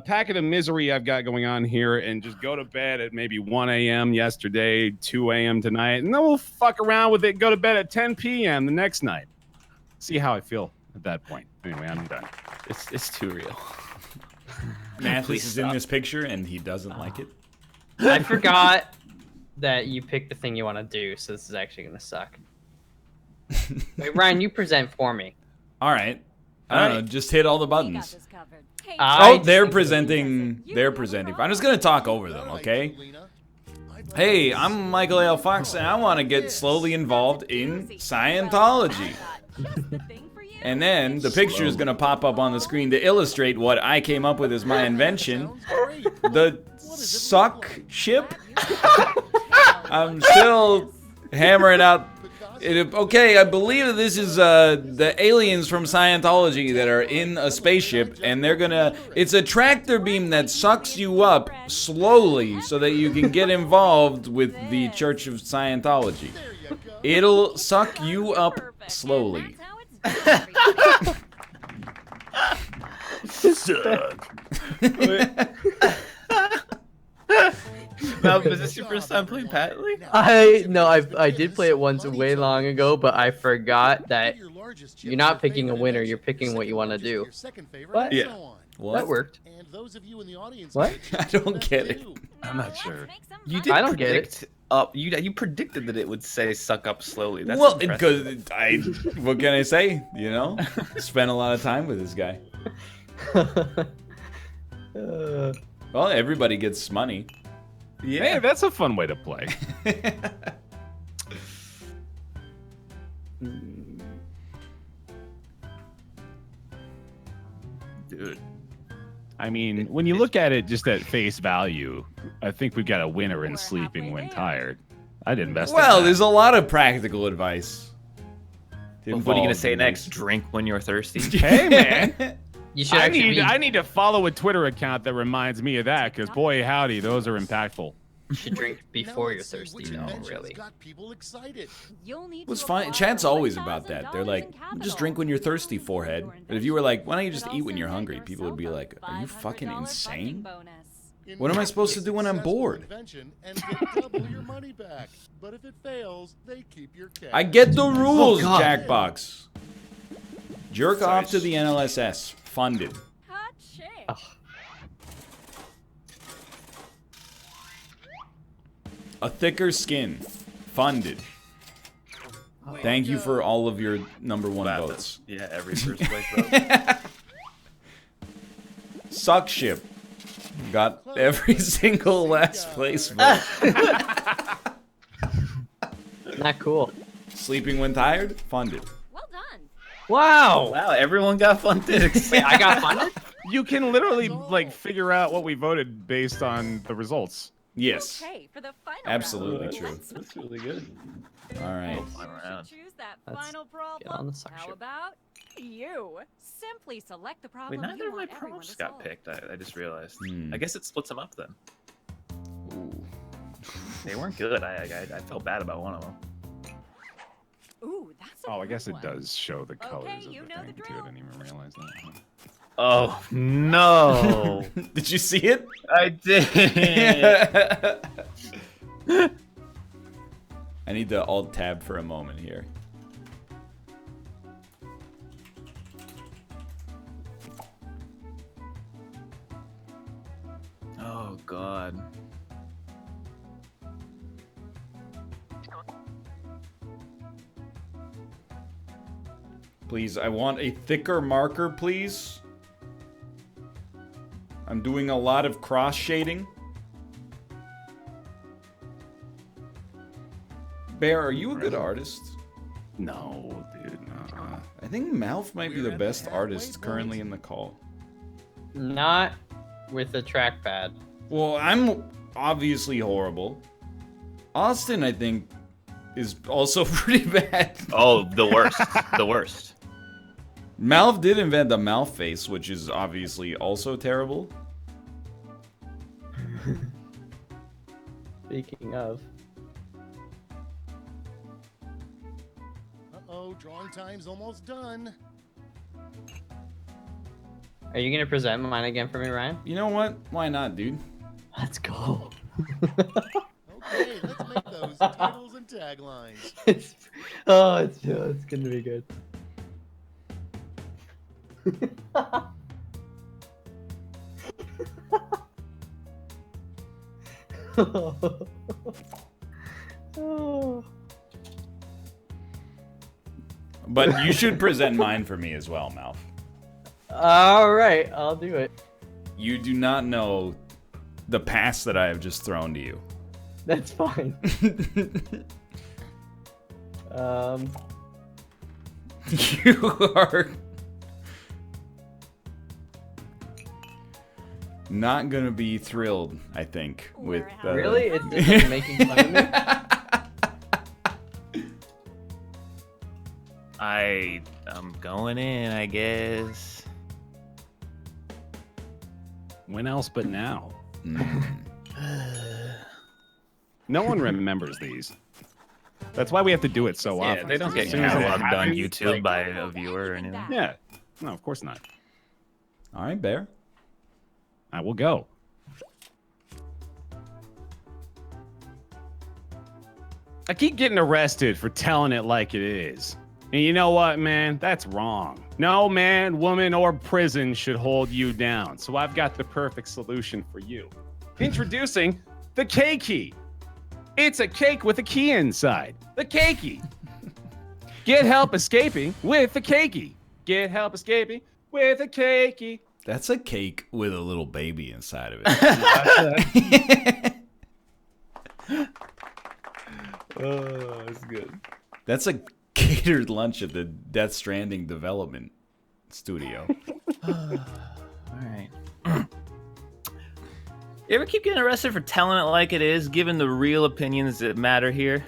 packet of misery I've got going on here and just go to bed at maybe 1 a.m. yesterday, 2 a.m. tonight, and then we'll fuck around with it and go to bed at 10 p.m. the next night. See how I feel at that point. Anyway, I'm done. It's too real. Mathis is in this picture and he doesn't like it. I forgot that you picked the thing you want to do, so this is actually going to suck. Wait, Ryan, you present for me. All right. I don't know. Just hit all the buttons. I They're presenting. They're presenting. I'm just gonna talk over them, okay? Hey, I'm Michael L. Fox, and I want to get slowly involved in Scientology. And then the picture is gonna pop up on the screen to illustrate what I came up with as my invention. The suck ship. I'm still hammering out. Okay, I believe that this is the aliens from Scientology that are in a spaceship, and it's a tractor beam that sucks you up slowly so that you can get involved with the Church of Scientology. It'll suck you up slowly. Now, is this your first time playing Patley? I did play it once way long ago, but I forgot that you're not picking a winner. You're picking what you want to do. What? Yeah. What? That worked. And those of you in the audience, What? I don't get it. I'm not sure. You did I don't get it. You predicted that it would say suck up slowly. That's Well, impressive. because what can I say? Spent a lot of time with this guy. Well, everybody gets money. Hey, that's a fun way to play. Dude. I mean, when you look at it just at face value, I think we've got a winner in sleeping when tired. I'd invest in Well, that. there's a lot of practical advice. What are you gonna say next? Drink when you're thirsty. Hey, man. You should actually I need to follow a Twitter account that reminds me of that, because boy, howdy, those are impactful. You should drink before you're thirsty, though, really. It was fine. Chat's always about that. They're like, just drink when you're thirsty, forehead. But if you were like, why don't you just eat when you're hungry? People would be like, are you fucking insane? What am I supposed to do when I'm Successful bored? invention and get double your money back. But if it fails, they keep your cash. I get the rules, God. Jackbox. Jerk off to the NLSS. Funded. Ka-ching. A thicker skin. Funded. Thank you for all of your #1 votes. Yeah, every first place vote. Suck ship. Got every single last place vote. Not cool. Sleeping when tired? Funded. Well done. Wow. Wow, everyone got funded. Wait, I got funded? You can literally like figure out what we voted based on the results. Yes. Okay, for the final Absolutely round, true. let's That's really good. All right. You Final round. should choose that Let's final get on problem. the suck How ship. about you? Simply select the Wait, problem neither you of my want everyone prompts to got solve. picked. I just realized. Hmm. I guess it splits them up then. Ooh. They weren't good. I felt bad about one of them. Ooh, that's a Oh, I guess good it one. does show the colors of you the know the thing too. I drill. didn't even realize that. Oh no! Did you see it? I did. I need to alt tab for a moment here. Oh god. Please, I want a thicker marker, please. I'm doing a lot of cross shading. Bear, are you a good artist? No, dude. I think Malf might be We're the at the best halfway artist point. currently in the call. Not with the trackpad. Well, I'm obviously horrible. Austin, I think, is also pretty bad. Oh, the worst. The worst. Malf did invent the mouth face, which is obviously also terrible. Speaking of. Uh-oh, drawing time's almost done. Are you gonna present mine again for me, Ryan? You know what? Why not, dude? Let's go. Okay, let's make those titles and taglines. it's gonna be good. Oh. But you should present mine for me as well, Malf. All right, I'll do it. You do not know the pass that I have just thrown to you. That's fine. You are not gonna be thrilled, I think, with Really? It's just like making fun of me? I'm going in, I guess. When else but now? Mm. No one remembers these. That's why we have to do it so Yeah, often. they don't get As soon as it cataloged on happens, YouTube like- by a viewer or anything. Yeah. No, of course not. All right, Bear. I will go. I keep getting arrested for telling it like it is. And you know what, man? That's wrong. No man, woman, or prison should hold you down. So I've got the perfect solution for you. Introducing the K-Key. It's a cake with a key inside. The K-Key. Get help escaping with the K-Key. Get help escaping with a K-Key. That's a cake with a little baby inside of it. Oh, that's good. That's a catered lunch at the Death Stranding development studio. All right. You ever keep getting arrested for telling it like it is, given the real opinions that matter here?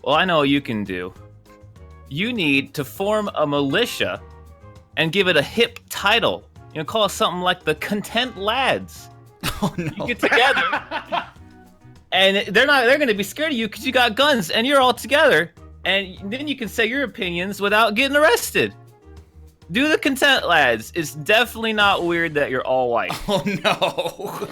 Well, I know what you can do. You need to form a militia and give it a hip title. You know, call it something like the Content Lads. Oh no. You get together, and they're going to be scared of you because you got guns and you're all together. And then you can say your opinions without getting arrested. Do the Content Lads. It's definitely not weird that you're all white. Oh no.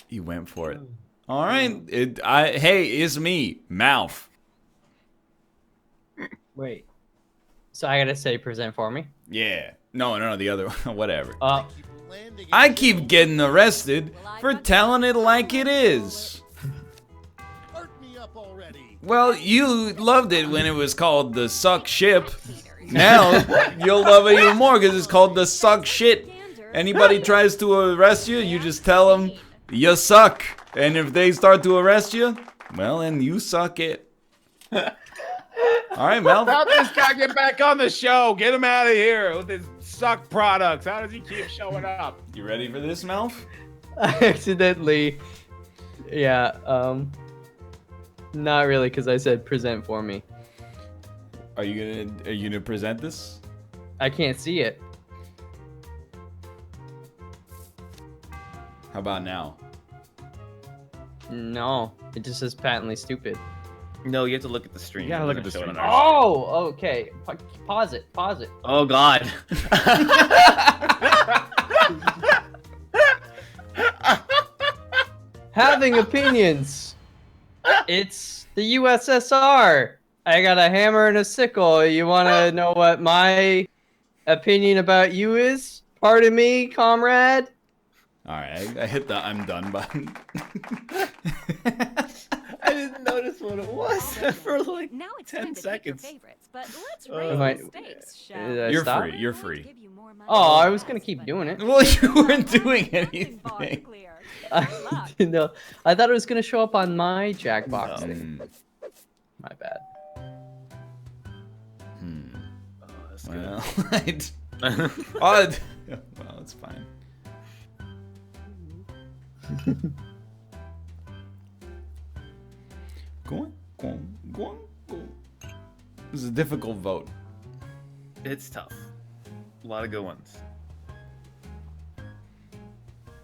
He went for it. All right. Hey, it's me, Mouth. Wait. So I gotta say present for me? Yeah. No, the other one. Whatever. Landing in I jail. keep getting arrested for telling it like it is. Hurt me up already. Well, you loved it when it was called the suck ship. Now you'll love it even more because it's called the suck shit. Anybody tries to arrest you, you just tell them you suck. And if they start to arrest you, well, then you suck it. All right, Mel. How does this guy get back on the show? Get him out of here with his suck products. How does he keep showing up? You ready for this, Mel? I accidentally. Yeah, not really, because I said present for me. Are you gonna present this? I can't see it. How about now? No, it just says patently stupid. No, you have to look at the stream. You gotta look at the Show it stream. on our- Oh, okay. Pause it. Pause it. Oh God. Having opinions. It's the USSR. I got a hammer and a sickle. You want to know what my opinion about you is? Pardon me, comrade? All right, I hit the I'm done button. I didn't notice what it was for like Now it's 10 time to pick your seconds. favorites, but let's Am I- raise the stakes, shall Did we? I You're stop? free. You're free. Give you more money. Oh, I was gonna keep doing it. Well, you weren't doing Nothing bar anything. clear. I Good luck. didn't know. I thought it was gonna show up on my Jackbox thing. My bad. Well, well, it's fine. Go on. This is a difficult vote. It's tough. A lot of good ones.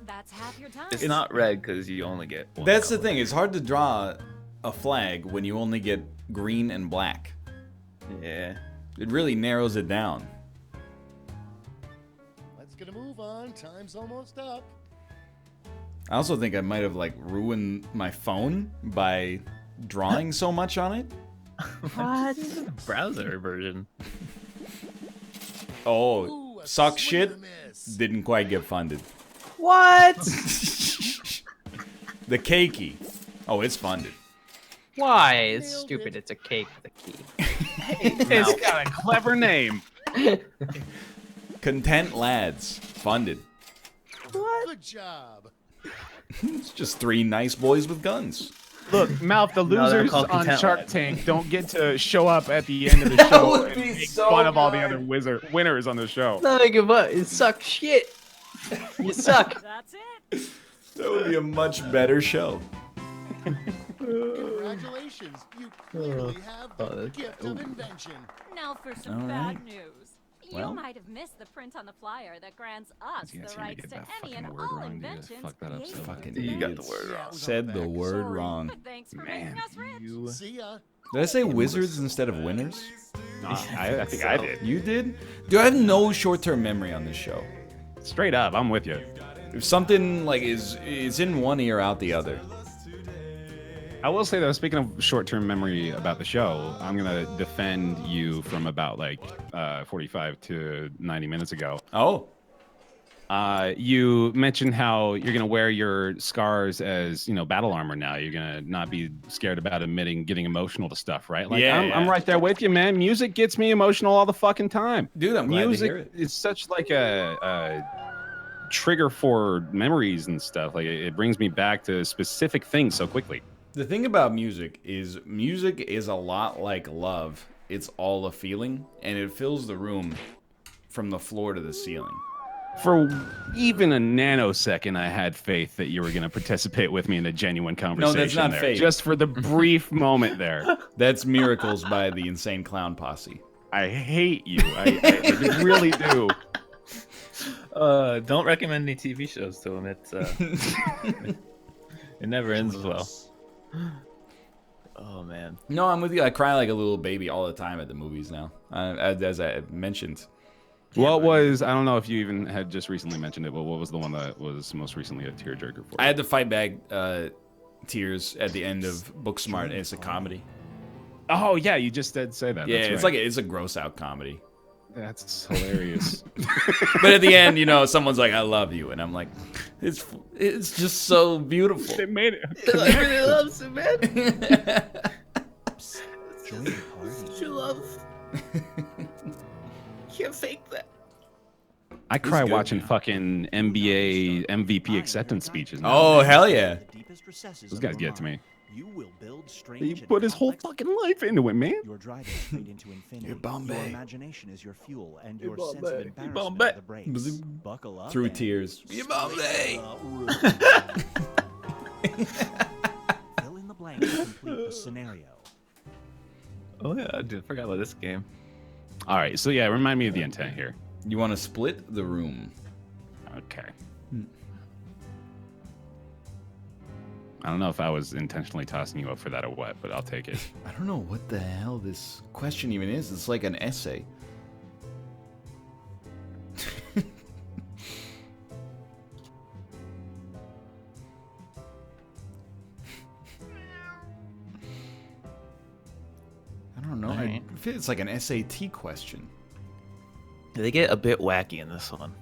That's half your time. It's not red because you only get one. That's the color. thing. It's hard to draw a flag when you only get green and black. Yeah. It really narrows it down. Let's get a move on. Time's almost up. I also think I might have like ruined my phone by drawing so much on it. What? Browser version. Oh, Ooh, a suck swing shit. and a miss. Didn't quite get funded. What? The cakey. Oh, it's funded. Why? It's stupid. It's a cake with a key. It's got a clever name. Content Lads. Funded. Good job. It's just 3 nice boys with guns. Look, Mouth, the No, they're losers called on content Shark lads. Tank don't get to show up at the end of the show would and be make so fun of all the good. other winners on the show. Nothing about it. Suck shit. You suck. That's it. That would be a much better show. Congratulations. You clearly have the that's- gift of invention. Now for some All bad right. news. Well. You might have missed the print on the flyer that grants us You guys the gonna rights get to that any fucking and word all wrong, dude. inventions Fuck that up so created fucking today. You got the word Yeah, wrong. it was on Said the back. word Sorry, wrong. but thanks for Man, making us rich. you... See ya. Did I say wizards instead of winners? I think I did. You did? Dude, I have no short-term memory on this show. Straight up, I'm with you. If something like is in one ear, out the other. I will say though, speaking of short-term memory about the show, I'm gonna defend you from about like 45 to 90 minutes ago. Oh, You mentioned how you're gonna wear your scars as, battle armor now. You're gonna not be scared about getting emotional to stuff, right? Like Yeah, I'm right there with you, man. Music gets me emotional all the fucking time. dude, I'm glad to Music hear it. is such like a trigger for memories and stuff. Like it brings me back to specific things so quickly. The thing about music is a lot like love. It's all a feeling, and it fills the room from the floor to the ceiling. For even a nanosecond, I had faith that you were going to participate with me in a genuine conversation. not there. faith. Just for the brief moment there. That's Miracles by the Insane Clown Posse. I hate you. I really do. Don't recommend any TV shows to him. It's it never ends well. Oh man. No, I'm with you. I cry like a little baby all the time at the movies now. As I mentioned. What was, I don't know if you even had just recently mentioned it, but what was the one that was most recently a tearjerker for you? I had to fight back tears at the end of Booksmart. It's a comedy. Oh yeah, you just did say that. Yeah, That's it's right. like it's a gross out comedy. That's hilarious. But at the end, you know, someone's like, "I love you," and I'm like, "It's just so beautiful." They made it. I really love it, man. Join the party. True love. Can't fake that. I cry good, watching man. fucking NBA MVP acceptance speeches. Man. Oh hell yeah! Those guys get to me. You will build He strange and put his whole complex- fucking life into it, man. You're driving straight into infinity. You're Bombay. Your imagination is your fuel, and your Bombay. sense of You're embarrassment Bombay. are the brakes. Buckle up. Through and tears. split Bombay. the room. Fill in the blanks to complete the scenario. Oh yeah, dude, I forgot about this game. All right, so yeah, remind me of the intent here. You want to split the room? Okay. I don't know if I was intentionally tossing you up for that or what, but I'll take it. I don't know what the hell this question even is. It's like an essay. I don't know. Alright. I feel it's like an SAT question. They get a bit wacky in this one.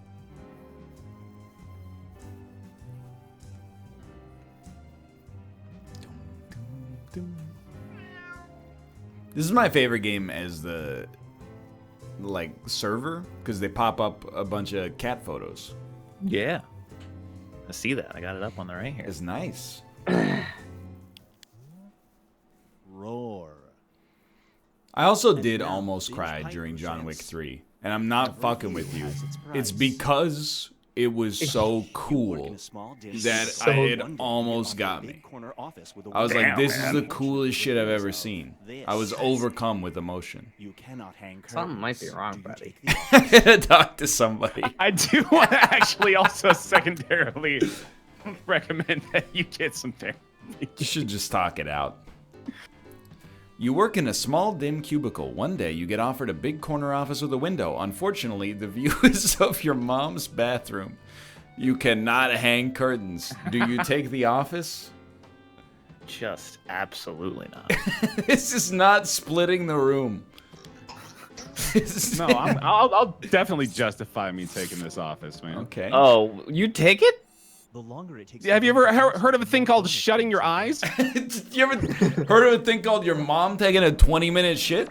This is my favorite game as the like server because they pop up a bunch of cat photos. Yeah. I see that. I got it up on the right here. It's nice. Roar. I also did almost cry during John Wick 3, and I'm not fucking with you. It's because it was so cool that it almost got me. I was like, this is the coolest shit I've ever seen. I was overcome with emotion. You cannot hang Something might be curtains. wrong, Do you buddy. take the Talk to somebody. I do want to actually also secondarily recommend that you get some therapy. You should just talk it out. You work in a small, dim cubicle. One day, you get offered a big corner office with a window. Unfortunately, the view is of your mom's bathroom. You cannot hang curtains. Do you take the office? Just absolutely not. This is not splitting the room. No, I'll definitely justify me taking this office, man. Okay. Oh, you take it? The longer it takes. Yeah, have you ever heard of a thing called shutting your eyes? You ever heard of a thing called your mom taking a 20-minute shit?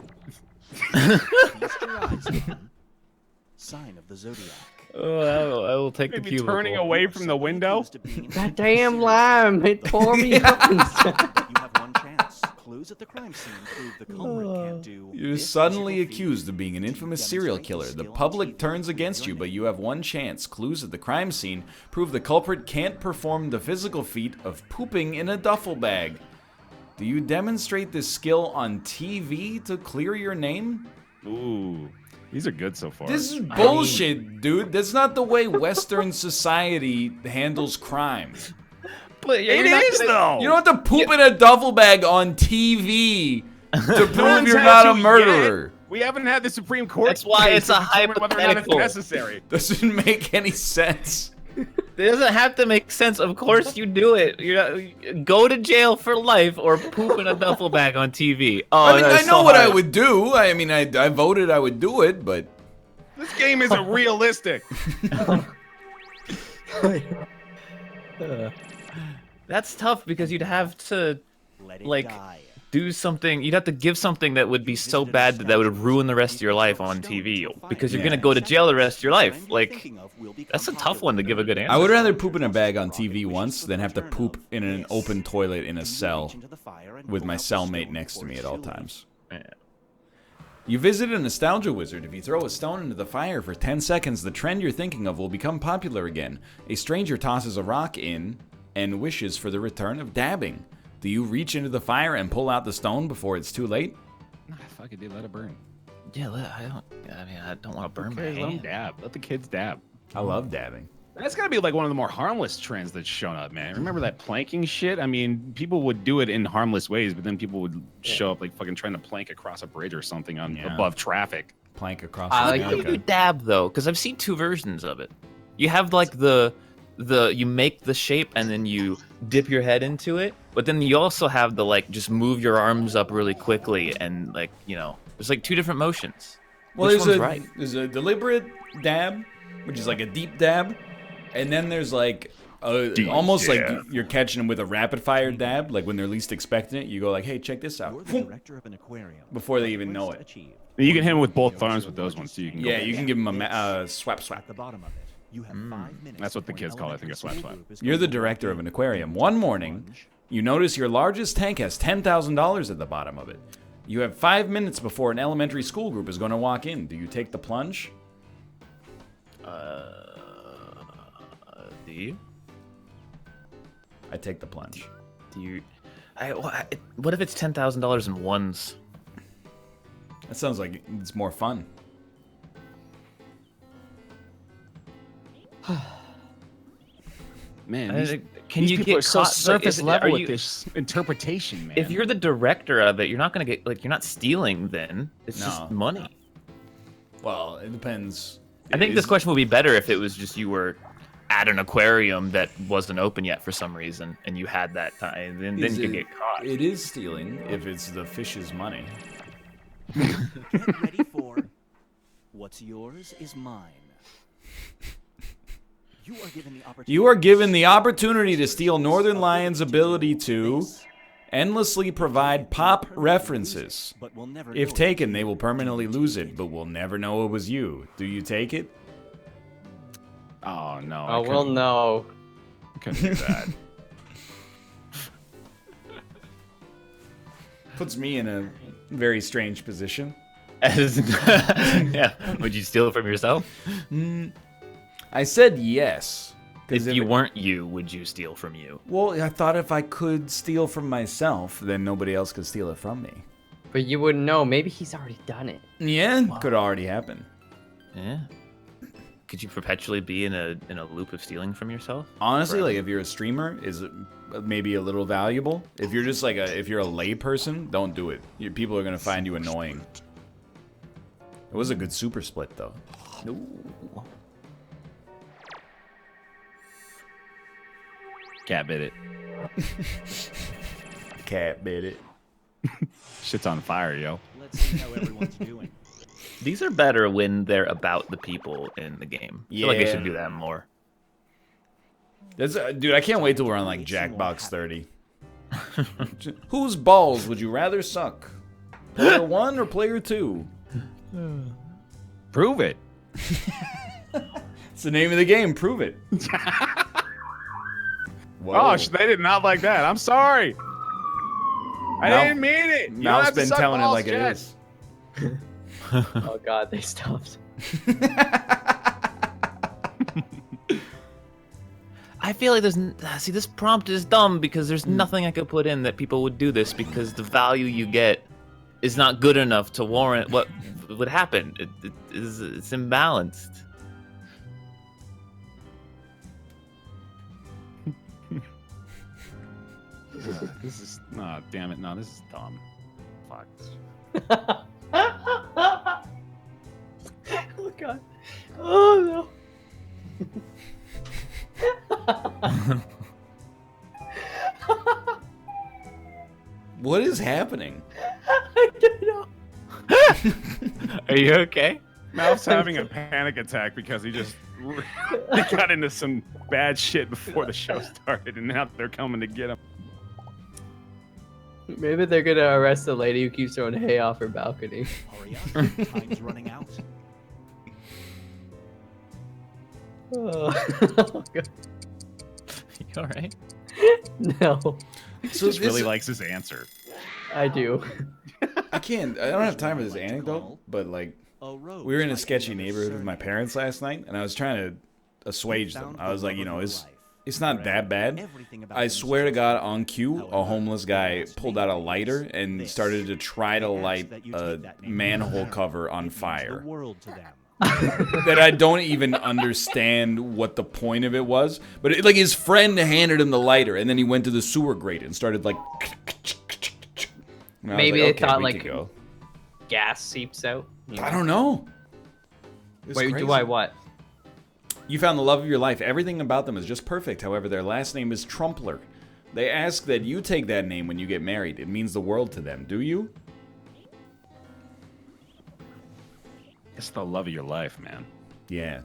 Sign of the zodiac. Oh, I will take the Maybe cubicle. turning away from the window? That damn lime, it tore me up. You have one chance. Clues at the crime scene prove the culprit can't do. You're this suddenly physical feat. accused of being an infamous serial killer. The public turns against you, but you have one chance. Clues at the crime scene prove the culprit can't perform the physical feat of pooping in a duffel bag. Do you demonstrate this skill on TV to clear your name? Ooh, these are good so far. This is bullshit, dude. That's not the way Western society handles crime. But It is though. You don't have to poop in a duffel bag on TV to prove one's you're had not a to murderer. yet. We haven't had the Supreme Court. That's why case it's a to determine whether or not it's hypothetical. necessary. Doesn't make any sense. It doesn't have to make sense. Of course you do it. Go to jail for life or poop in a duffel bag on TV. Oh, I mean, that's I know so what I hard. would do. I mean, I voted I would do it, but This game isn't realistic. That's tough because you'd have to Let it like die. do something. You'd have to give something that would be so bad that would ruin the rest of your life on TV because you're Yeah. gonna go to jail the rest of your life. Like, that's a tough one to give a good answer. I would rather poop in a bag on TV once than have to poop in an open toilet in a cell with my cellmate next to me at all times. Yeah. You visit a nostalgia wizard. If you throw a stone into the fire for 10 seconds, the trend you're thinking of will become popular again. A stranger tosses a rock in and wishes for the return of dabbing. Do you reach into the fire and pull out the stone before it's too late? Nah, fuck it, dude. Let it burn. Yeah, I don't want to burn my Let them hand. dab. Let the kids dab. I love dabbing. That's gotta be like one of the more harmless trends that's shown up, man. Remember that planking shit? I mean, people would do it in harmless ways, but then people would show up like fucking trying to plank across a bridge or something on Yeah. above traffic. plank across. I the like How do okay. you dab though? Because I've seen two versions of it. You have like the you make the shape and then you dip your head into it, but then you also have the like just move your arms up really quickly and like there's like two different motions. Well, Which there's one's a right? there's a deliberate dab, which is like a deep dab, and then there's like almost like you're catching them with a rapid fire dab, like when they're least expecting it. You go like, "Hey, check this out," You're the director of an aquarium. before they even know it. Achieved. You can hit him with both arms with those ones, so you can. Yeah, go you can give them a swap. At the bottom of it, you have 5 minutes. That's what the before kids an call it, I think, a swap elementary swap. school group is You're the going to director walk of an in, aquarium. One morning, plunge, you notice your largest tank has $10,000 at the bottom of it. You have 5 minutes before an elementary school group is going to walk in. Do you take the plunge? Do you? I take the plunge. Do you? What if it's $10,000 in ones? That sounds like it's more fun. Man, Can these you people get are so caught? surface Are level with you- this interpretation, man. If you're the director of it, you're not gonna get like you're not stealing. Then it's No. just money. Well, it depends. I think this question would be better if it was just you were at an aquarium that wasn't open yet for some reason, and you had that time, then you could get caught. It is stealing if it's the fish's money. Get ready for what's yours is mine. You are given the opportunity to steal Northernlion's ability to endlessly provide pop references. If taken, they will permanently lose it, but we'll never know it was you. Do you take it? Oh no. Oh, well, no. I couldn't do that. Puts me in a very strange position. Yeah. Would you steal it from yourself? I said yes. If you weren't you, would you steal from you? Well, I thought if I could steal from myself, then nobody else could steal it from me. But you wouldn't know. Maybe he's already done it. Yeah, could already happen. Yeah. Could you perpetually be in a loop of stealing from yourself? Honestly, Forever? like if you're a streamer, is it maybe a little valuable? If you're just like if you're a lay person, don't do it. People are gonna find you annoying. It was a good super split though. Ooh. Cat bit it. Cat bit it. Shit's on fire, yo. Let's see how everyone's doing. These are better when they're about the people in the game. I feel like I Yeah. should do that more. That's, dude, I can't wait till we're on like Jackbox 30. Whose balls would you rather suck? Player 1 or player 2? Prove it. It's the name of the game. Prove it. Whoa. Oh, they did not like that. I'm sorry. I didn't mean it. You don't Mal's have to been suck telling it balls, like it Jet. is. Oh, God, they stopped. I feel like see, this prompt is dumb because there's nothing I could put in that people would do this because the value you get is not good enough to warrant what would happen. It's imbalanced. This is damn it. No, this is dumb. Fuck. Oh, God. Oh, no. What is happening? I don't know. Are you okay? Mal's having a panic attack because he just he got into some bad shit before the show started, and now they're coming to get him. Maybe they're going to arrest the lady who keeps throwing hay off her balcony. Hurry up. Time's running out. Oh, God. You all right? No, He So just really this- likes his answer. I do. I can't. I don't have time for this anecdote, but like, A road we were in a like sketchy your neighborhood with my surname. parents last night, and I was trying to assuage them. I was like, you know, it's not that bad. Everything about I them swear to is God, on cue, a However, homeless guy what's pulled being out a raised lighter and this. started to try to They ask light that you a take that name. manhole cover on It means fire. The world to them. That I don't even understand what the point of it was. But like his friend handed him the lighter, and then he went to the sewer grate and started like. And I was Maybe like, they okay, thought, we like, could go. Gas seeps out. I don't know. It's Wait, crazy. do I what? You found the love of your life. Everything about them is just perfect. However, their last name is Trumpler. They ask that you take that name when you get married. It means the world to them. Do you? It's the love of your life, man. Yeah.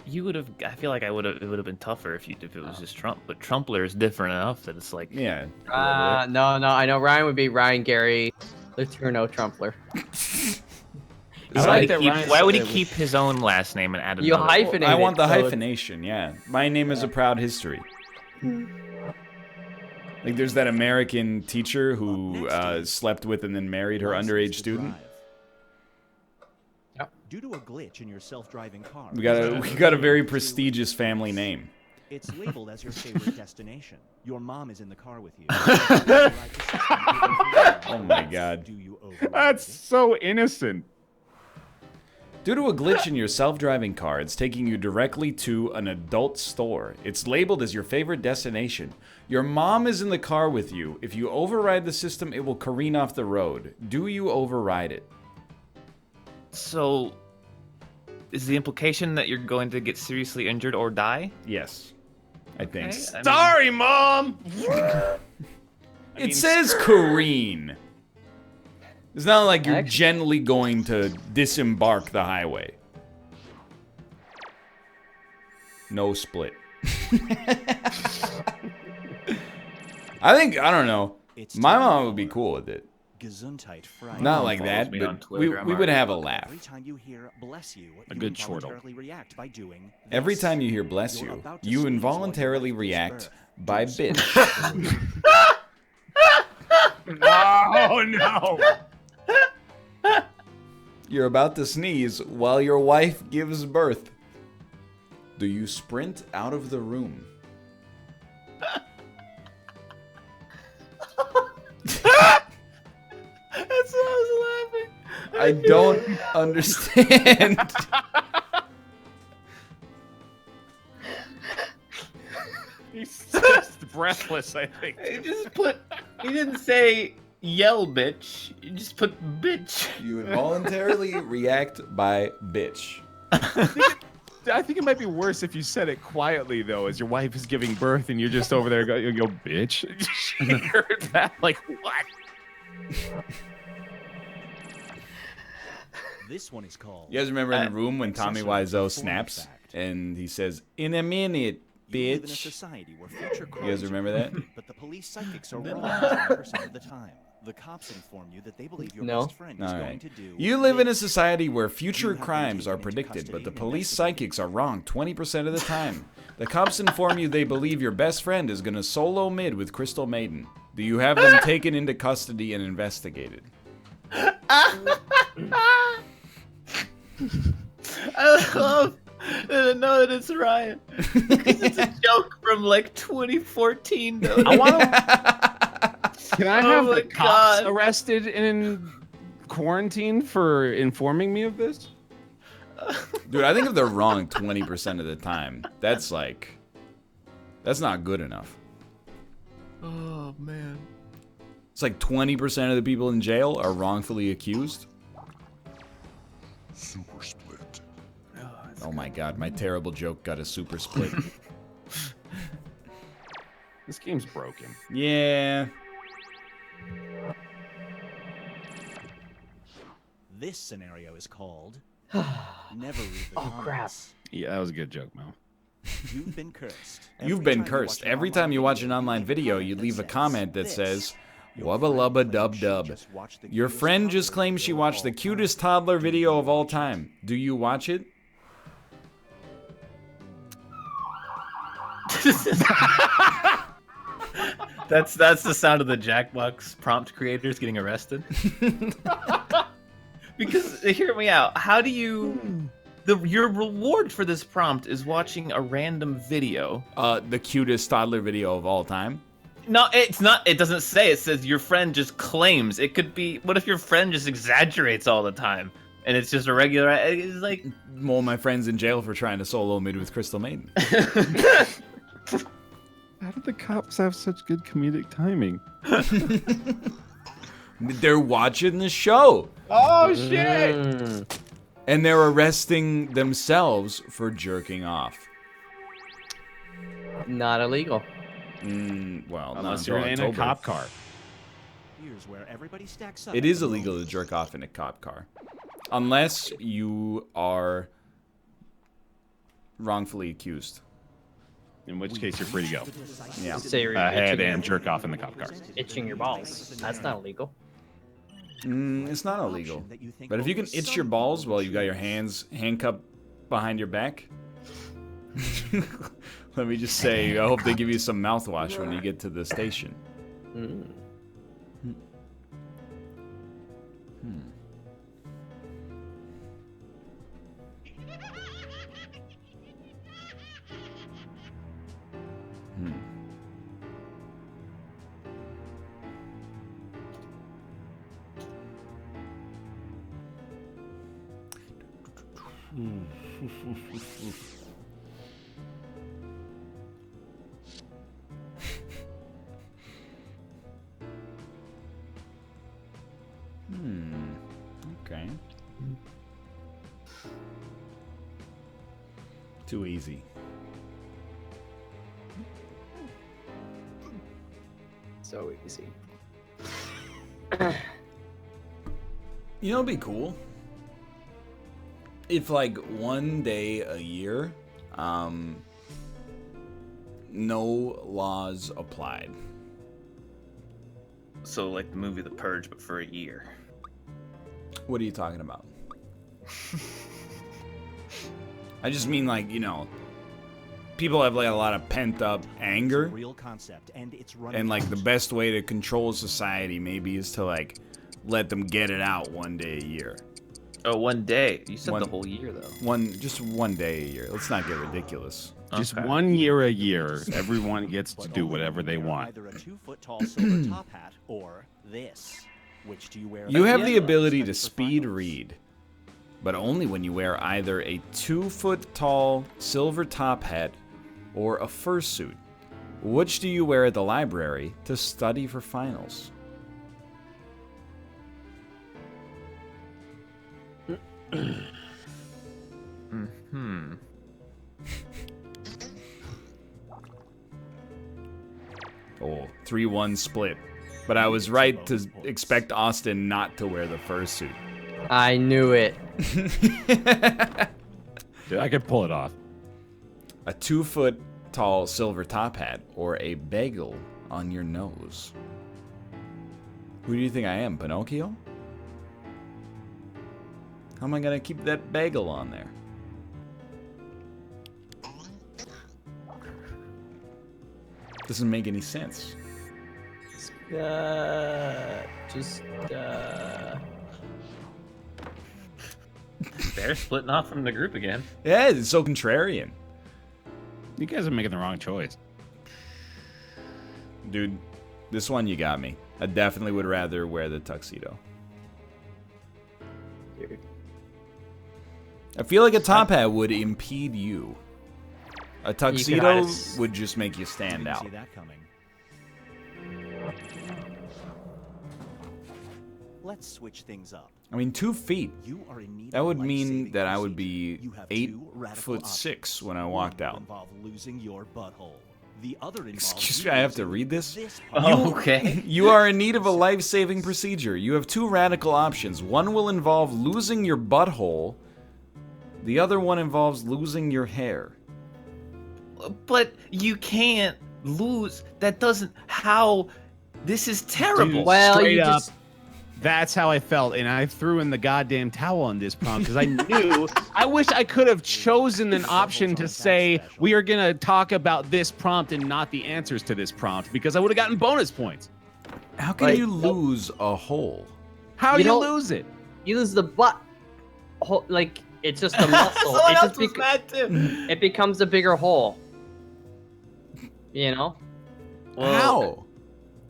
You would have. I feel like it would have been tougher if it was just Trump. But Trumpler is different enough that it's like. Yeah. No. I know Ryan would be Ryan Gary Letourneau Trumpler. Why would he keep his own last name and add another? You hyphenate I want the it, so hyphenation, yeah. My name is a proud history. Like, there's that American teacher who slept with and then married her underage student. Due to a glitch in your self-driving car, We got a very prestigious family name. it's labeled as your favorite destination. Your mom is in the car with you. Oh my god. Do you override That's it? so innocent. Due to a glitch in your self-driving car, it's taking you directly to an adult store. It's labeled as your favorite destination. Your mom is in the car with you. If you override the system, it will careen off the road. Do you override it? So, is the implication that you're going to get seriously injured or die? Yes. I think. Okay, I mean- Sorry, Mom! It says careen. It's not like you're gently going to disembark the highway. No split. I don't know. My mom would be cool with it. Gesundheit frei. Not like follows that, me but on Twitter, I'm we would already have a following. laugh. Every time you hear bless you, A you good chortle. involuntarily react by doing Every this. time you hear bless You're you, about to you sneeze while your involuntarily wife gives react birth. by Do so. bitch. Oh, no! You're about to sneeze while your wife gives birth. Do you sprint out of the room? That's what I was laughing. I don't understand. He's just breathless, I think. He didn't say yell bitch. You just put bitch. You involuntarily react by bitch. I think it might be worse if you said it quietly, though, as your wife is giving birth and you're just over there going, you go, bitch. She heard that, like, what? This one is called. You guys remember in the room when Tommy Accessory Wiseau to snaps form fact. and he says, "In a minute, You live in a bitch." society where future You guys remember that? But the police psychics are wrong 100% of the time. The cops inform you that they believe your No. best friend is All going right. to do. You live in a this. society where You future have been crimes taken are into predicted, but custody the and police investigated. psychics are wrong 20% of the time. The cops inform you they believe your best friend is gonna solo mid with Crystal Maiden. Do you have them taken into custody and investigated? I love that I know that it's Ryan. Because it's a joke from like 2014, though. I want to. Can I have Oh the my cops God. arrested and quarantined for informing me of this? Dude, I think if they're wrong 20% of the time, that's not good enough. Oh, man. It's like 20% of the people in jail are wrongfully accused. Super split. Oh my god, my terrible joke got a super split. This game's broken. Yeah. This scenario is called. Never read the Oh, crap. comments. Yeah, that was a good joke, Mo. You've been cursed. You've Every been time you cursed. watch an Every online time you watch an video, online leave a video, comment you that leave a says comment that this. says, Your "Wubba lubba friend dub claims she dub." just watched the Your cutest friend just toddler claimed she video of watched the all cutest time. toddler Do video you of all watch it? time. Do you watch it? That's the sound of the Jackbox prompt creators getting arrested. Because hear me out. How do you? Your reward for this prompt is watching a random video. The cutest toddler video of all time. No, it's not. It doesn't say. It says your friend just claims. It could be. What if your friend just exaggerates all the time, and it's just a regular? It's like. Well, my friend's in jail for trying to solo mid with Crystal Maiden. How did the cops have such good comedic timing? They're watching the show. Oh shit! And they're arresting themselves for jerking off. Not illegal. Well, Unless not you're until in a October. cop car. Here's where everybody stacks up. It is illegal to jerk off in a cop car. Unless you are wrongfully accused. In which case, you're free to go. Yeah. Say you're Ahead itching, and jerk off in the cop car. itching your balls. That's not illegal. It's not illegal. But if you can itch your balls while you got your hands handcuffed behind your back, let me just say, I hope they give you some mouthwash when you get to the station. Okay. Too easy. So easy. You know, it'd be cool if, like, one day a year, no laws applied. So like the movie The Purge, but for a year. What are you talking about? I just mean, like, you know, people have like a lot of pent up anger, Real concept, and it's running and like the out. best way to control society maybe is to like let them get it out one day a year. Oh, one day. You said One- the whole year though. Just one day a year. Let's not get ridiculous. Just Okay. 1 year a year, everyone gets to do whatever they want. Either a 2-foot-tall silver top hat or this. Which do you wear? You have the Yeah. ability to For speed finals. read, but only when you wear either a 2-foot-tall silver top hat or a fursuit. Which do you wear at the library to study for finals? Oh, 3-1 split. But I was right to expect Austin not to wear the fursuit. I knew it. Dude, I could pull it off. A 2-foot-tall silver top hat or a bagel on your nose. Who do you think I am, Pinocchio? How am I gonna keep that bagel on there? Doesn't make any sense. They're splitting off from the group again. Yeah, it's so contrarian. You guys are making the wrong choice. Dude, this one you got me. I definitely would rather wear the tuxedo. Dude. I feel like a top hat would impede you. A tuxedo hide it. would just make you stand Didn't out. see that coming. Let's switch things up. I mean, 2 feet. You are in need That of would a mean life-saving that I would procedure. be You have 8 two radical foot options. 6 when I One walked will out. involve losing your butthole. The other involves Excuse you me, I have to losing read this? part. Oh, okay. You are in need of a life-saving procedure. You have 2 radical options. One will involve losing your butthole. The other one involves losing your hair. But you can't lose. That doesn't. How? This is terrible. Dude, Well, straight you up, just- that's how I felt, and I threw in the goddamn towel on this prompt because I knew. I wish I could have chosen an option to say we are gonna talk about this prompt and not the answers to this prompt because I would have gotten bonus points. How can Like, you lose a hole? How You do you don't- lose it? You lose the butt. Like, it's just a muscle. Someone it, else just was mad too. it becomes a bigger hole. You know? How?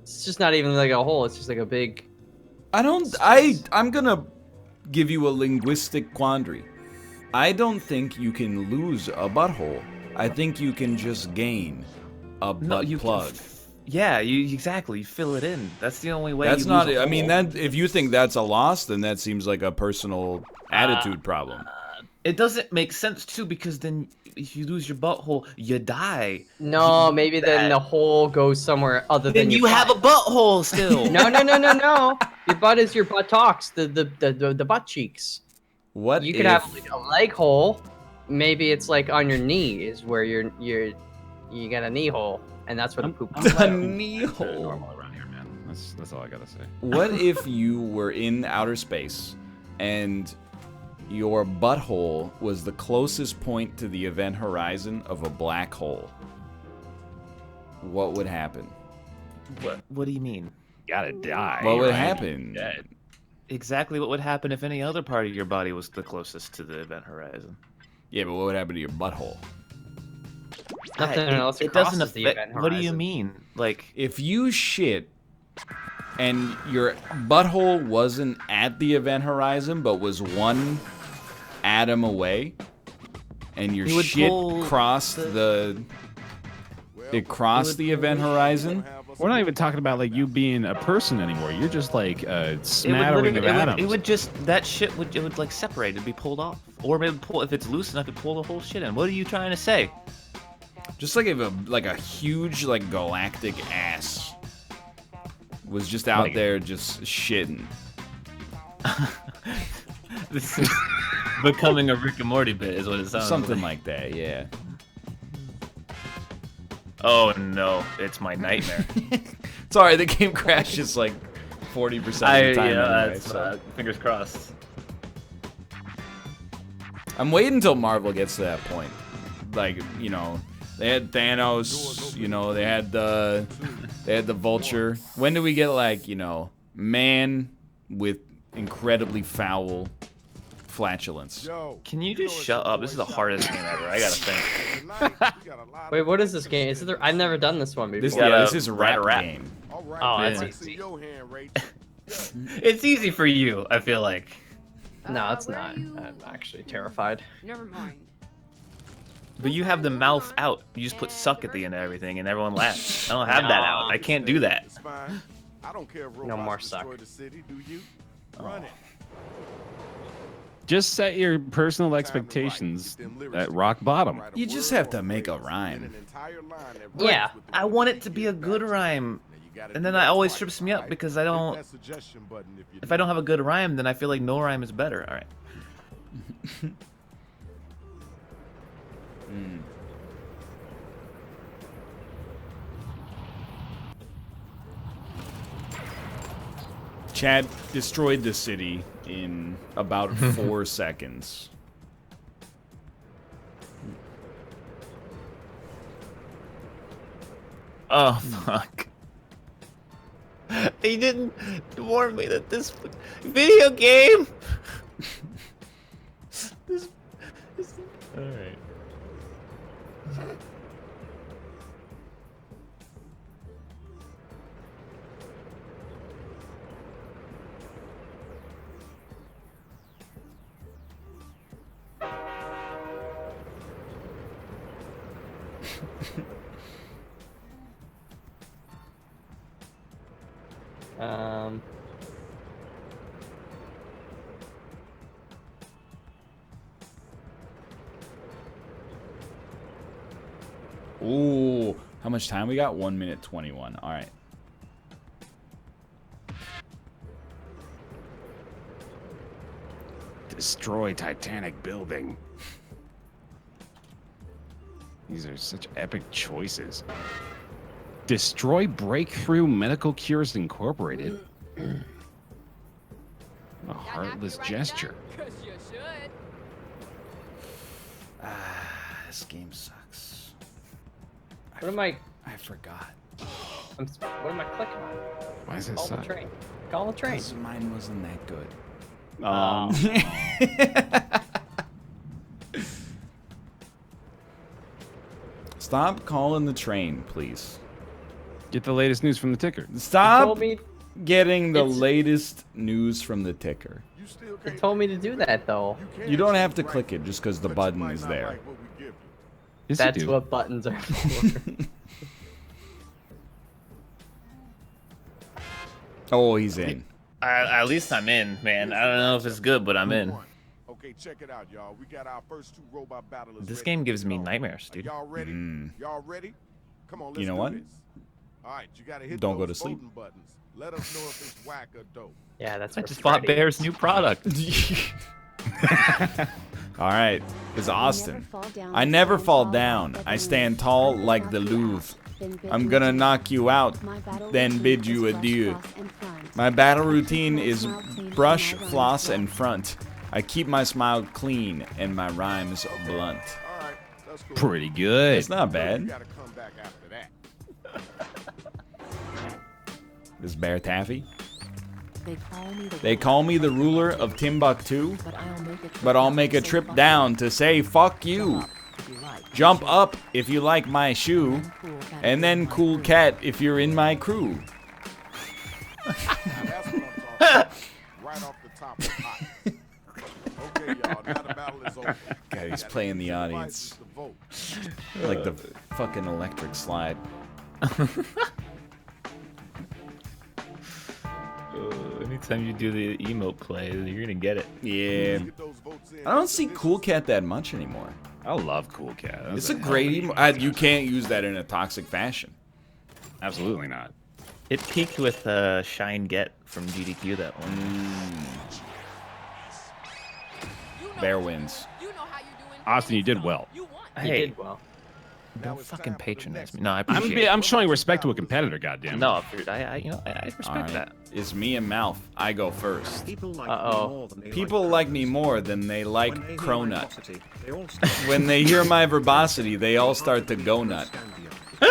It's just not even like a hole. It's just like a big... I'm gonna give you a linguistic quandary. I don't think you can lose a butthole. I think you can just gain a butt you plug. Yeah, exactly. You fill it in. That's the only way. That's you not. lose a I mean, hole. that if you think that's a loss, then that seems like a personal attitude problem. It doesn't make sense too, because then if you lose your butthole, you die. No, maybe then the hole goes somewhere other Then than your you have a butt. butthole still. No. Your butt is your buttocks, the butt cheeks. What You if could have like a leg hole. Maybe it's like on your knee is where you got a knee hole, and that's where the poop. a knee hole? Normal around here, man. That's all I gotta say. What if you were in outer space and your butthole was the closest point to the event horizon of a black hole? What would happen? What do you mean? Gotta die. What would right? happen? Dead. Exactly what would happen if any other part of your body was the closest to the event horizon. Yeah, but what would happen to your butthole? Nothing else. It crosses doesn't the affect. event What do you horizon. mean? Like, If you shit and your butthole wasn't at the event horizon but was one atom away, and your You would shit pull crossed the event horizon, We're not even talking about like you being a person anymore. You're just like a it would smattering of atoms. it would just that shit would like separate. It'd be pulled off, or maybe pull if it's loose enough, it pull the whole shit in. What are you trying to say? just like if a huge like galactic ass was just out Like- there just shitting. This is becoming a Rick and Morty bit, is what it sounds Something like. like that, yeah. Oh no, it's my nightmare. Sorry, the game crashes like 40% of the time anyway, it's, so. fingers crossed. I'm waiting until Marvel gets to that point. Like, you know, they had Thanos, you know, they had the Vulture. When do we get like, you know, man with incredibly foul flatulence? Can you just shut up? This is the hardest game ever. I gotta think. Wait, what is this game? Is it? I've never done this one before. This, gotta this is a write a rap rap. game. Oh, that's Yeah. easy. It's easy for you, I feel like. No, it's not. I'm actually terrified. Never mind. But you have the mouth out. You just put suck at the end of everything and everyone laughs. I don't have that out. I can't do that. No more suck. Just set your personal expectations at rock bottom. You just have to make a rhyme. Yeah. I want it to be a good rhyme. And then it always trips me up because I don't... If I don't have a good rhyme, then I feel like no rhyme is better. All right. Chad destroyed the city in about 4 seconds. Oh, fuck. He didn't warn me that this video game... Alright. Ooh, how much time we got? 1 minute 21. All right. Destroy Titanic building. These are such epic choices. Destroy Breakthrough Medical Cures Incorporated. A heartless gesture. Cause you should. This game sucks. What am I? I forgot. What am I clicking on? Why is it Call the suck? train. Call the train. Because mine wasn't that good. Stop calling the train, please. Get the latest news from the ticker. Stop told me- getting the It's- latest news from the ticker. It told me to do that though. You don't have to click it just because the button is there. Yes, you That's do. what buttons are for. Oh, he's in. At least I'm in, man. I don't know if it's good, but I'm in. Okay, check it out, y'all. We got our first 2 robot battlers. This ready game to gives me go. nightmares, Are dude. y'all ready? Y'all ready? Come on, let's You know do what? this. All right, you gotta hit Don't go those to sleep. voting buttons. Let us know if it's whack or dope. Yeah, that's I for just bought Freddy. Bear's new product. All right, it's Austin. I never fall down. I stand tall like the Louvre. I'm gonna knock you out, then bid you adieu. My battle routine is brush, floss, and front. I keep my smile clean and my rhymes blunt. All right, that's cool. Pretty good. It's not You bad. gotta come back after that. This Bear Taffy. They call me the ruler of Timbuktu, but I'll make a trip down to say fuck you. Jump up if you like my shoe, and then cool cat if you're in my crew. Now that's what I'm talking about. Right off the top of hot. Okay, y'all. Now the battle is over. God, he's playing the audience To vote. like the fucking electric slide. Anytime you do the emote play, you're gonna get it. Yeah. Get those votes in. I don't see Cool Cat that much anymore. I love Cool Cat. That's It's a great emote. You can't use that in a toxic fashion. Absolutely not. It peaked with Shine Get from GDQ, that one. Bear wins. Austin, you did well. You Hey, did well. don't fucking patronize me. No, I appreciate it. I'm showing respect to a competitor, goddamn. No, I respect All right. that. It's me and Malf. I go first. People like Uh-oh. me more than they People like like me more than they like When they hear my Cronut. velocity, they all start When they hear my verbosity, they all start to go nut.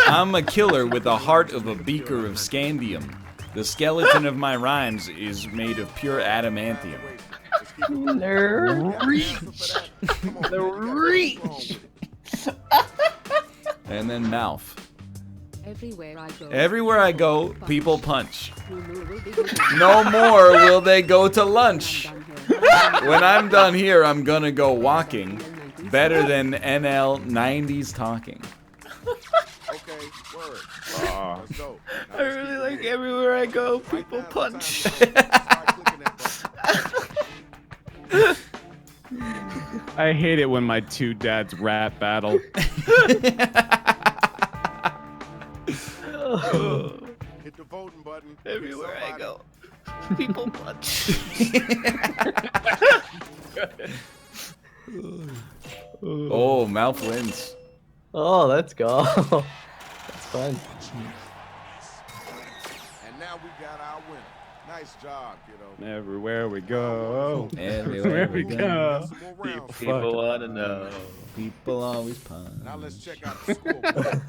I'm a killer with the heart of a beaker of scandium. The skeleton of my rhymes is made of pure adamantium. The reach. The reach. And then Malf. Everywhere I go, People punch. No more will they go to lunch. When I'm done here, I'm gonna go walking. Better than NL 90s talking. Okay, word. Let's go. Now I really like everywhere I go, people now's the punch. time to start clicking that button. I hate it when my 2 dads rap battle. Hit the voting button. Everywhere I Somebody- go, people punch. Oh, Malf wins. Oh, let's go. That's fun. And now we got our winner. Nice job, kiddo. Everywhere we go. Everywhere we go. go. Some more rounds. People wanna know. People always punch. Now let's check out the scoreboard.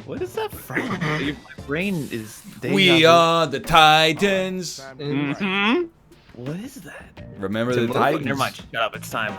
What is that from? My brain is. We are the Titans. Time to get right. Mm-hmm. What is that? Remember the Titans. Never mind. Shut up. It's time.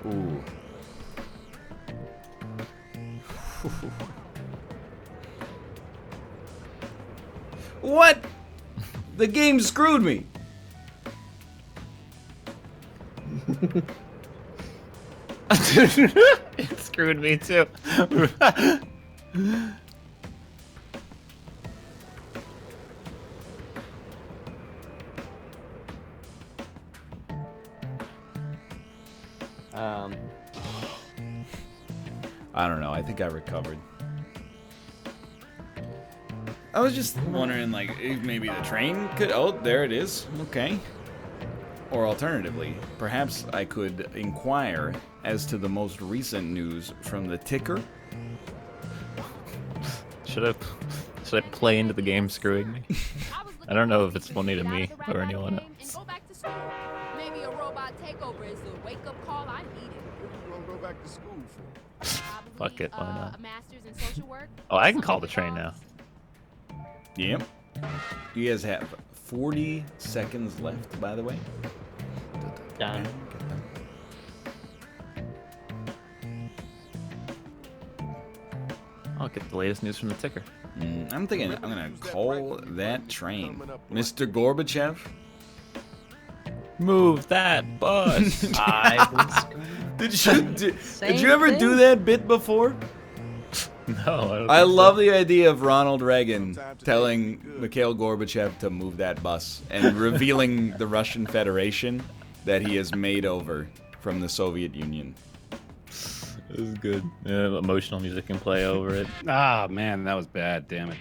Ooh. What? The game screwed me. It screwed me too. I don't know. I think I recovered. I was just wondering, like, if maybe the train could. Oh, there it is. Okay. Or alternatively, perhaps I could inquire as to the most recent news from the ticker. Should I play into the game screwing me? I don't know if it's funny to me or anyone else. Maybe a robot takeover is the wake-up call I needed. gonna go back to school for? Fuck it, why not? A master's in social work. Oh, I can call the train now. Yep. You guys have 40 seconds left, by the way. Done. I'll get the latest news from the ticker. I'm thinking I'm gonna call that train. Mr. Gorbachev? Move that bus. Did you ever do that bit before? No, I love the idea of Ronald Reagan telling Mikhail Gorbachev to move that bus and revealing the Russian Federation that he has made over from the Soviet Union. It was good. Yeah, emotional music can play over it. Ah, man, that was bad. Damn it.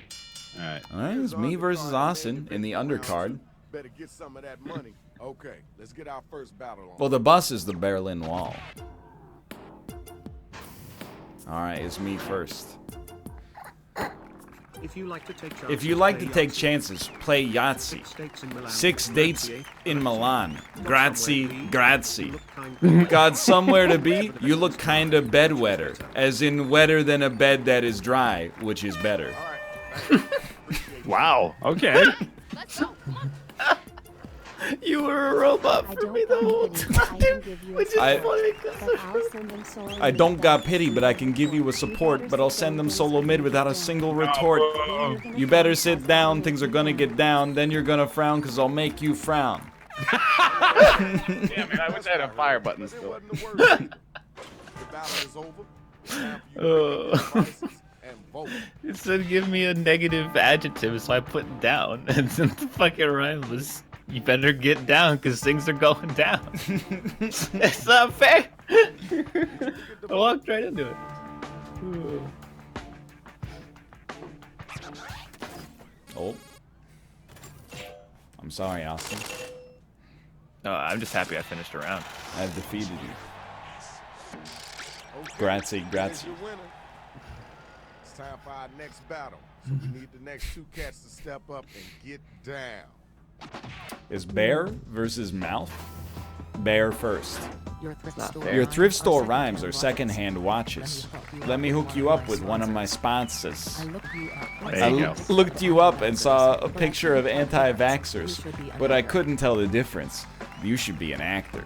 All right. All right, it's me versus Austin in the undercard. Better get some of that money. Okay, let's get our first battle on. Well, the bus is the Berlin Wall. All right, it's me first. If you like to take chances, play Yahtzee. 6 dates in Milan. Grazie, grazie. Got somewhere to be? You look kinda bedwetter. As in wetter than a bed that is dry, which is better. Wow. Okay. Let's go. You were a robot for me the whole time, which is funny. I don't got pity, but I can give you a support, but I'll send them solo mid without a single retort. You better sit down, things are gonna get down, then you're gonna frown, cause I'll make you frown. Damn it, I wish I had a fire button still. The battle is over. It said give me a negative adjective, so I put down, and then the fucking rhyme was, you better get down, because things are going down. It's not fair. I walked right into it. Oh. I'm sorry, Austin. No, I'm just happy I finished a round. I've defeated you. Grazie, grazie. It's time for our next battle. So we need the next two cats to step up and get down. Is bear versus mouth? Bear first. Your thrift store rhymes are secondhand watches. Let me hook you up with one of my sponsors. There you go. Looked you up and saw a picture of anti-vaxxers, but I couldn't tell the difference. You should be an actor.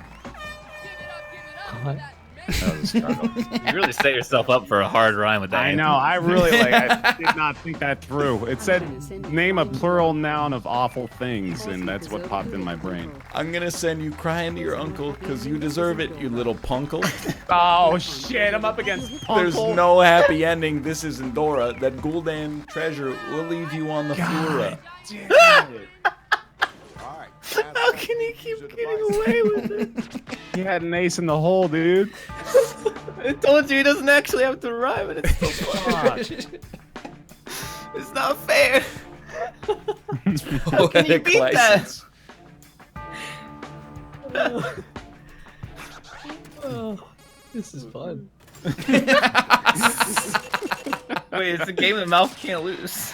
That was a struggle. You really set yourself up for a hard rhyme with that. I know. I really I did not think that through. It said name a plural noun of awful things, and that's what popped in my brain. I'm gonna send you crying to your uncle, cause you deserve it, you little punkle. Oh shit! I'm up against Punkle. There's no happy ending. This isn't Dora. That Gul'dan treasure will leave you on the floor. How can he keep getting away with it? He had an ace in the hole, dude. I told you he doesn't actually have to rhyme, and it's still fun. It's not fair. How can you beat that? This is fun. Wait, it's a game that Mouth can't lose.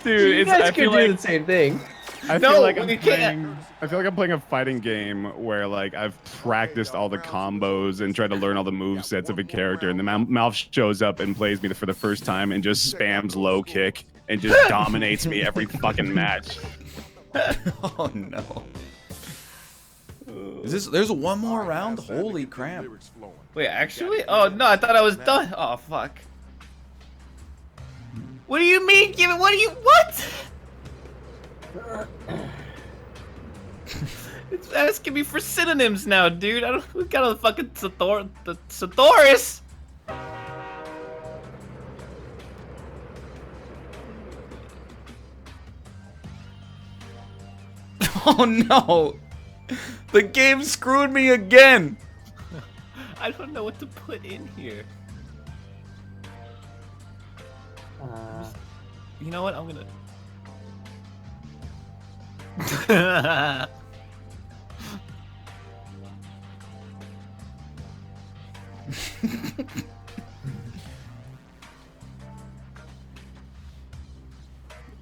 Dude, I feel like the same thing. I feel like I'm playing a fighting game where like I've practiced all the combos and tried to learn all the move sets of a character, and the mouth shows up and plays me for the first time and just spams low kick and just dominates me every fucking match. Oh no. Is this? There's one more round? Holy crap. Wait, actually? Oh no, I thought I was done. Oh fuck. What do you mean? What? It's asking me for synonyms now, dude. We got a fucking Sathoris. Oh no! The game screwed me again! I don't know what to put in here. You know what? I'm gonna...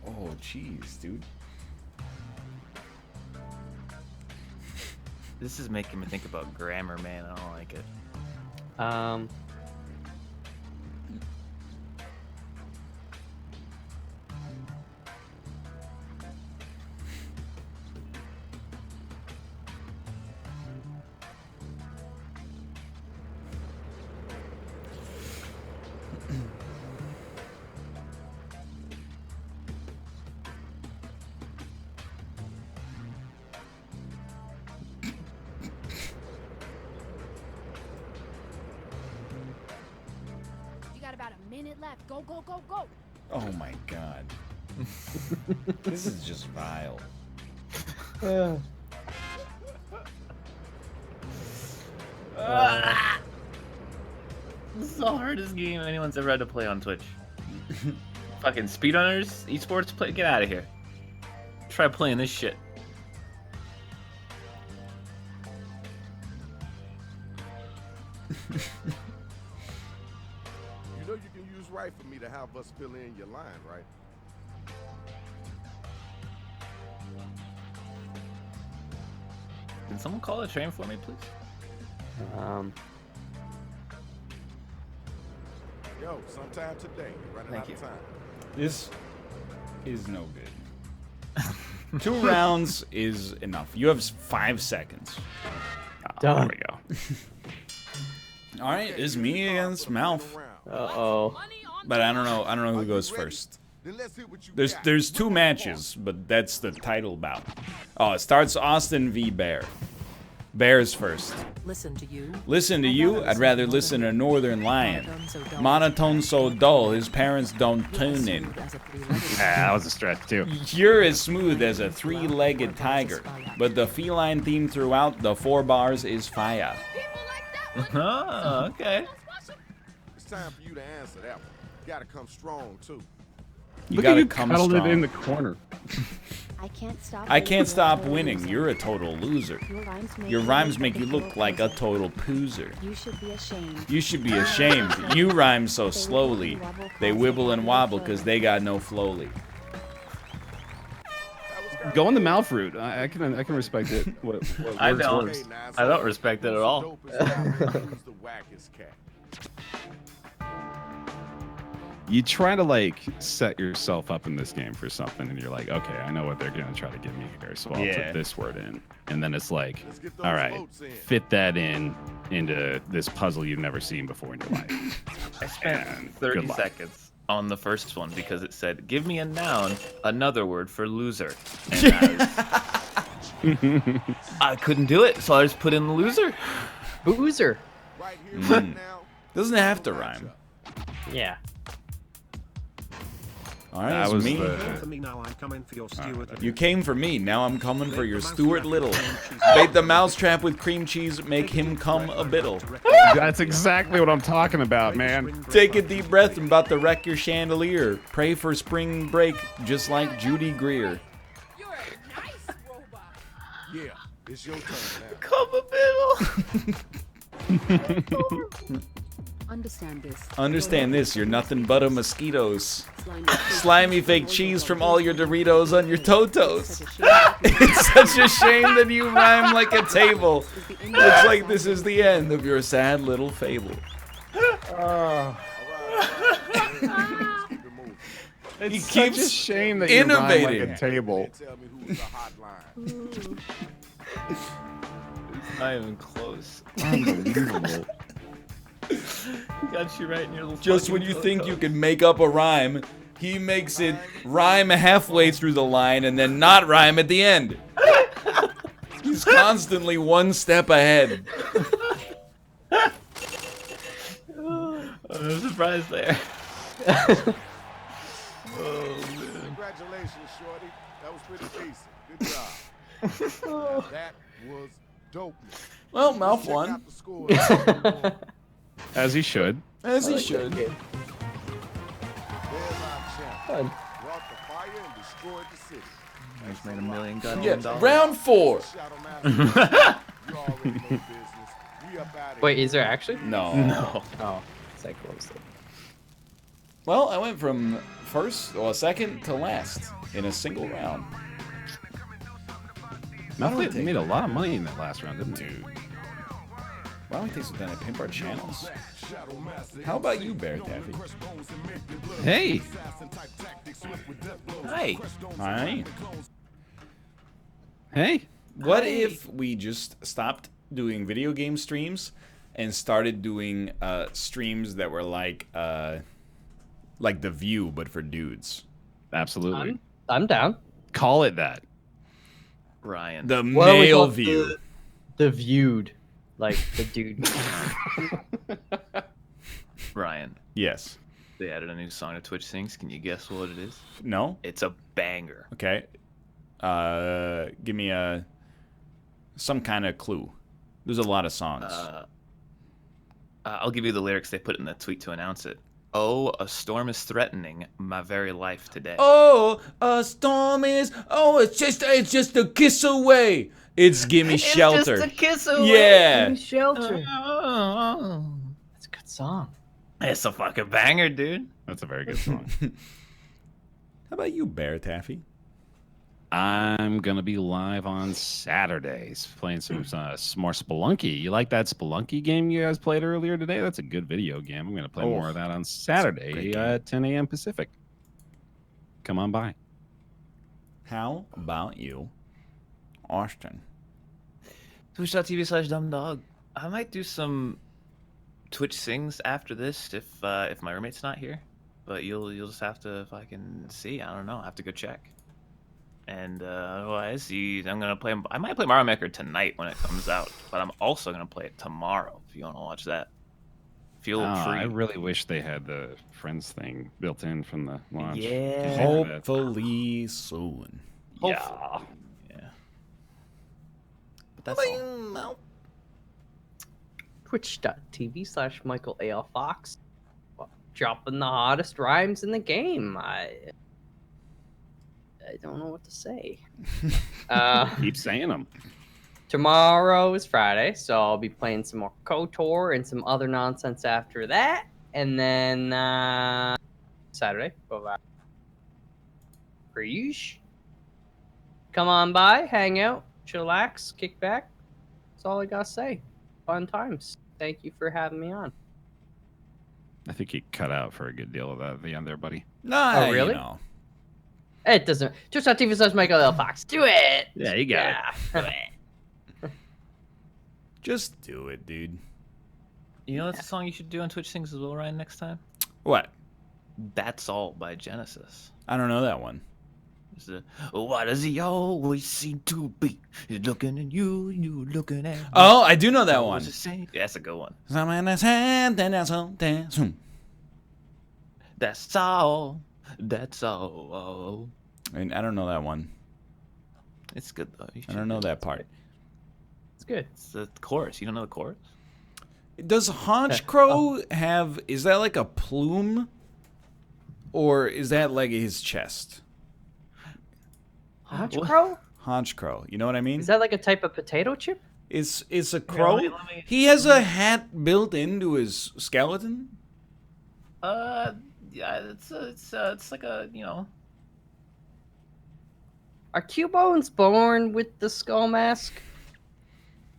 Oh, jeez, dude. This is making me think about grammar, man. I don't like it. You got about a minute left. Go, go, go, go. Oh my god. This is just vile. This is the hardest game anyone's ever had to play on Twitch. Fucking speedrunners, esports, play, get out of here. Try playing this shit. You know you can use right for me to have us fill in your line, right? Can someone call a train for me, please? Yo, sometime today. Running Thank out you. of time. This is no good. 2 rounds is enough. You have 5 seconds. Done. There we go. All right, it's me against Mouth. Uh-oh. But I don't know who goes first. Then let's hear what you There's got. 2 matches, but that's the title bout. Oh, it starts Austin v. Bear. Bear's first. Listen to you. Listen to you? I'd rather listen to Northernlion. Monotone so dull, his parents don't tune in. That was a stretch too. You're as smooth as a 3-legged tiger, but the feline theme throughout the 4 bars is fire. Oh, okay. It's time for you to answer that one. You gotta come strong too. You Look at gotta you come cuddled strong. it in the corner. I can't stop winning. You're a total loser. Your rhymes make you look like a total poozer. You should be ashamed. You should be ashamed. You rhyme so slowly. They wibble and wobble because they got no flowly. Go on the mouth route. I can respect it. What I works, don't. works. I don't respect it at all. Dope is who's the wackest cat. You try to like set yourself up in this game for something, and you're like, okay, I know what they're gonna try to give me here, so I'll Yeah. put this word in, and then it's like, Let's get those all right, votes in. fit that into this puzzle you've never seen before in your life. I spent And 30 good luck. seconds on the first one because it said, give me a noun, another word for loser. And I couldn't do it, so I just put in loser. Boozer. Right here, right now. Doesn't have to rhyme. Yeah. All right, That it's was me. For me now, I'm coming for your Stuart. You came for me, now I'm coming for your Stuart Little. Bait the mousetrap with cream cheese, make him come a biddle. That's exactly what I'm talking about, man. Take a deep breath, I'm about to wreck your chandelier. Pray for spring break, just like Judy Greer. You're a nice robot. Yeah, it's your turn now. Come a biddle. Understand this. Understand this, you're nothing but a mosquitoes. Slimy fake cheese from all your Doritos on your Totos. It's such a shame that you rhyme like a table. Looks like this is the end of your sad little fable. All right. Let's keep it moving. It's He such a keeps shame that you rhyme like innovating. a table. Tell me who's the hotline. Not even close. Unbelievable. Got you right in your little. Just when you think you can make up a rhyme, he makes it rhyme halfway through the line and then not rhyme at the end. He's constantly one step ahead. I'm surprised there. Congratulations, Shorty. That was pretty decent. Good job. That was dope. Well, Mouth Check won. out the score. As he should. As he should. There's our champ. Brought the fire and destroyed the city. I just made $1 million goddamn Yeah, dollars. round 4. Shadow Master, you already know business. We up out of Wait, here. is there actually? No. No. Oh, it's like close. Well, I went from second to last in a single round. Mouth made a lot of money in that last round, didn't he? Why don't we take some time to pimp our channels? How about you, Bear Taffy? Hey. Hi. Hi. Hey. What if we just stopped doing video game streams and started doing streams that were like The View, but for dudes? Absolutely. I'm down. Call it that. Ryan. The What do we male call view. The viewed, like the dude. Ryan. Yes. They added a new song to Twitch Sings. Can you guess what it is? No? It's a banger. Okay. Give me some kind of clue. There's a lot of songs. I'll give you the lyrics they put in the tweet to announce it. Oh, a storm is threatening my very life today. Oh, a storm is. Oh, it's just a kiss away. It's gimme shelter. Just a kiss away. Yeah. Gimme shelter. That's a good song. It's a fucking banger, dude. That's a very good song. How about you, Bear Taffy? I'm going to be live on Saturdays playing some more Spelunky. You like that Spelunky game you guys played earlier today? That's a good video game. I'm going to play more of that on Saturday at 10 a.m. Pacific. Come on by. How about you, Austin? Twitch.tv/dumbdog. I might do some Twitch Sings after this if my roommate's not here. But you'll just have to fucking see. I don't know. I have to go check. And otherwise, I'm gonna play. I might play Mario Maker tonight when it comes out, but I'm also gonna play it tomorrow. If you want to watch that, feel free. I really wish they had the Friends thing built in from the launch. Yeah. Hopefully soon. Yeah. But that's all. Twitch.tv/Michael A.L. Fox. Dropping the hottest rhymes in the game. I don't know what to say. Keep saying them. Tomorrow is Friday, so I'll be playing some more KOTOR and some other nonsense after that. And then Saturday, Preach. Come on by, hang out, chillax, kick back. That's all I gotta say. Fun times. Thank you for having me on. I think you cut out for a good deal of that at the end there, buddy. No, Oh, really? You know. It doesn't. Twitch.tv/Michael L. Fox. Do it. Yeah, you got it. Just do it, dude. You know what's a song you should do on Twitch Sings as well, Ryan, next time? What? That's All by Genesis. I don't know that one. It's the, why does he always seem to be? He's looking at you, you looking at me. Oh, I do know that one. Yeah, that's a good one. That's all. That's all. And I don't know that one. It's good though. I don't know that part. It's good. It's the chorus. You don't know the chorus? Does Haunch Crow have? Is that like a plume, or is that like his chest? Haunch Crow? Haunch Crow. You know what I mean? Is that like a type of potato chip? It's a crow. let me- He has a hat built into his skeleton. Yeah, it's like a, you know. Are Cubones born with the skull mask?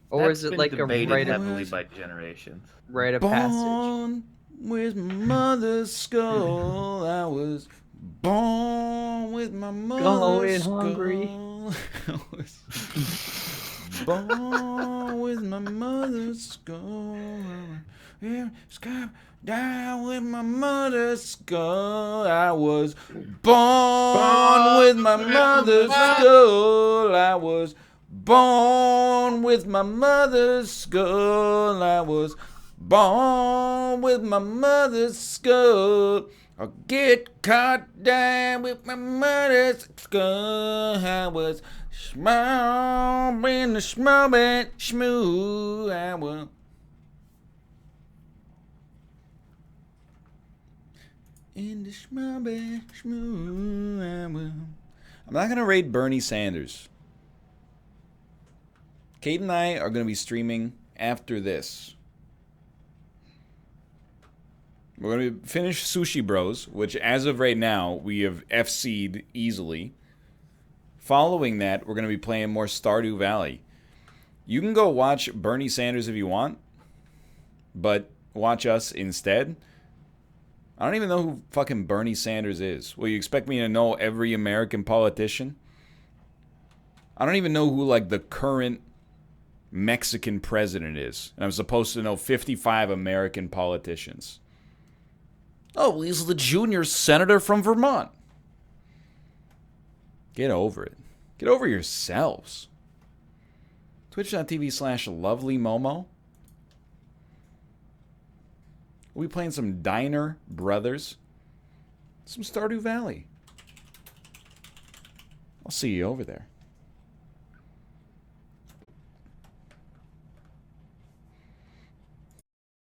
Or That's is it been like a debated rite heavily of, by generations. rite of passage? Born with my mother's skull. I was born with my mother's skull. hungry. I was born with my mother's skull. Yeah, down with my mother's skull. I was born with my mother's skull. I was born with my mother's skull. I was born with my mother's skull. I'll get caught down with my mother's skull. I was small in the small bit smooth. I was. In the small bit smooth. I will. I'm not gonna raid Bernie Sanders. Kate and I are going to be streaming after this. We're going to finish Sushi Bros, which as of right now, we have FC'd easily. Following that, we're going to be playing more Stardew Valley. You can go watch Bernie Sanders if you want. but watch us instead. I don't even know who fucking Bernie Sanders is. Will you expect me to know every American politician? I don't even know who, like, the current Mexican president is. And I'm supposed to know 55 American politicians. Oh, he's the junior senator from Vermont. Get over it. Get over yourselves. Twitch.tv/lovelymomo. We playing some Diner Brothers. Some Stardew Valley. I'll see you over there.